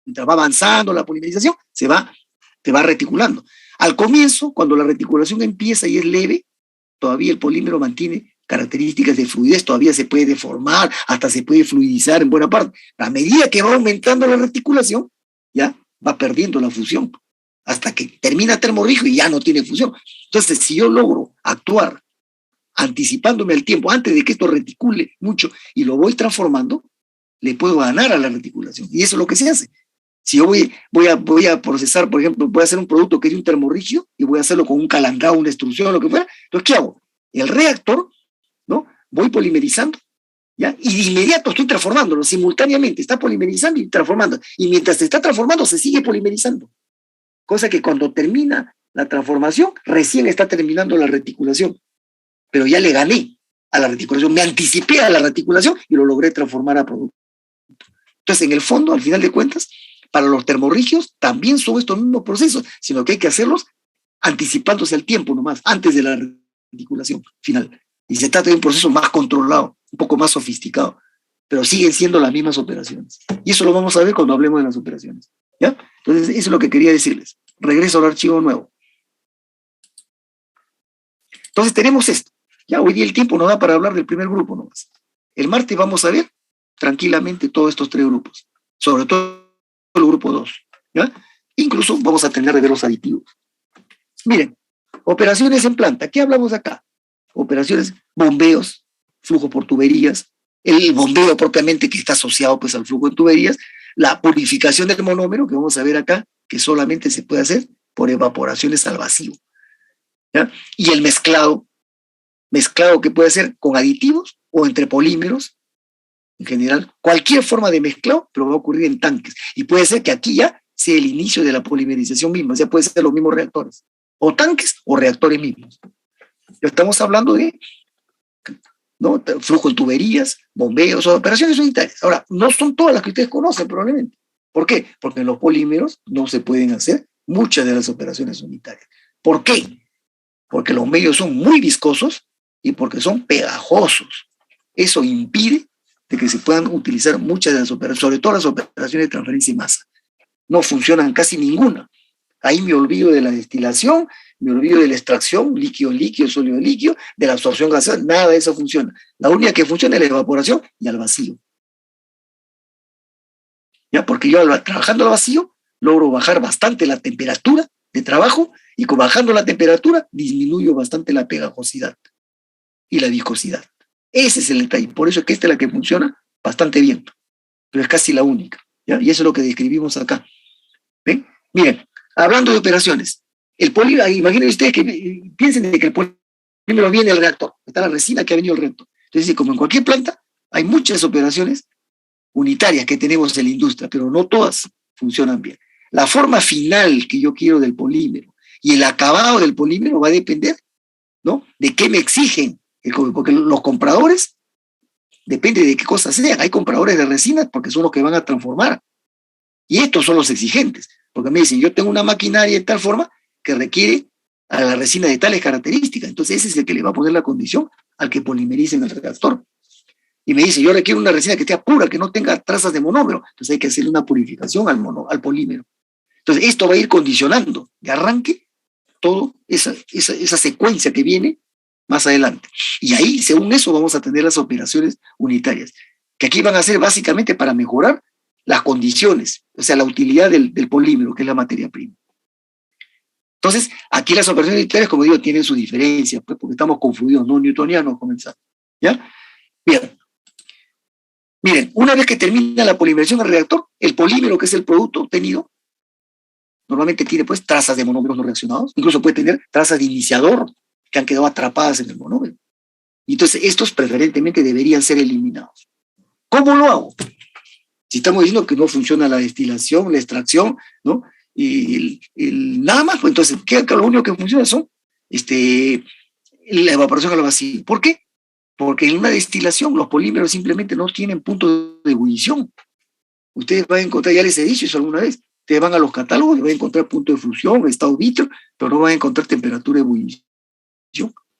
Speaker 1: Mientras va avanzando la polimerización, te va reticulando. Al comienzo, cuando la reticulación empieza y es leve, todavía el polímero mantiene características de fluidez, todavía se puede deformar, hasta se puede fluidizar en buena parte. A medida que va aumentando la reticulación, ya va perdiendo la fusión, hasta que termina termorrígido y ya no tiene fusión. Entonces, si yo logro actuar anticipándome al tiempo, antes de que esto reticule mucho y lo voy transformando, le puedo ganar a la reticulación. Y eso es lo que se hace. Si yo voy a procesar, por ejemplo, voy a hacer un producto que es un termorrígido y voy a hacerlo con un calandrado, una extrusión, lo que fuera, entonces, ¿qué hago? El reactor, ¿no? Voy polimerizando, ¿ya? Y de inmediato estoy transformándolo simultáneamente, está polimerizando y transformando. Y mientras se está transformando, se sigue polimerizando. Cosa que cuando termina la transformación, recién está terminando la reticulación. Pero ya le gané a la reticulación, me anticipé a la reticulación y lo logré transformar a producto. Entonces, en el fondo, al final de cuentas, para los termorrígidos también son estos mismos procesos, sino que hay que hacerlos anticipándose al tiempo nomás, antes de la reticulación final. Y se trata de un proceso más controlado, un poco más sofisticado, pero siguen siendo las mismas operaciones. Y eso lo vamos a ver cuando hablemos de las operaciones. ¿Ya? Entonces, eso es lo que quería decirles. regreso al archivo nuevo. Entonces tenemos esto. Ya hoy día el tiempo nos da para hablar del primer grupo nomás. El martes vamos a ver tranquilamente todos estos tres grupos, sobre todo el grupo 2. ¿Ya? Incluso vamos a tener de ver los aditivos. Miren, operaciones en planta. ¿Qué hablamos acá? Operaciones, bombeos, flujo por tuberías, el bombeo propiamente que está asociado pues al flujo en tuberías, la purificación del monómero, que vamos a ver acá, que solamente se puede hacer por evaporaciones al vacío. ¿Ya? Y el mezclado que puede ser con aditivos o entre polímeros, en general, cualquier forma de mezclado, pero va a ocurrir en tanques. Y puede ser que aquí ya sea el inicio de la polimerización misma, o sea, puede ser los mismos reactores, o tanques o reactores mismos. Ya estamos hablando de, ¿no?, flujo en tuberías, bombeos o operaciones unitarias. Ahora, no son todas las que ustedes conocen probablemente. ¿Por qué? Porque en los polímeros no se pueden hacer muchas de las operaciones unitarias. ¿Por qué? Porque los medios son muy viscosos y porque son pegajosos. Eso impide de que se puedan utilizar muchas de las operaciones, sobre todo las operaciones de transferencia de masa. No funcionan casi ninguna. Ahí me olvido de la destilación, me olvido de la extracción, líquido-líquido, sólido-líquido, de la absorción gaseosa, nada de eso funciona. La única que funciona es la evaporación y al vacío. ¿Ya? Porque yo trabajando al vacío logro bajar bastante la temperatura de trabajo y con bajando la temperatura disminuyo bastante la pegajosidad y la viscosidad. Ese es el detalle. Por eso es que esta es la que funciona bastante bien, pero es casi la única. ¿Ya? Y eso es lo que describimos acá. ¿Ven? Miren, hablando de operaciones, el polímero, imaginen ustedes que piensen de que el polímero viene del reactor, está la resina que ha venido del reactor. Entonces, como en cualquier planta, hay muchas operaciones unitarias que tenemos en la industria, pero no todas funcionan bien. La forma final que yo quiero del polímero y el acabado del polímero va a depender, ¿no?, de qué me exigen, porque los compradores, depende de qué cosas sean. Hay compradores de resinas porque son los que van a transformar. Y estos son los exigentes, porque me dicen, yo tengo una maquinaria de tal forma que requiere a la resina de tales características. Entonces ese es el que le va a poner la condición al que polimerice en el reactor. Y me dice, yo requiero una resina que esté pura, que no tenga trazas de monómero. Entonces hay que hacerle una purificación al polímero. Entonces esto va a ir condicionando de arranque toda esa secuencia que viene más adelante. Y ahí, según eso, vamos a tener las operaciones unitarias, que aquí van a ser básicamente para mejorar las condiciones, o sea, la utilidad del polímero, que es la materia prima. Entonces, aquí las operaciones unitarias, como digo, tienen su diferencia, pues, porque estamos confundidos, no newtonianos comenzando. ¿Ya? Bien. Miren, una vez que termina la polimerización del reactor, el polímero, que es el producto obtenido, normalmente tiene pues trazas de monómeros no reaccionados, incluso puede tener trazas de iniciador que han quedado atrapadas en el monómero. Y entonces estos preferentemente deberían ser eliminados. ¿Cómo lo hago? Si estamos diciendo que no funciona la destilación, la extracción, ¿no?, y nada más, pues entonces lo único que funciona son la evaporación al vacío. ¿Por qué? Porque en una destilación los polímeros simplemente no tienen punto de ebullición. Ustedes van a encontrar, ya les he dicho eso alguna vez, ustedes van a los catálogos y van a encontrar punto de fusión, estado vitrio, pero no van a encontrar temperatura de ebullición,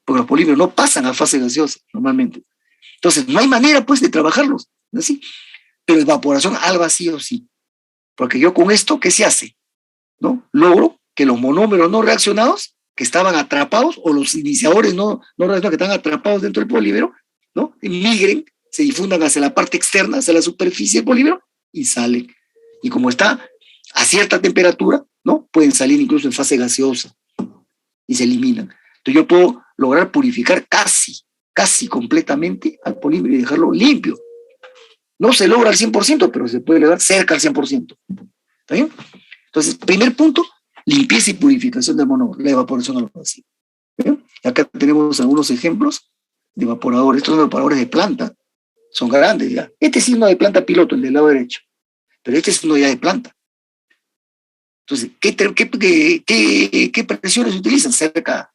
Speaker 1: porque los polímeros no pasan a fase gaseosa normalmente. Entonces no hay manera pues de trabajarlos, ¿así? Pero evaporación al vacío sí. Porque yo con esto, ¿qué se hace? ¿No? Logro que los monómeros no reaccionados, que estaban atrapados, o los iniciadores no reaccionados que están atrapados dentro del polímero, ¿no?, migren, se difundan hacia la parte externa, hacia la superficie del polímero, y salen. Y como está a cierta temperatura, ¿no?, pueden salir incluso en fase gaseosa, y se eliminan. Entonces yo puedo lograr purificar casi completamente al polímero y dejarlo limpio. No se logra al 100%, pero se puede lograr cerca al 100%. ¿Está bien? Entonces, primer punto, limpieza y purificación del monómero, la evaporación al vacío. ¿Bien? Acá tenemos algunos ejemplos de evaporadores. Estos son evaporadores de planta, son grandes ya. Este sí es uno de planta piloto, el del lado derecho, pero este es uno ya de planta. Entonces, ¿qué presiones se utilizan? Cerca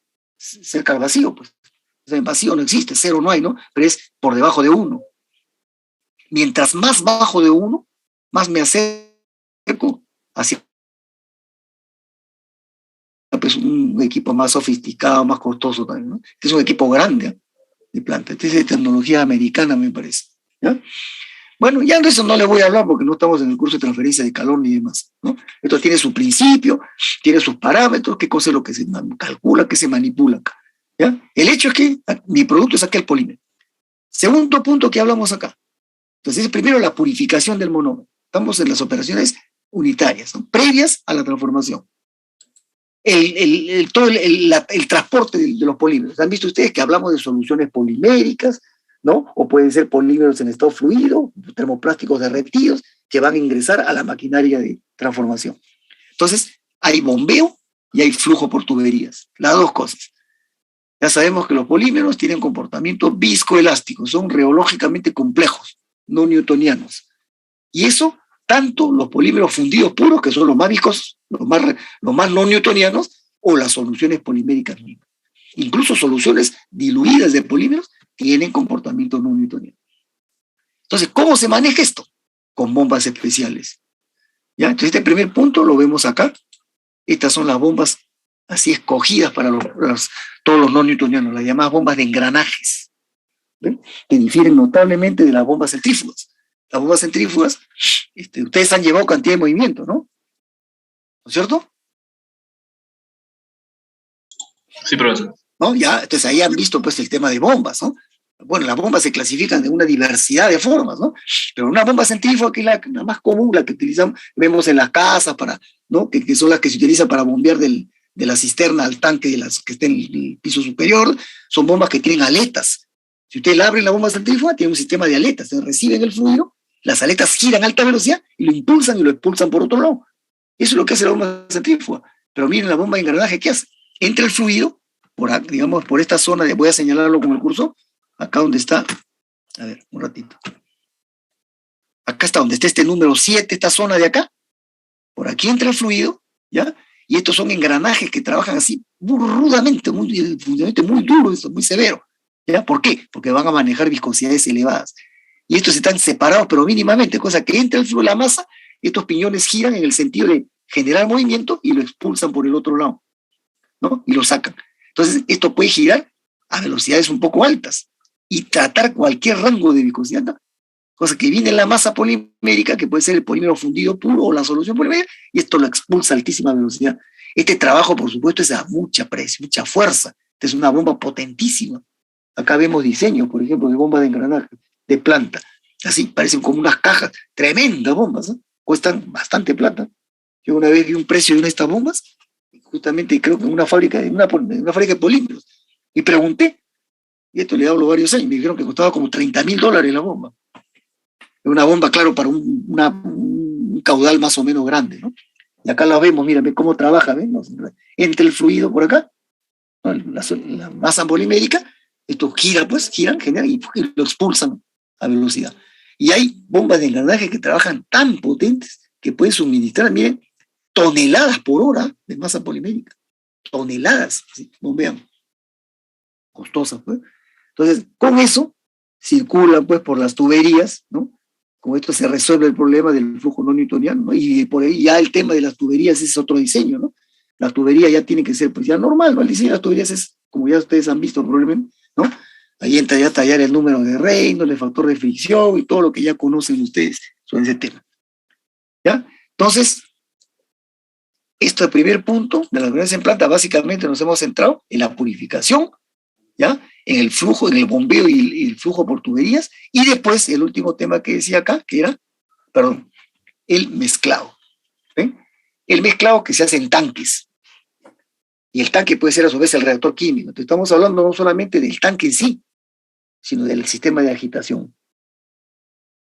Speaker 1: al vacío, pues. O sea, en vacío no existe, cero no hay, ¿no? Pero es por debajo de 1. Mientras más bajo de 1, más me acerco hacia pues, un equipo más sofisticado, más costoso también, ¿no? Este es un equipo grande de planta. Este es de tecnología americana, me parece. ¿Ya? Bueno, ya de eso no le voy a hablar porque no estamos en el curso de transferencia de calor ni demás, ¿no? Esto tiene su principio, tiene sus parámetros, qué cosa es lo que se calcula, qué se manipula acá, ¿ya? El hecho es que mi producto es aquel polímero. Segundo punto que hablamos acá. Entonces, primero la purificación del monómero. Estamos en las operaciones unitarias, ¿no? Previas a la transformación. Todo el transporte de los polímeros. ¿Han visto ustedes que hablamos de soluciones poliméricas, ¿no? O pueden ser polímeros en estado fluido, termoplásticos derretidos, que van a ingresar a la maquinaria de transformación. Entonces, hay bombeo y hay flujo por tuberías. Las dos cosas. Ya sabemos que los polímeros tienen comportamiento viscoelástico, son reológicamente complejos, no newtonianos. Y eso, tanto los polímeros fundidos puros, que son los más viscosos, los más no newtonianos, o las soluciones poliméricas mismas. Incluso soluciones diluidas de polímeros tienen comportamiento no newtoniano. Entonces, ¿cómo se maneja esto? Con bombas especiales. ¿Ya? Entonces, este primer punto lo vemos acá. Estas son las bombas así escogidas para todos los no newtonianos, las llamadas bombas de engranajes, ¿ven? Que difieren notablemente de las bombas centrífugas. Las bombas centrífugas, ustedes han llevado cantidad de movimiento, ¿no? ¿No es cierto?
Speaker 3: Sí, profesor.
Speaker 1: ¿No? Ya, entonces ahí han visto pues el tema de bombas, ¿no? Bueno, las bombas se clasifican de una diversidad de formas, ¿no? Pero una bomba centrífuga, que es la más común, la que utilizamos, vemos en las casas, ¿no? Que son las que se utilizan para bombear de la cisterna al tanque que está en el piso superior, son bombas que tienen aletas. Si ustedes abren la bomba centrífuga, tiene un sistema de aletas, se reciben el fluido, las aletas giran a alta velocidad y lo impulsan y lo expulsan por otro lado. Eso es lo que hace la bomba centrífuga. Pero miren la bomba de engranaje, ¿qué hace? Entra el fluido, digamos, por esta zona, voy a señalarlo con el cursor, acá donde está, a ver, un ratito. Acá está donde está este número 7, esta zona de acá. Por aquí entra el fluido, ¿ya? Y estos son engranajes que trabajan así muy rudamente, el funcionamiento muy duro, muy severo. ¿Ya? ¿Por qué? Porque van a manejar viscosidades elevadas. Y estos están separados, pero mínimamente, cosa que entra el flujo de la masa, estos piñones giran en el sentido de generar movimiento y lo expulsan por el otro lado, ¿no? Y lo sacan. Entonces, esto puede girar a velocidades un poco altas y tratar cualquier rango de viscosidad, ¿no? Cosa que viene en la masa polimérica, que puede ser el polímero fundido puro o la solución polimérica, y esto lo expulsa a altísima velocidad. Este trabajo, por supuesto, es a mucha presión, mucha fuerza. Esta es una bomba potentísima. Acá vemos diseños, por ejemplo, de bombas de engranaje, de planta. Así, parecen como unas cajas, tremendas bombas, ¿no? Cuestan bastante plata. Yo una vez vi un precio de una de estas bombas, justamente creo que en una fábrica de polímeros, y pregunté, y esto le hablo varios años, me dijeron que costaba como $30,000 la bomba. Una bomba, claro, para un caudal más o menos grande, ¿no? Y acá la vemos, mira, cómo trabaja, ¿ven? Entra el fluido por acá, ¿no? La masa polimérica, esto gira, pues, generan y lo expulsan a velocidad. Y hay bombas de engranaje que trabajan tan potentes que pueden suministrar, miren, toneladas por hora de masa polimérica. Toneladas, ¿sí? Bombean. Costosas, pues. Entonces, con eso circulan, pues, por las tuberías, ¿no? Con esto se resuelve el problema del flujo no newtoniano, ¿no? Y por ahí ya el tema de las tuberías es otro diseño, ¿no? Las tuberías ya tienen que ser, pues, ya normal, ¿no? El diseño de las tuberías es, como ya ustedes han visto probablemente, ¿no? Ahí entra ya a tallar el número de Reynolds, el factor de fricción y todo lo que ya conocen ustedes sobre ese tema. ¿Ya? Entonces, este es el primer punto de la violencia en planta. Básicamente nos hemos centrado en la purificación, ¿ya? En el flujo, en el bombeo y el flujo por tuberías. Y después, el último tema que decía acá, que era, perdón, el mezclado. ¿Ven? El mezclado que se hace en tanques. Y el tanque puede ser a su vez el reactor químico. Entonces, estamos hablando no solamente del tanque en sí, sino del sistema de agitación.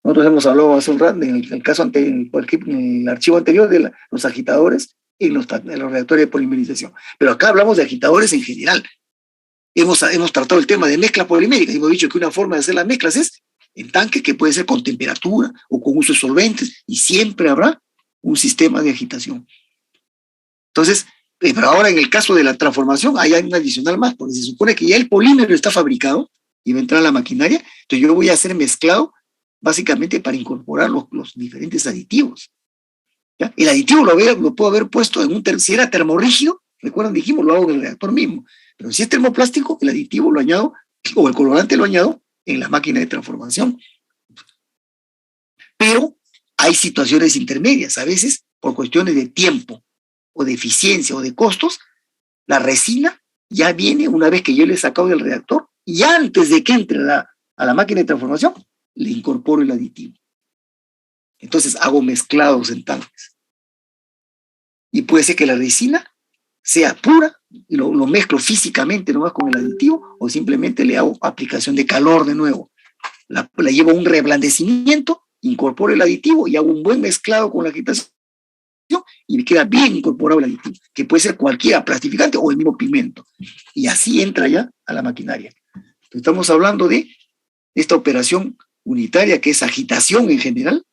Speaker 1: Nosotros hemos hablado hace un rato, en el caso anterior, en el archivo anterior, de los agitadores y los reactores de polimerización. Pero acá hablamos de agitadores en general. Hemos tratado el tema de mezclas poliméricas. Hemos dicho que una forma de hacer las mezclas es en tanque, que puede ser con temperatura o con uso de solventes, y siempre habrá un sistema de agitación. Entonces, pero ahora en el caso de la transformación hay un adicional más, porque se supone que ya el polímero está fabricado y va a entrar a la maquinaria, entonces yo voy a hacer mezclado básicamente para incorporar los diferentes aditivos. ¿Ya? El aditivo lo puedo haber puesto si era termorrígido, recuerdan, dijimos, lo hago en el reactor mismo, pero si es termoplástico, el aditivo lo añado, o el colorante lo añado en la máquina de transformación. Pero hay situaciones intermedias, a veces por cuestiones de tiempo, o de eficiencia, o de costos, la resina ya viene una vez que yo le he sacado del reactor, y antes de que entre a la máquina de transformación, le incorporo el aditivo. Entonces hago mezclados en tanques. Y puede ser que la resina sea pura, y lo mezclo físicamente nomás con el aditivo, o simplemente le hago aplicación de calor de nuevo. La llevo a un reblandecimiento, incorporo el aditivo y hago un buen mezclado con la agitación y me queda bien incorporado el aditivo, que puede ser cualquiera, plastificante o el mismo pigmento. Y así entra ya a la maquinaria. Entonces, estamos hablando de esta operación unitaria, que es agitación en general,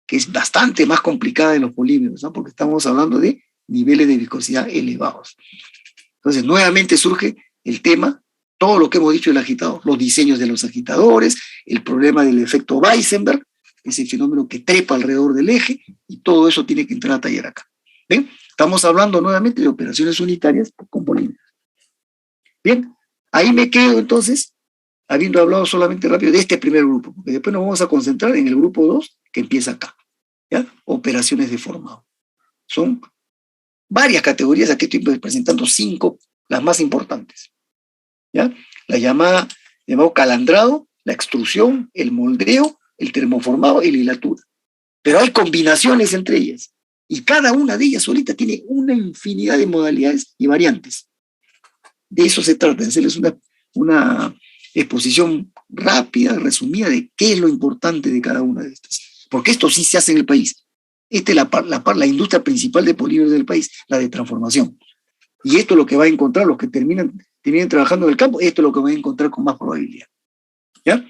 Speaker 1: que es bastante más complicada de los polímeros, ¿no? Porque estamos hablando de niveles de viscosidad elevados. Entonces, nuevamente surge el tema, todo lo que hemos dicho del agitador, los diseños de los agitadores, el problema del efecto Weissenberg, ese fenómeno que trepa alrededor del eje, y todo eso tiene que entrar a taller acá. ¿Ven? Estamos hablando nuevamente de operaciones unitarias con polímeros. Bien, ahí me quedo entonces, habiendo hablado solamente rápido de este primer grupo, porque después nos vamos a concentrar en el grupo 2, que empieza acá. ¿Ya? Operaciones de formado. Son varias categorías, aquí estoy presentando 5, las más importantes. ¿Ya? La llamado calandrado, la extrusión, el moldeo, el termoformado y la hilatura. Pero hay combinaciones entre ellas, y cada una de ellas solita tiene una infinidad de modalidades y variantes. De eso se trata, de hacerles una exposición rápida, resumida, de qué es lo importante de cada una de estas. Porque esto sí se hace en el país. Esta es la industria principal de polímeros del país, la de transformación. Y esto es lo que va a encontrar los que terminan trabajando en el campo, esto es lo que van a encontrar con más probabilidad. ¿Ya?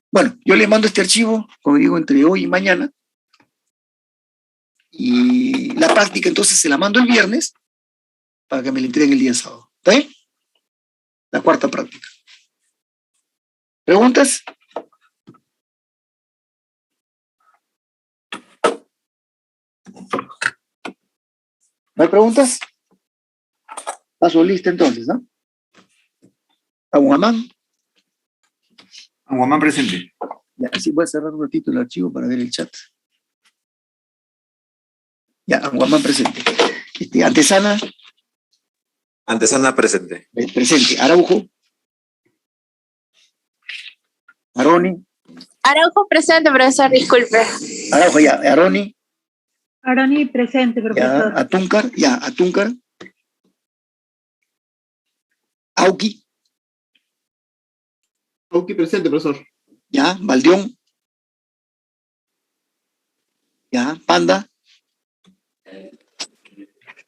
Speaker 1: Bueno, yo le mando este archivo, como digo, entre hoy y mañana, y la práctica entonces se la mando el viernes para que me la entreguen el día sábado. ¿Está bien? La cuarta práctica. ¿Preguntas? ¿No hay preguntas? Paso lista entonces, ¿no? Aguamán.
Speaker 4: Aguamán presente.
Speaker 1: Ya, así voy a cerrar un ratito el archivo para ver el chat. Ya, Aguamán presente. Antesana.
Speaker 5: Antesana presente.
Speaker 1: Presente. Araujo. Aroni.
Speaker 6: Araujo presente, profesor, disculpe.
Speaker 1: Araujo, ya. Aroni.
Speaker 7: Aroni presente, profesor.
Speaker 1: Ya. Atúncar. Ya. Atúncar. Auqui.
Speaker 8: Auqui presente, profesor.
Speaker 1: Ya. Valdión. Ya. Panda.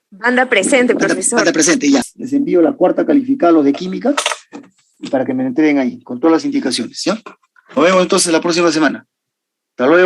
Speaker 6: Banda presente, profesor.
Speaker 1: Panda presente, ya. Les envío la cuarta calificada a los de química para que me la entreguen ahí, con todas las indicaciones, ¿ya? Nos vemos entonces la próxima semana. Hasta luego.